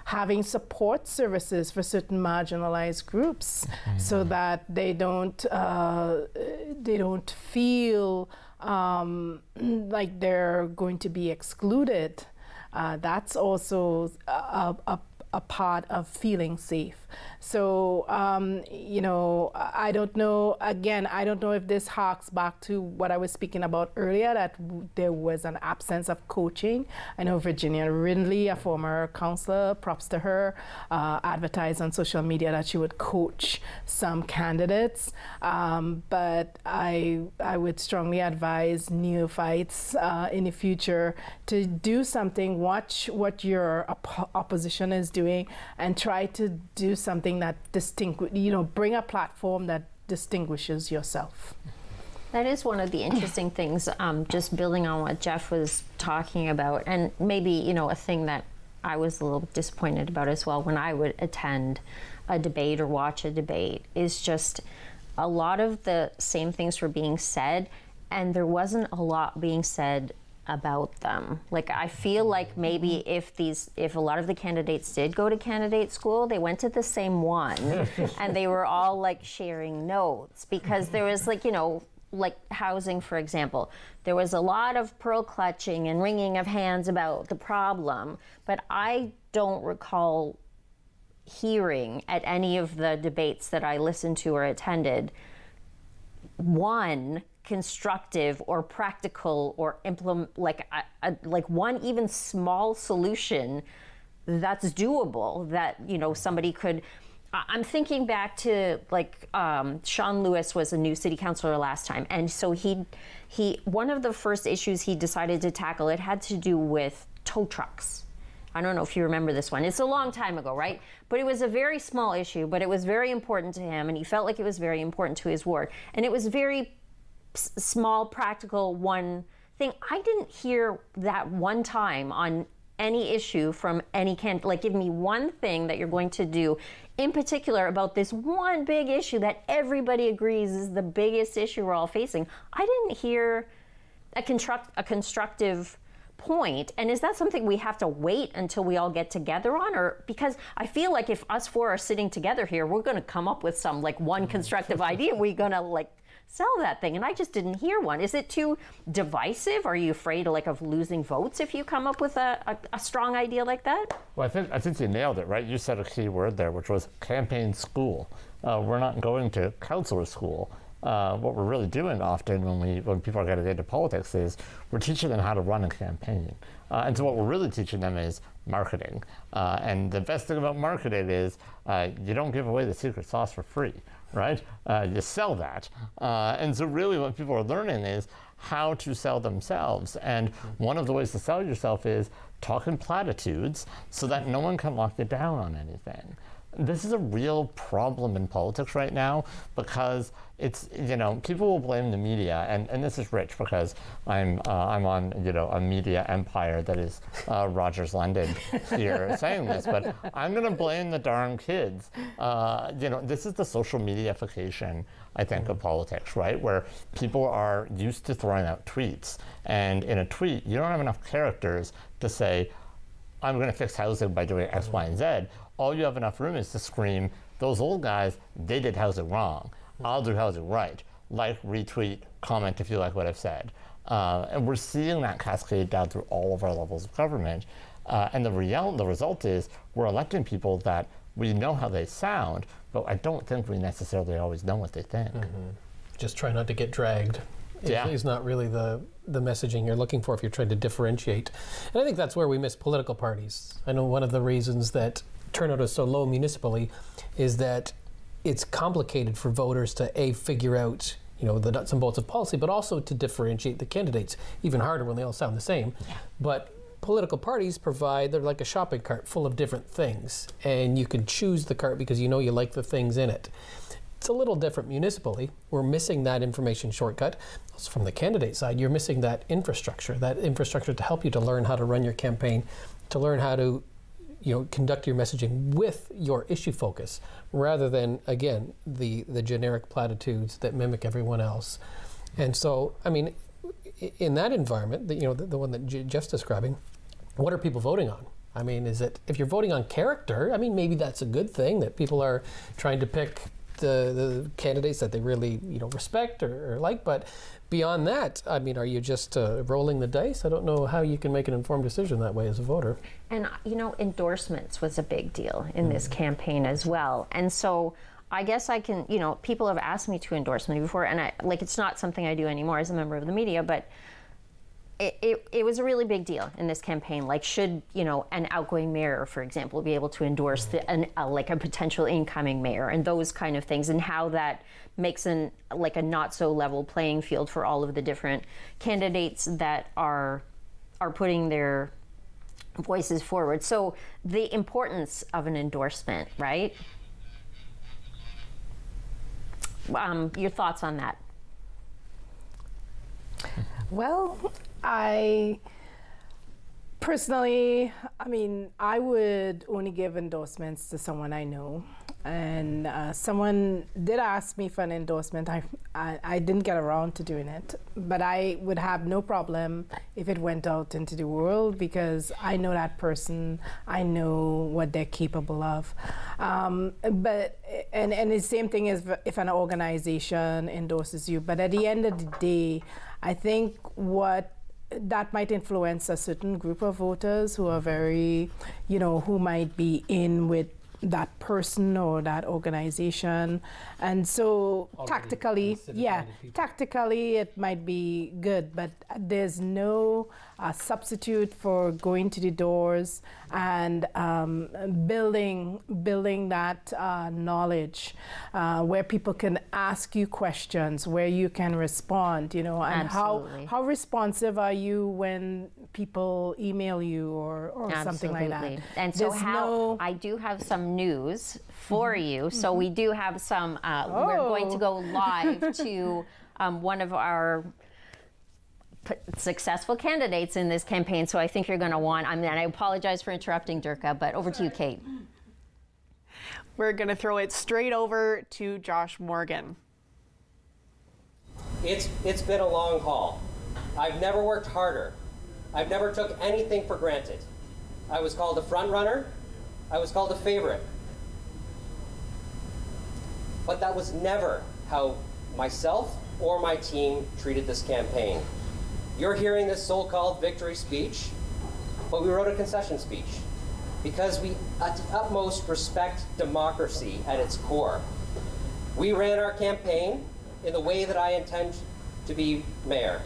Having support services for certain marginalized groups, so that they don't feel like they're going to be excluded. That's also a part of feeling safe. So, I don't know, again, I don't know if this harks back to what I was speaking about earlier, that there was an absence of coaching. I know Virginia Rindley, a former counselor, props to her, advertised on social media that she would coach some candidates. But I would strongly advise neophytes in the future to do something, watch what your opposition is doing, and try to do something that bring a platform that distinguishes yourself. That is one of the interesting things, just building on what Jeff was talking about, and maybe, a thing that I was a little disappointed about as well when I would attend a debate or watch a debate, is just a lot of the same things were being said, and there wasn't a lot being said about them. Like, I feel like maybe if a lot of the candidates did go to candidate school, they went to the same one and they were all like sharing notes, because there was like, like housing, for example, there was a lot of pearl clutching and wringing of hands about the problem, but I don't recall hearing at any of the debates that I listened to or attended one constructive or practical or implement, like one even small solution that's doable that somebody could. I'm thinking back to like Sean Lewis was a new city councilor last time, and so he one of the first issues he decided to tackle, it had to do with tow trucks. I don't know if you remember this one. It's a long time ago, right? But it was a very small issue, but it was very important to him, and he felt like it was very important to his ward. And it was very small, practical one thing. I didn't hear that one time on any issue from any candidate. Like, give me one thing that you're going to do in particular about this one big issue that everybody agrees is the biggest issue we're all facing. I didn't hear a constructive point. And is that something we have to wait until we all get together on? Or because I feel like if us four are sitting together here, we're going to come up with some like one constructive idea. We're going to like sell that thing. And I just didn't hear one. Is it too divisive? Are you afraid of losing votes if you come up with a strong idea like that? Well, I think you nailed it, right? You said a key word there, which was campaign school. We're not going to counselor school. What we're really doing often when people are getting into politics is we're teaching them how to run a campaign. And so what we're really teaching them is marketing. And the best thing about marketing is you don't give away the secret sauce for free, right? You sell that. And so really what people are learning is how to sell themselves. And one of the ways to sell yourself is talking platitudes so that no one can lock you down on anything. This is a real problem in politics right now because it's, people will blame the media, and this is rich because I'm on, a media empire that is Rogers London here saying this, but I'm going to blame the darn kids. This is the social mediaification, I think, of politics, right? Where people are used to throwing out tweets, and in a tweet, you don't have enough characters to say, I'm going to fix housing by doing X, Y, and Z. All you have enough room is to scream, those old guys, they did housing wrong. I'll do housing right. Like, retweet, comment if you like what I've said. And we're seeing that cascade down through all of our levels of government. And the result is we're electing people that we know how they sound, but I don't think we necessarily always know what they think. Mm-hmm. Just try not to get dragged. Is not really the messaging you're looking for if you're trying to differentiate. And I think that's where we miss political parties. I know one of the reasons that turnout is so low municipally is that it's complicated for voters to figure out the nuts and bolts of policy, but also to differentiate the candidates. Even harder when they all sound the same. Yeah. But political parties they're like a shopping cart full of different things, and you can choose the cart because you like the things in it. It's a little different municipally. We're missing that information shortcut. Also from the candidate side, you're missing that infrastructure to help you to learn how to run your campaign, to learn how to conduct your messaging with your issue focus, rather than, again, the generic platitudes that mimic everyone else. And so, I mean, in that environment, the one that Jeff's describing, what are people voting on? I mean, if you're voting on character, I mean, maybe that's a good thing, that people are trying to pick the candidates that they really respect or like, but beyond that, I mean, are you just rolling the dice? I don't know how you can make an informed decision that way as a voter. And endorsements was a big deal in this campaign as well. And so I guess I can, people have asked me to endorse me before, and it's not something I do anymore as a member of the media, but it was a really big deal in this campaign. Like, should an outgoing mayor, for example, be able to endorse a potential incoming mayor, and those kind of things, and how that makes a not so level playing field for all of the different candidates that are putting their voices forward. So the importance of an endorsement, right? Your thoughts on that? Well, I personally, I would only give endorsements to someone I know. and someone did ask me for an endorsement. I didn't get around to doing it, but I would have no problem if it went out into the world because I know that person. I know what they're capable of. But the same thing is if an organization endorses you. But at the end of the day, I think that might influence a certain group of voters who are very, who might be in with that person or that organization. And so tactically it might be good, but there's no substitute for going to the doors and building that knowledge where people can ask you questions, where you can respond, and how responsive are you when people email you or something like that. And so I do have some news for you. So we do have some, we're going to go live to one of our successful candidates in this campaign. So I think you're going to want, and I apologize for interrupting, Durka, but over to you, Kate. We're going to throw it straight over to Josh Morgan. It's been a long haul. I've never worked harder. I've never took anything for granted. I was called a front runner. I was called a favorite. But that was never how myself or my team treated this campaign. You're hearing this so-called victory speech, but we wrote a concession speech because we, at the utmost, respect democracy at its core. We ran our campaign in the way that I intend to be mayor.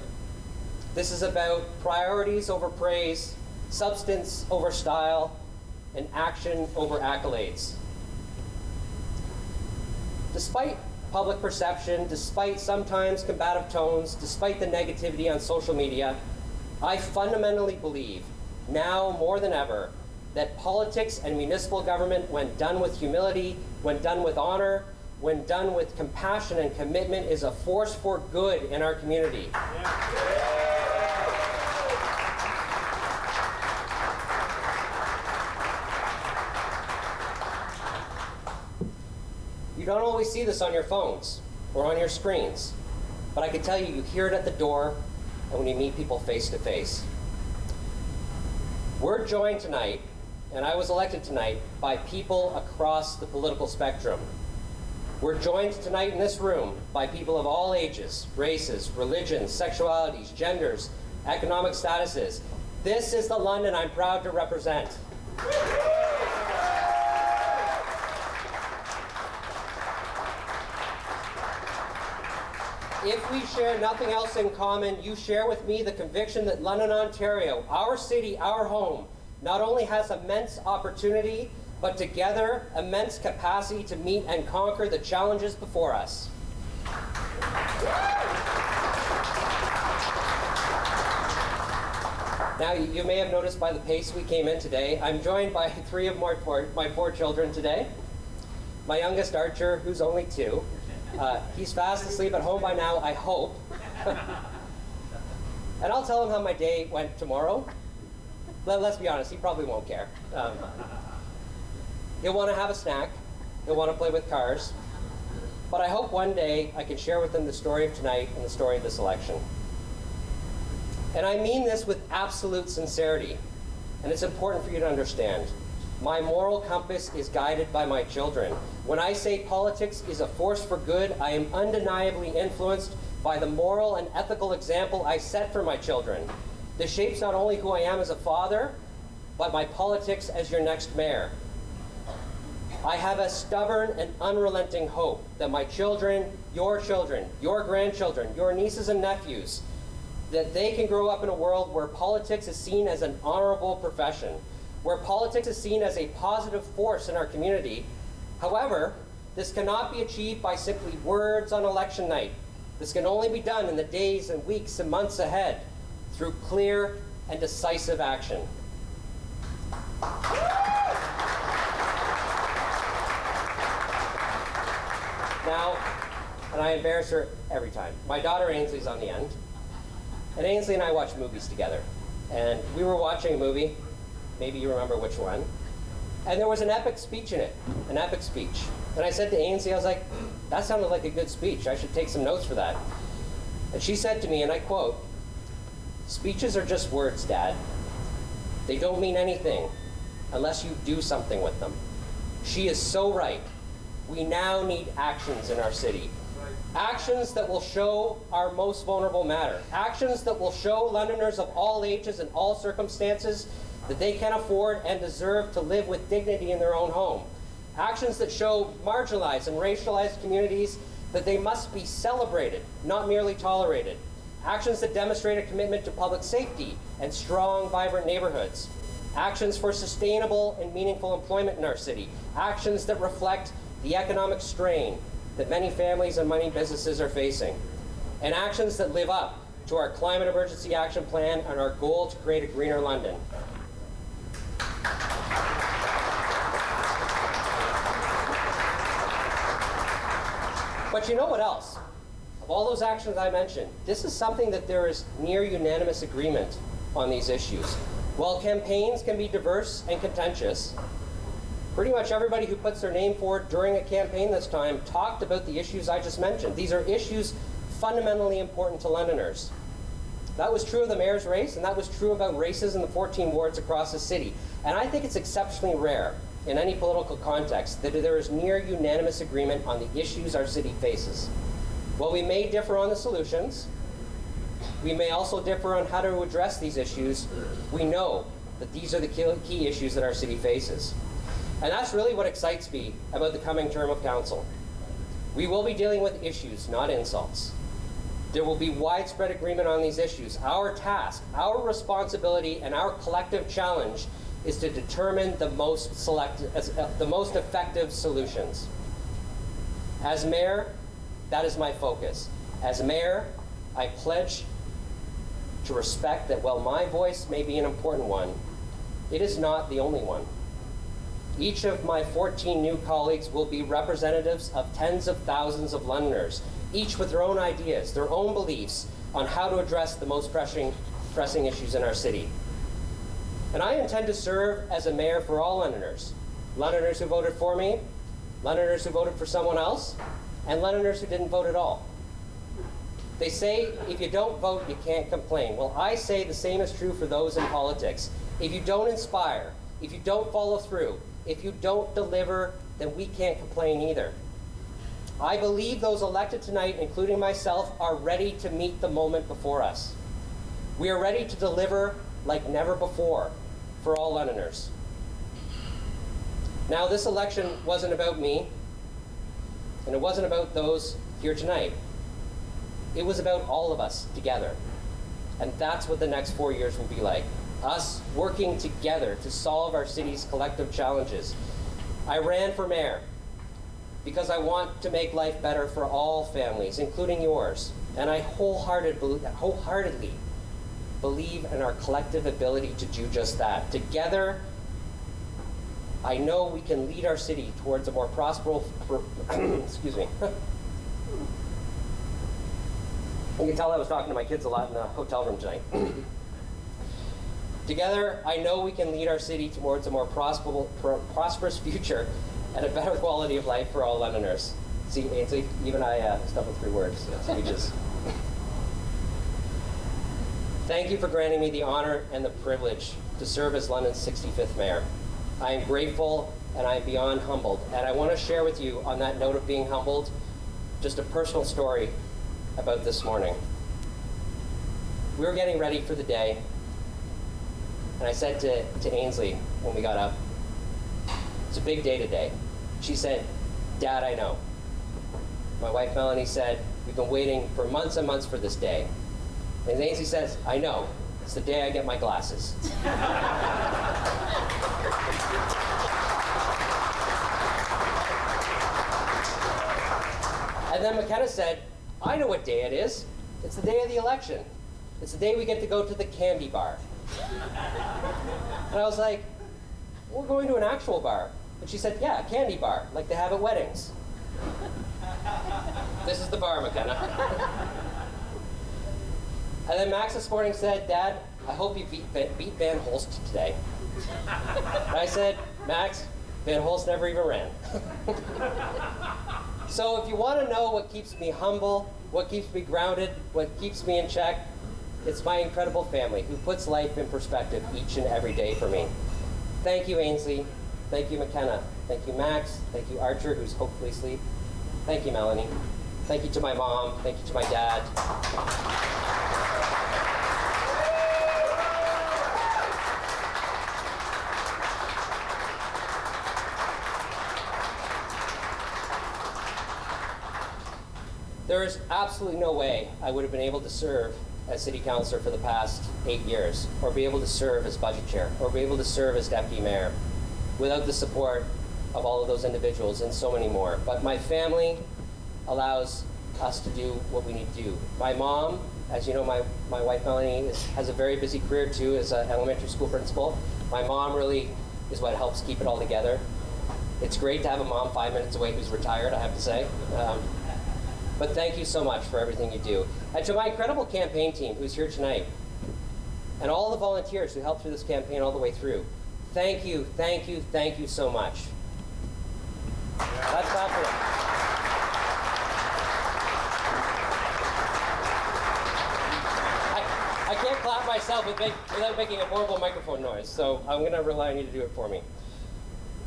This is about priorities over praise, substance over style, and action over accolades. Despite public perception, despite sometimes combative tones, despite the negativity on social media, I fundamentally believe, now more than ever, that politics and municipal government, when done with humility, when done with honor, when done with compassion and commitment, is a force for good in our community. You don't always see this on your phones or on your screens, but I can tell you, you hear it at the door and when you meet people face to face. We're joined tonight, and I was elected tonight, by people across the political spectrum. We're joined tonight in this room by people of all ages, races, religions, sexualities, genders, economic statuses. This is the London I'm proud to represent. If we share nothing else in common, you share with me the conviction that London, Ontario, our city, our home, not only has immense opportunity, but together immense capacity to meet and conquer the challenges before us. Now, you may have noticed by the pace we came in today, I'm joined by three of my four children today. My youngest, Archer, who's only 2. He's fast asleep at home by now, I hope. And I'll tell him how my day went tomorrow. Let's be honest, he probably won't care. He'll want to have a snack. He'll want to play with cars. But I hope one day I can share with him the story of tonight and the story of this election. And I mean this with absolute sincerity. And it's important for you to understand. My moral compass is guided by my children. When I say politics is a force for good, I am undeniably influenced by the moral and ethical example I set for my children. This shapes not only who I am as a father, but my politics as your next mayor. I have a stubborn and unrelenting hope that my children, your grandchildren, your nieces and nephews, that they can grow up in a world where politics is seen as an honorable profession, where politics is seen as a positive force in our community. However, this cannot be achieved by simply words on election night. This can only be done in the days and weeks and months ahead through clear and decisive action. Now, and I embarrass her every time, my daughter Ainsley's on the end, and Ainsley and I watch movies together. And we were watching a movie, maybe you remember which one, And there was an epic speech in it, an epic speech. And I said to Ainsley, I was like, that sounded like a good speech. I should take some notes for that. And she said to me, and I quote, "Speeches are just words, Dad. They don't mean anything unless you do something with them." She is so right. We now need actions in our city. Actions that will show our most vulnerable matter. Actions that will show Londoners of all ages and all circumstances that they can afford and deserve to live with dignity in their own home. Actions that show marginalized and racialized communities that they must be celebrated, not merely tolerated. Actions that demonstrate a commitment to public safety and strong, vibrant neighborhoods. Actions for sustainable and meaningful employment in our city. Actions that reflect the economic strain that many families and many businesses are facing. And actions that live up to our Climate Emergency Action Plan and our goal to create a greener London. But you know what else? Of all those actions I mentioned, this is something that there is near unanimous agreement on these issues. While campaigns can be diverse and contentious, pretty much everybody who puts their name forward during a campaign this time talked about the issues I just mentioned. These are issues fundamentally important to Londoners. That was true of the mayor's race, and that was true about races in the 14 wards across the city. And I think it's exceptionally rare in any political context that there is near unanimous agreement on the issues our city faces. While we may differ on the solutions, we may also differ on how to address these issues. We know that these are the key issues that our city faces. And that's really what excites me about the coming term of council. We will be dealing with issues, not insults. There will be widespread agreement on these issues. Our task, our responsibility, and our collective challenge is to determine the most effective solutions. As mayor, that is my focus. As mayor, I pledge to respect that while my voice may be an important one, it is not the only one. Each of my 14 new colleagues will be representatives of tens of thousands of Londoners, each with their own ideas, their own beliefs on how to address the most pressing issues in our city. And I intend to serve as a mayor for all Londoners. Londoners who voted for me, Londoners who voted for someone else, and Londoners who didn't vote at all. They say if you don't vote, you can't complain. Well, I say the same is true for those in politics. If you don't inspire, if you don't follow through, if you don't deliver, then we can't complain either. I believe those elected tonight, including myself, are ready to meet the moment before us. We are ready to deliver like never before for all Londoners. Now, this election wasn't about me, and it wasn't about those here tonight. It was about all of us together. And that's what the next 4 years will be like. Us working together to solve our city's collective challenges. I ran for mayor because I want to make life better for all families, including yours. And I wholeheartedly believe in our collective ability to do just that. Together, I know we can lead our city towards a more prosperous, excuse me. You can tell I was talking to my kids a lot in the hotel room tonight. Together, I know we can lead our city towards a more prosperous future and a better quality of life for all Londoners. See, Ainsley, even I stuck with 3 words, speeches. Thank you for granting me the honor and the privilege to serve as London's 65th mayor. I am grateful and I am beyond humbled. And I want to share with you, on that note of being humbled, just a personal story about this morning. We were getting ready for the day, and I said to Ainsley when we got up, it's a big day today. She said, Dad, I know. My wife Melanie said, we've been waiting for months and months for this day. And Ainsley says, I know. It's the day I get my glasses. And then McKenna said, I know what day it is. It's the day of the election. It's the day we get to go to the candy bar. And I was like, we're going to an actual bar. And she said, yeah, a candy bar, like they have at weddings. This is the bar, McKenna. And then Max this morning said, Dad, I hope you beat Van Holst today. And I said, Max, Van Holst never even ran. So if you want to know what keeps me humble, what keeps me grounded, what keeps me in check, it's my incredible family who puts life in perspective each and every day for me. Thank you, Ainsley. Thank you, McKenna. Thank you, Max. Thank you, Archer, who's hopefully asleep. Thank you, Melanie. Thank you to my mom. Thank you to my dad. There is absolutely no way I would have been able to serve as city councilor for the past 8 years, or be able to serve as budget chair, or be able to serve as deputy mayor without the support of all of those individuals and so many more. But my family allows us to do what we need to do. My mom, as you know, my wife Melanie has a very busy career too as an elementary school principal. My mom really is what helps keep it all together. It's great to have a mom 5 minutes away who's retired, I have to say. But thank you so much for everything you do. And to my incredible campaign team who's here tonight, and all the volunteers who helped through this campaign all the way through, thank you, thank you, thank you so much. That's not for it. I can't clap myself without making a horrible microphone noise, so I'm going to rely on you to do it for me.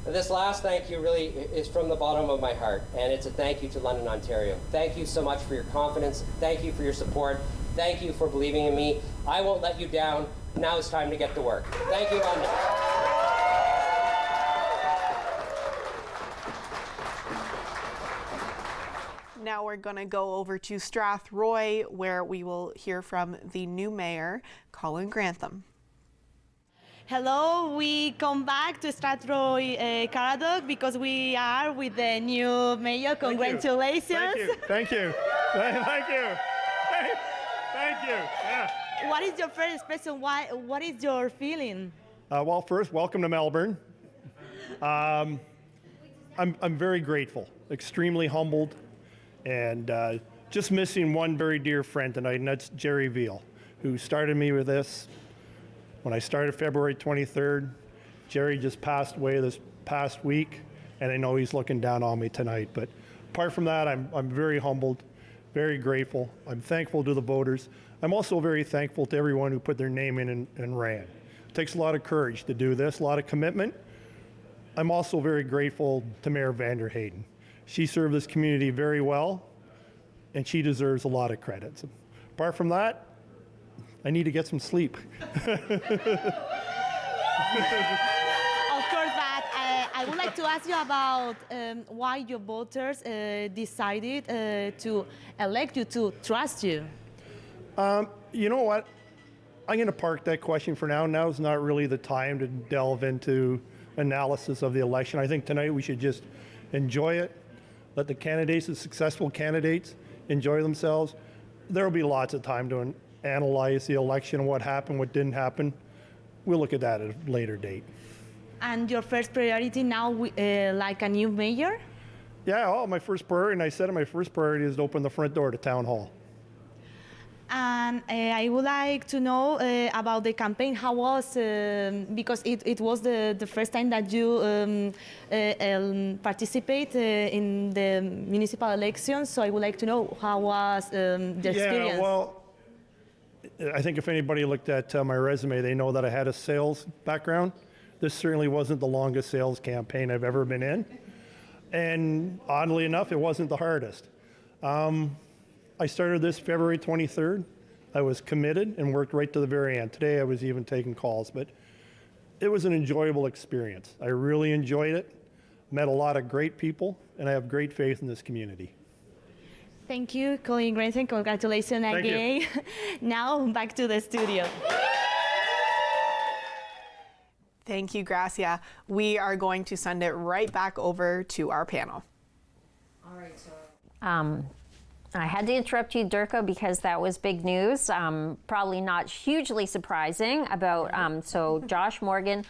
This last thank you really is from the bottom of my heart, and it's a thank you to London, Ontario. Thank you so much for your confidence. Thank you for your support. Thank you for believing in me. I won't let you down. Now it's time to get to work. Thank you, London. Now we're going to go over to Strathroy, where we will hear from the new mayor, Colin Grantham. Hello, we come back to Strathroy Caradoc because we are with the new mayor. Congratulations. Thank you. Thank you. Thank you. Thank you. Yeah. What is your first expression? What is your feeling? Well, first, welcome to Melbourne. I'm very grateful, extremely humbled, and just missing one very dear friend tonight, and that's Jerry Veal, who started me with this. When I started February 23rd, Jerry just passed away this past week, and I know he's looking down on me tonight. But apart from that, I'm very humbled, very grateful. I'm thankful to the voters. I'm also very thankful to everyone who put their name in and ran. It takes a lot of courage to do this, a lot of commitment. I'm also very grateful to Mayor Vander Hayden. She served this community very well, and she deserves a lot of credit. So, apart from that, I need to get some sleep. Of course, but I would like to ask you about why your voters decided to elect you, to trust you. You know what? I'm going to park that question for now. Now is not really the time to delve into analysis of the election. I think tonight we should just enjoy it. Let the candidates, the successful candidates, enjoy themselves. There will be lots of time to analyze the election, what happened, what didn't happen. We'll look at that at a later date. And your first priority now, like a new mayor? Yeah, well, my first priority, and I said my first priority is to open the front door to Town Hall. And I would like to know about the campaign. How was, because it was the first time that you participate in the municipal elections, so I would like to know how was the experience? Yeah, well, I think if anybody looked at my resume, they know that I had a sales background. This certainly wasn't the longest sales campaign I've ever been in. And oddly enough, it wasn't the hardest. I started this February 23rd. I was committed and worked right to the very end. Today I was even taking calls, but it was an enjoyable experience. I really enjoyed it, met a lot of great people, and I have great faith in this community. Thank you, Colin Grantham. Congratulations again. Now back to the studio. Thank you, Gracia. We are going to send it right back over to our panel. All right, so I had to interrupt you, Durka, because that was big news. Probably not hugely surprising about, so Josh Morgan,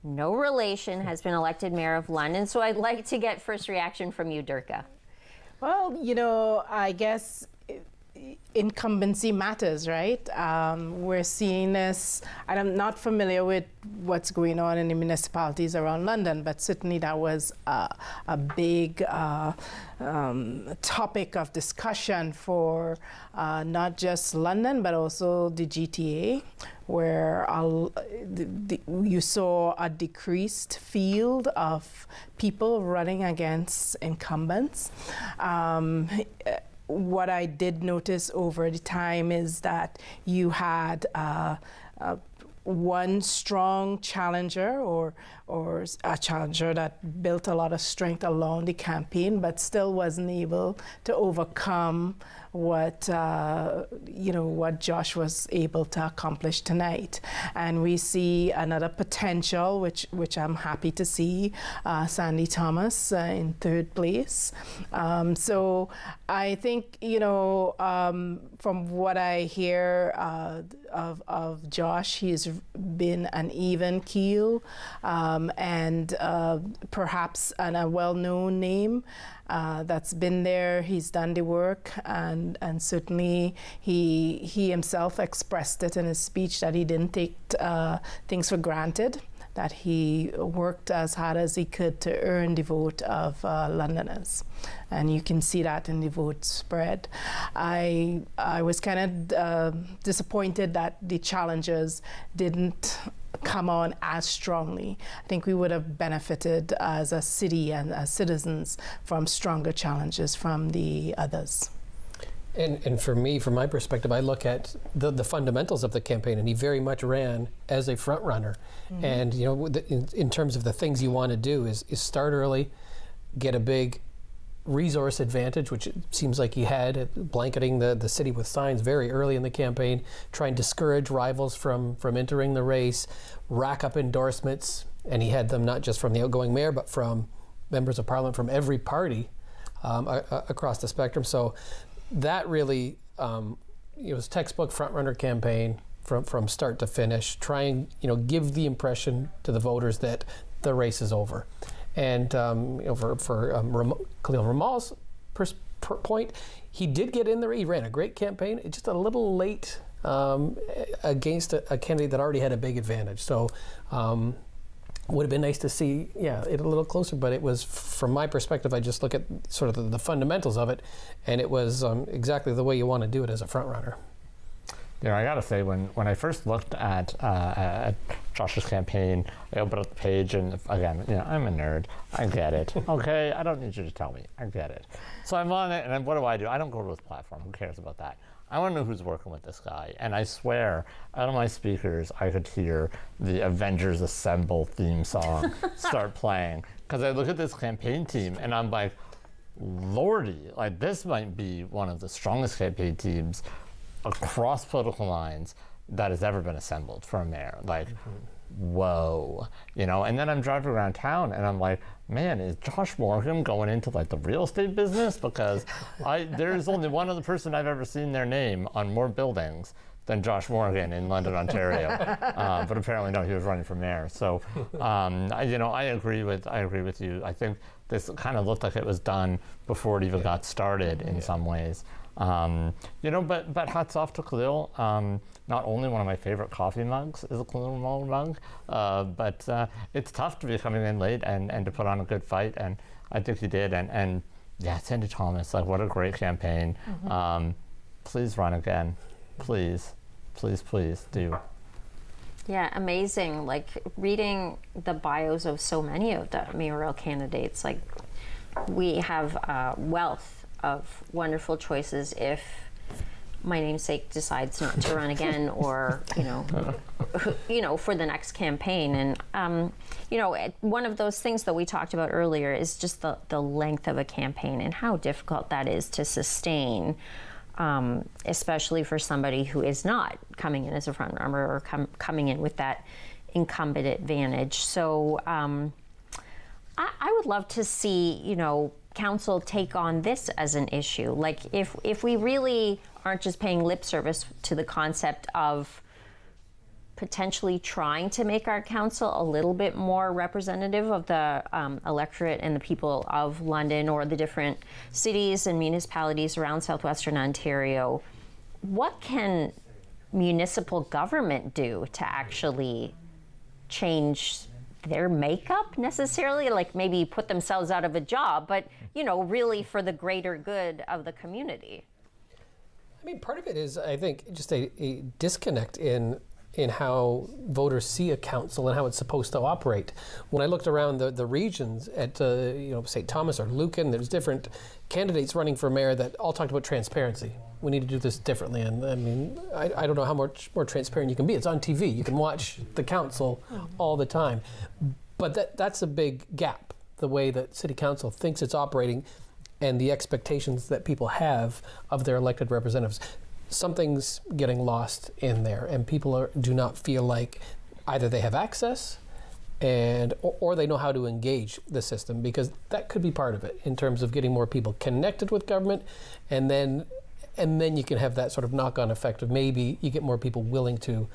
no relation, has been elected mayor of London. So I'd like to get first reaction from you, Durka. Well, you know, I guess incumbency matters, right? We're seeing this, and I'm not familiar with what's going on in the municipalities around London, but certainly that was a big topic of discussion for not just London, but also the GTA, where you saw a decreased field of people running against incumbents. What I did notice over the time is that you had one strong challenger or a challenger that built a lot of strength along the campaign, but still wasn't able to overcome what what Josh was able to accomplish tonight. And we see another potential, which I'm happy to see, Sandy Thomas in third place. So I think, from what I hear of Josh, he's been an even keel and perhaps a well-known name. That's been there. He's done the work, and certainly he himself expressed it in his speech that he didn't take things for granted, that he worked as hard as he could to earn the vote of Londoners, and you can see that in the vote spread. I was kind of disappointed that the challengers didn't come on as strongly. I think we would have benefited as a city and as citizens from stronger challenges from the others. And for me, from my perspective, I look at the fundamentals of the campaign, and he very much ran as a front runner. Mm-hmm. And in terms of the things you want to do is start early, get a big resource advantage, which it seems like he had, blanketing the city with signs very early in the campaign, try and discourage rivals from entering the race, rack up endorsements, and he had them not just from the outgoing mayor, but from members of parliament from every party across the spectrum. So that really was textbook front-runner campaign from start to finish, trying give the impression to the voters that the race is over. And for Khalil Ramal's point, he did get in there. He ran a great campaign. It's just a little late against a candidate that already had a big advantage. So would have been nice to see, it a little closer. But it was, from my perspective, I just look at sort of the fundamentals of it, and it was exactly the way you want to do it as a front runner. I gotta say, when I first looked at Josh's campaign, I opened up the page, and again, I'm a nerd. I get it. Okay, I don't need you to tell me. I get it. So I'm on it, and what do? I don't go to his platform. Who cares about that? I want to know who's working with this guy. And I swear, out of my speakers, I could hear the Avengers Assemble theme song start playing. Because I look at this campaign team, and I'm like, lordy, this might be one of the strongest campaign teams across political lines that has ever been assembled for a mayor. Whoa, and then I'm driving around town and I'm like, man, is Josh Morgan going into the real estate business? Because there's only one other person I've ever seen their name on more buildings than Josh Morgan in London, Ontario. But apparently, no, he was running for mayor. So, I agree with you. I think this kind of looked like it was done before it even got started in some ways. But hats off to Khalil. Not only one of my favorite coffee mugs is a Khalil Ramal mug, but it's tough to be coming in late and to put on a good fight, and I think he did. And Sandy Thomas, what a great campaign. Mm-hmm. Please run again. Please do. Yeah, amazing. Reading the bios of so many of the mayoral candidates, we have a wealth of wonderful choices if my namesake decides not to run again, or for the next campaign. And one of those things that we talked about earlier is just the length of a campaign and how difficult that is to sustain, especially for somebody who is not coming in as a front runner or coming in with that incumbent advantage. So I would love to see council take on this as an issue. If we really aren't just paying lip service to the concept of potentially trying to make our council a little bit more representative of the electorate and the people of London or the different cities and municipalities around southwestern Ontario. What can municipal government do to actually change their makeup necessarily, like maybe put themselves out of a job, but really for the greater good of the community? I mean, part of it is, I think, just a disconnect in how voters see a council and how it's supposed to operate. When I looked around the regions at St. Thomas or Lucan, there's different candidates running for mayor that all talked about transparency. We need to do this differently. And I mean, I don't know how much more transparent you can be. It's on TV. You can watch the council all the time. But that's a big gap, the way that city council thinks it's operating and the expectations that people have of their elected representatives. Something's getting lost in there, and people do not feel like either they have access or they know how to engage the system, because that could be part of it in terms of getting more people connected with government, and then you can have that sort of knock-on effect of maybe you get more people willing to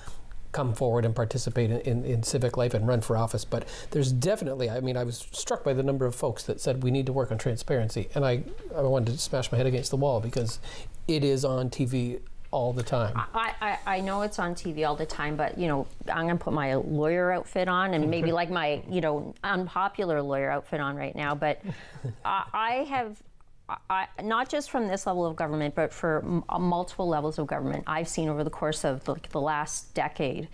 come forward and participate in civic life and run for office. But there's definitely, I mean, I was struck by the number of folks that said we need to work on transparency, and I wanted to smash my head against the wall because it is on TV all the time. I know it's on TV all the time, but I'm gonna put my lawyer outfit on and maybe like my unpopular lawyer outfit on right now. But I have, not just from this level of government, but for multiple levels of government, I've seen over the course of the last decade,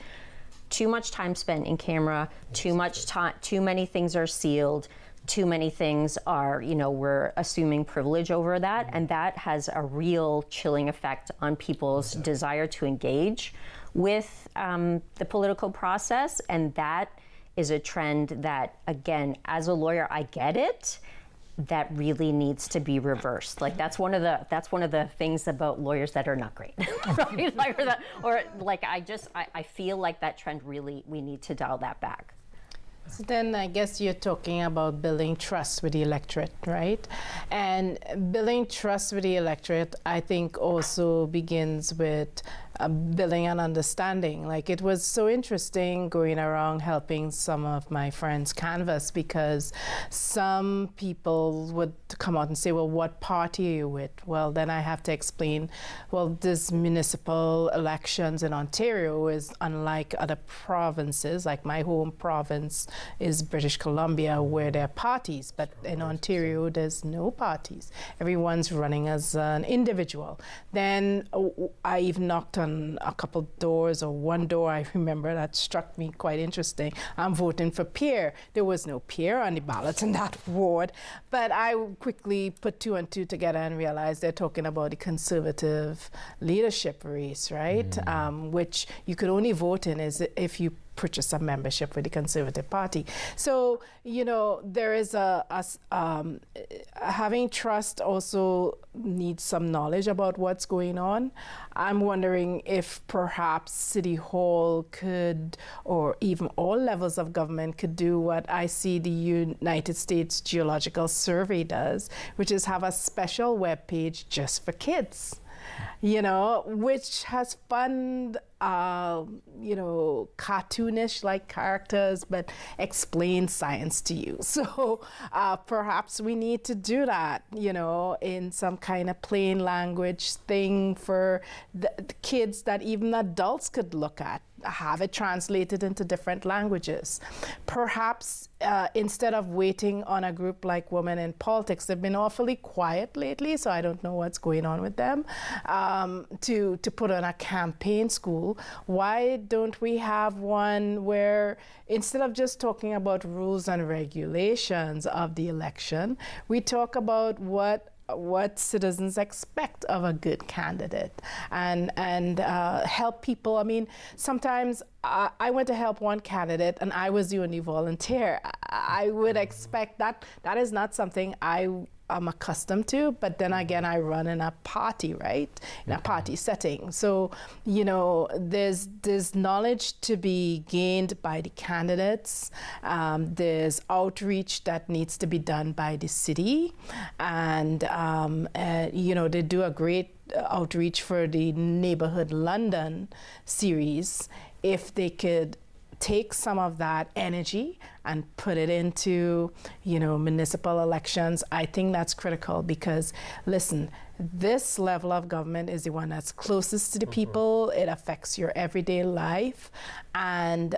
too much time spent in camera, too much time, too many things are sealed. Too many things are, we're assuming privilege over that, and that has a real chilling effect on people's desire to engage with the political process, and that is a trend that, again, as a lawyer, I get it, that really needs to be reversed. Like that's one of the things about lawyers that are not great, right? I feel like that trend really, we need to dial that back. So then I guess you're talking about building trust with the electorate, right? And building trust with the electorate, I think, also begins with building an understanding. Like, it was so interesting going around helping some of my friends canvass, because some people would come out and say, well, what party are you with? Well, then I have to explain, well, this municipal elections in Ontario is unlike other provinces. Like my home province is British Columbia, where there are parties, but in Ontario there's no parties. Everyone's running as an individual. Then I even knocked on a couple doors, or one door I remember that struck me quite interesting. I'm voting for Pierre. There was no Pierre on the ballot in that ward, but I quickly put two and two together and realized they're talking about the Conservative leadership race, right? Which you could only vote in is if you purchase a membership with the Conservative Party. So, there is having trust also needs some knowledge about what's going on. I'm wondering if perhaps City Hall could, or even all levels of government could do what I see the United States Geological Survey does, which is have a special web page just for kids. Which has fun, cartoonish like characters, but explain science to you. So perhaps we need to do that, in some kind of plain language thing for the kids that even adults could look at, have it translated into different languages. Perhaps instead of waiting on a group like Women in Politics, they've been awfully quiet lately, so I don't know what's going on with them, to put on a campaign school. Why don't we have one where instead of just talking about rules and regulations of the election, we talk about what citizens expect of a good candidate, and help people. I mean, sometimes I went to help one candidate and I was the only volunteer. I would expect that is not something I'm accustomed to, but then again, I run in a party, right? In a party setting. So, there's knowledge to be gained by the candidates. There's outreach that needs to be done by the city. And, they do a great outreach for the Neighborhood London series if they could take some of that energy and put it into, municipal elections, I think that's critical because, listen, this level of government is the one that's closest to the people. It affects your everyday life, and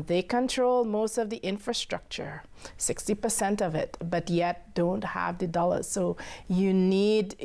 they control most of the infrastructure, 60% of it, but yet don't have the dollars. So you need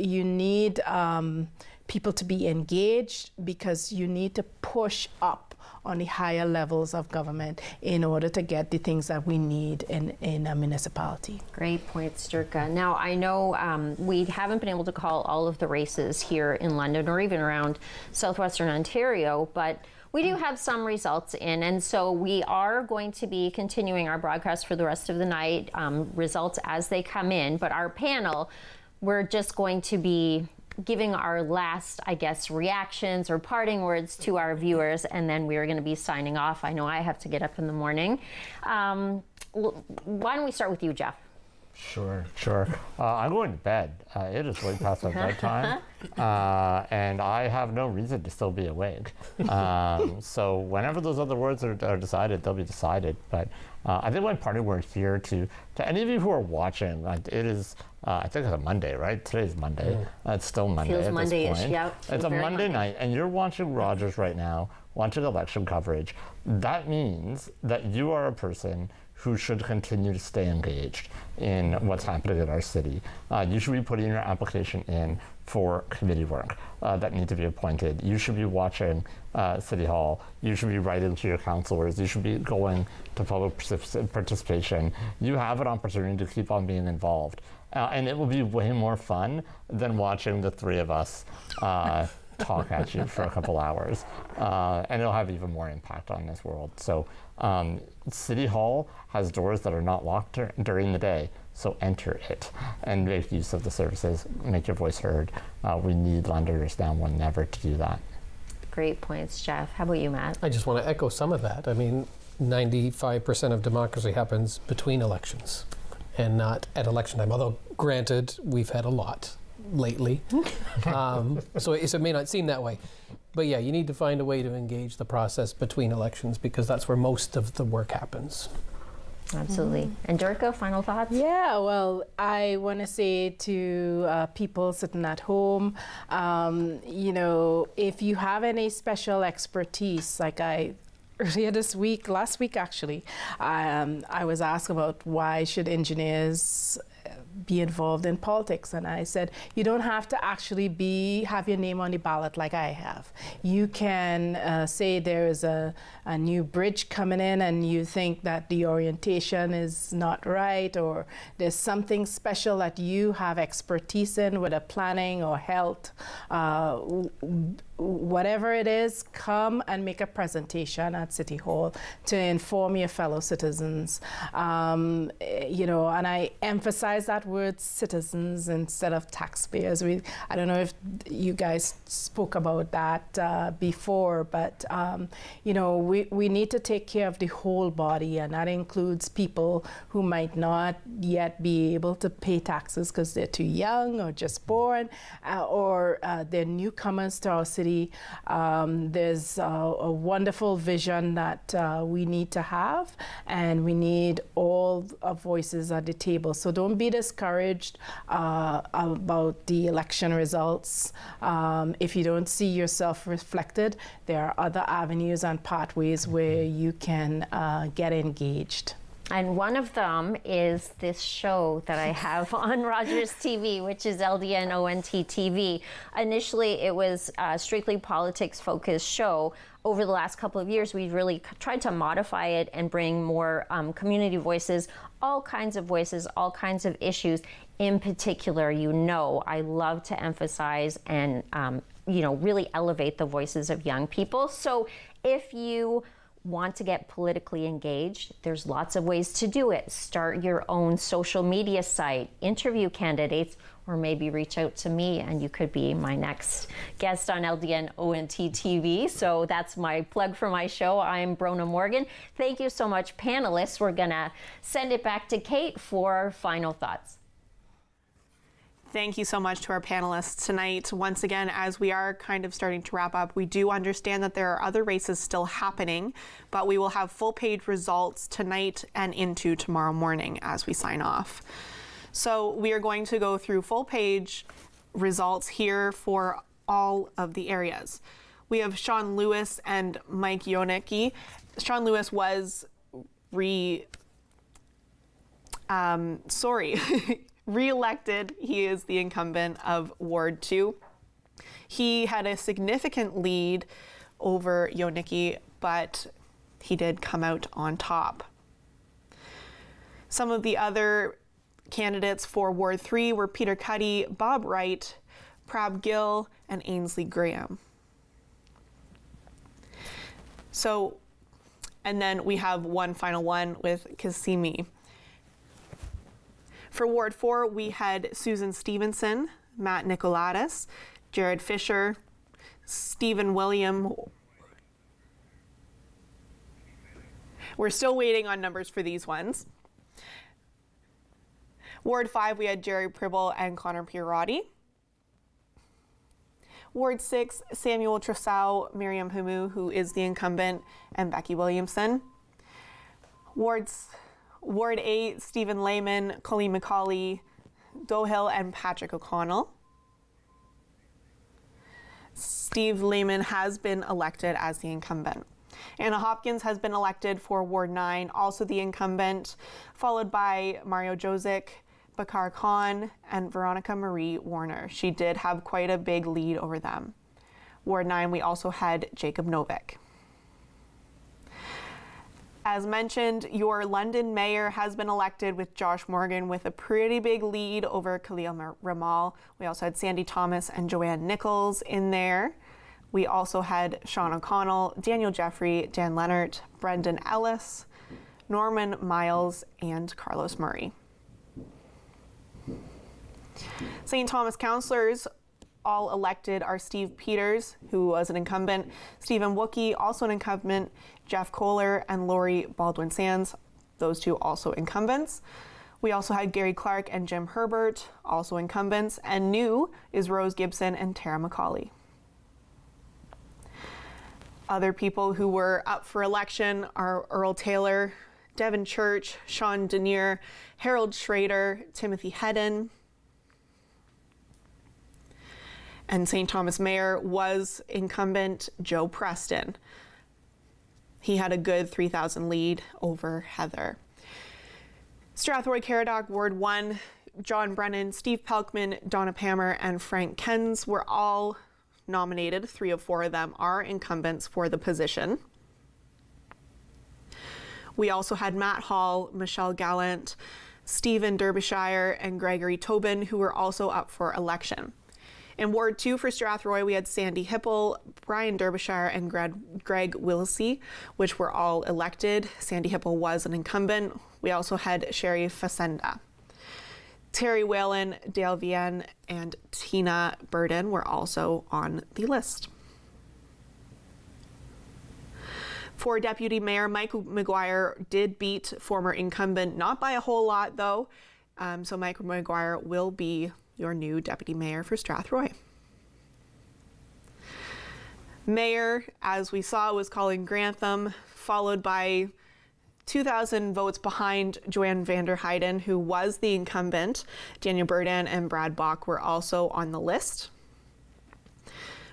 people to be engaged because you need to push up on the higher levels of government in order to get the things that we need in a municipality. Great points, Durka. Now, I know we haven't been able to call all of the races here in London or even around southwestern Ontario, but we do have some results in, and so we are going to be continuing our broadcast for the rest of the night, results as they come in, but our panel, we're just going to be giving our last, I guess, reactions or parting words to our viewers, and then we are going to be signing off. I know I have to get up in the morning. Why don't we start with you, Jeff? Sure. I'm going to bed. It is way past my bedtime, and I have no reason to still be awake. So whenever those other words are decided, they'll be decided. But I think my parting word here to any of you who are watching, it is, I think it's a Monday, right? Today's Monday. It's still Monday Feels at Monday-ish, this point. yeah. It's a Monday night, and you're watching Rogers right now, watching election coverage. That means that you are a person who should continue to stay engaged in what's happening in our city. You should be putting your application in for committee work that need to be appointed. You should be watching City Hall. You should be writing to your councilors. You should be going to public participation. You have an opportunity to keep on being involved. And it will be way more fun than watching the three of us talk at you for a couple hours. And it'll have even more impact on this world. So City Hall has doors that are not locked during the day, so enter it and make use of the services, make your voice heard. We need Londoners now more than ever to do that. Great points, Jeff. How about you, Matt? I just want to echo some of that. I mean, 95% of democracy happens between elections and not at election time, although granted, we've had a lot lately. So it may not seem that way. But yeah, you need to find a way to engage the process between elections because that's where most of the work happens. Absolutely. And Durka, final thoughts? Yeah, well, I want to say to people sitting at home, if you have any special expertise, like earlier last week actually, I was asked about why should engineers be involved in politics, and I said you don't have to actually have your name on the ballot like I have. You can say there is a new bridge coming in and you think that the orientation is not right, or there's something special that you have expertise in, whether planning or health, whatever it is, come and make a presentation at City Hall to inform your fellow citizens. And I emphasize that word citizens instead of taxpayers. I don't know if you guys spoke about that before, but we need to take care of the whole body, and that includes people who might not yet be able to pay taxes because they're too young or just born, or they're newcomers to our city. There's a wonderful vision that we need to have, and we need all voices at the table. So don't be discouraged about the election results. If you don't see yourself reflected, there are other avenues and pathways where you can get engaged. And one of them is this show that I have on Rogers TV, which is LDN ONT TV. Initially, it was a strictly politics-focused show. Over the last couple of years, we've really tried to modify it and bring more community voices, all kinds of voices, all kinds of issues. In particular, I love to emphasize and really elevate the voices of young people. So if you want to get politically engaged, there's lots of ways to do it. Start your own social media site, interview candidates, or maybe reach out to me and you could be my next guest on LDN ONT TV. So that's my plug for my show. I'm Brona Morgan. Thank you so much, panelists. We're gonna send it back to Kate for final thoughts. Thank you so much to our panelists tonight. Once again, as we are kind of starting to wrap up, we do understand that there are other races still happening, but we will have full page results tonight and into tomorrow morning as we sign off. So we are going to go through full page results here for all of the areas. We have Sean Lewis and Mike Yonecki. Sean Lewis was re-elected. He is the incumbent of Ward 2. He had a significant lead over Yonecki, but he did come out on top. Some of the other candidates for Ward 3 were Peter Cuddy, Bob Wright, Prab Gill, and Ainsley Graham. So, and then we have one final one with Kissimmee. For Ward 4, we had Susan Stevenson, Matt Nicolatis, Jared Fisher, Stephen William. We're still waiting on numbers for these ones. Ward 5, we had Jerry Pribble and Connor Pierotti. Ward 6, Samuel Trasau, Miriam Hamu, who is the incumbent, and Becky Williamson. Ward 8, Stephen Lehman, Colleen McCauley, Dohill, and Patrick O'Connell. Steve Lehman has been elected as the incumbent. Anna Hopkins has been elected for Ward 9, also the incumbent, followed by Mario Josic, Bakar Khan, and Veronica Marie Warner. She did have quite a big lead over them. Ward 9, we also had Jacob Novick. As mentioned, your London mayor has been elected with Josh Morgan with a pretty big lead over Khalil Ramal. We also had Sandy Thomas and Joanne Nichols in there. We also had Sean O'Connell, Daniel Jeffrey, Dan Leonard, Brendan Ellis, Norman Miles, and Carlos Murray. St. Thomas councillors all elected are Steve Peters, who was an incumbent, Stephen Wookie, also an incumbent, Jeff Kohler, and Lori Baldwin-Sands, those two also incumbents. We also had Gary Clark and Jim Herbert, also incumbents, and new is Rose Gibson and Tara McCauley. Other people who were up for election are Earl Taylor, Devin Church, Sean Denier, Harold Schrader, Timothy Hedden. And St. Thomas Mayor was incumbent Joe Preston. He had a good 3,000 lead over Heather. Strathroy Caradoc, Ward 1, John Brennan, Steve Pelkman, Donna Pammer, and Frank Kens were all nominated. 3 of 4 of them are incumbents for the position. We also had Matt Hall, Michelle Gallant, Stephen Derbyshire, and Gregory Tobin, who were also up for election. In Ward 2 for Strathroy, we had Sandy Hipple, Brian Derbyshire, and Greg Willsey, which were all elected. Sandy Hipple was an incumbent. We also had Sherry Facenda. Terry Whalen, Dale Vienne, and Tina Burden were also on the list. For Deputy Mayor, Mike McGuire did beat former incumbent, not by a whole lot though. So Mike McGuire will be your new Deputy Mayor for Strathroy. Mayor, as we saw, was Colin Grantham, followed by 2,000 votes behind Joanne Vander Heiden, who was the incumbent. Daniel Burdan and Brad Bach were also on the list.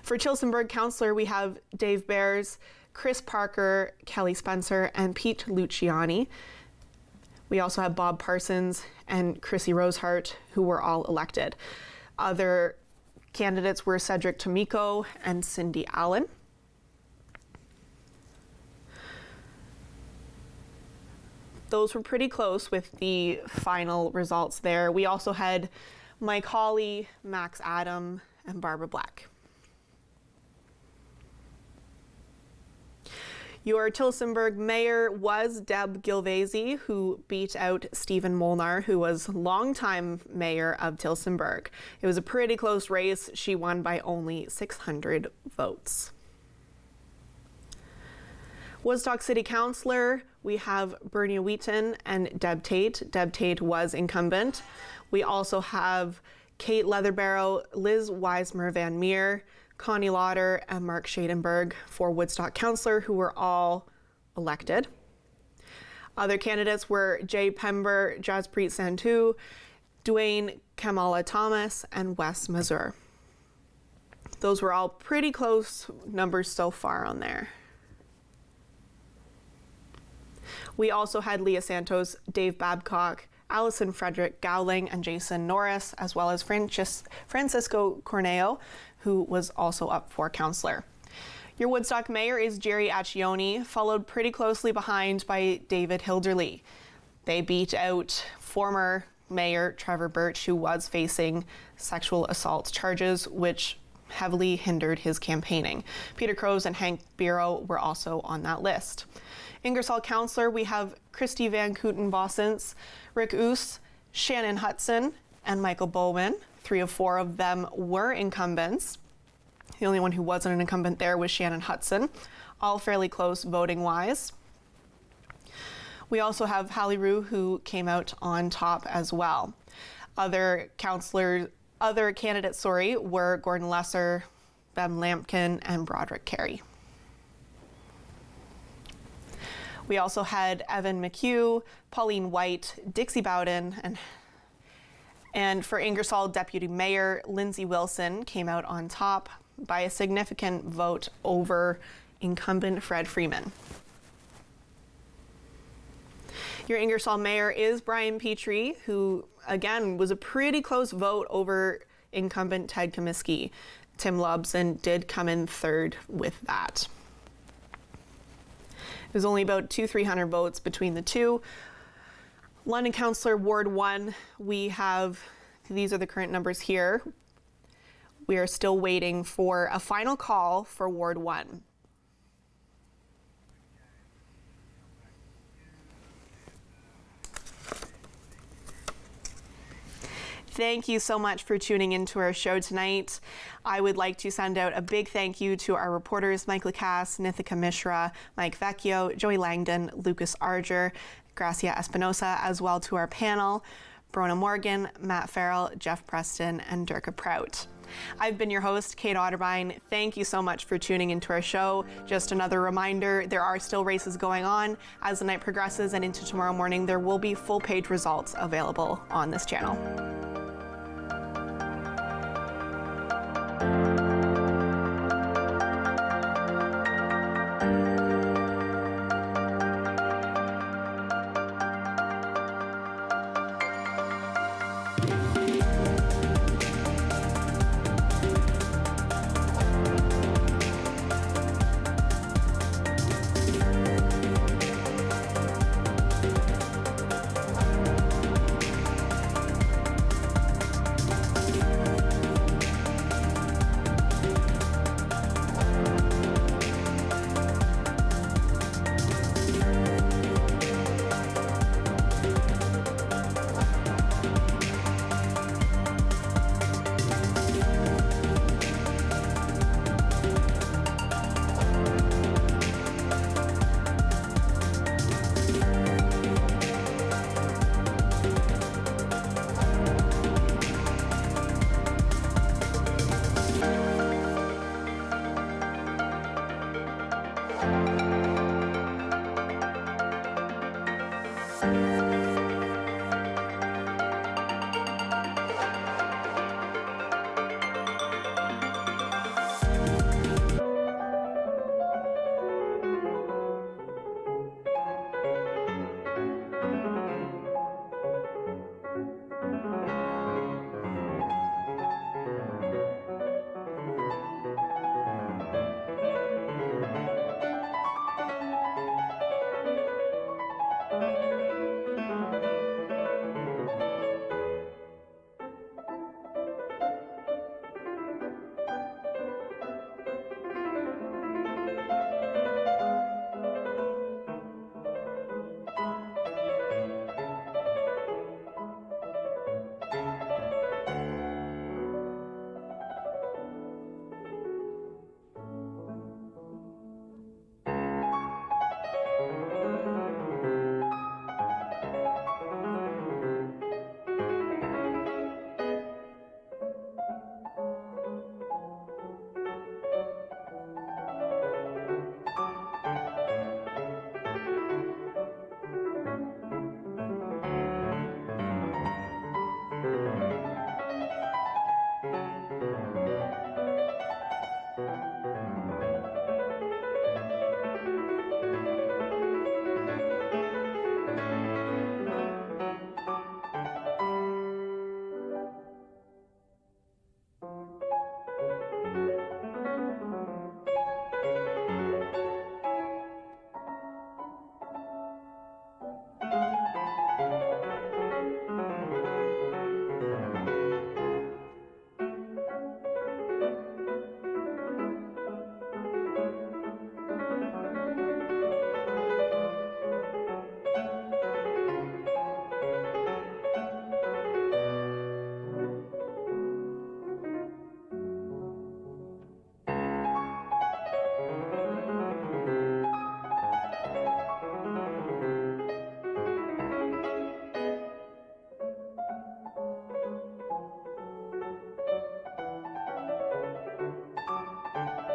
For Tillsonburg Councillor, we have Dave Bears, Chris Parker, Kelly Spencer, and Pete Luciani. We also have Bob Parsons and Chrissy Rosehart, who were all elected. Other candidates were Cedric Tomiko and Cindy Allen. Those were pretty close with the final results there. We also had Mike Hawley, Max Adam, and Barbara Black. Your Tillsonburg mayor was Deb Gilvasey, who beat out Stephen Molnar, who was longtime mayor of Tillsonburg. It was a pretty close race. She won by only 600 votes. Woodstock City Councillor, we have Bernie Wheaton and Deb Tate. Deb Tate was incumbent. We also have Kate Leatherbarrow, Liz Wiesmer Van Meer, Connie Lauder, and Mark Schadenberg for Woodstock Councillor, who were all elected. Other candidates were Jay Pember, Jaspreet Sandhu, Dwayne Kamala Thomas, and Wes Mazur. Those were all pretty close numbers so far on there. We also had Leah Santos, Dave Babcock, Allison Frederick Gowling, and Jason Norris, as well as Francisco Corneo, who was also up for councillor. Your Woodstock mayor is Jerry Accioni, followed pretty closely behind by David Hilderly. They beat out former Mayor Trevor Birch, who was facing sexual assault charges, which heavily hindered his campaigning. Peter Crows and Hank Biro were also on that list. Ingersoll Councillor, we have Christy Van Kooten-Bossens, Rick Oos, Shannon Hudson, and Michael Bowman. 3 of 4 of them were incumbents. The only one who wasn't an incumbent there was Shannon Hudson, all fairly close voting-wise. We also have Hallie Rue, who came out on top as well. Other candidates, were Gordon Lesser, Bem Lampkin, and Broderick Carey. We also had Evan McHugh, Pauline White, Dixie Bowden, and for Ingersoll Deputy Mayor, Lindsay Wilson came out on top by a significant vote over incumbent Fred Freeman. Your Ingersoll mayor is Brian Petrie, who, again, was a pretty close vote over incumbent Ted Comiskey. Tim Lobson did come in third with that. There's only about 200-300 votes between the two. London Councillor Ward 1, these are the current numbers here. We are still waiting for a final call for Ward 1. Thank you so much for tuning into our show tonight. I would like to send out a big thank you to our reporters, Mike Lacasse, Nithika Mishra, Mike Vecchio, Joey Langdon, Lucas Arger, Gracia Espinosa, as well to our panel, Brona Morgan, Matt Farrell, Jeff Preston, and Dirka Prout. I've been your host, Kate Otterbein. Thank you so much for tuning into our show. Just another reminder, there are still races going on. As the night progresses and into tomorrow morning, there will be full-page results available on this channel.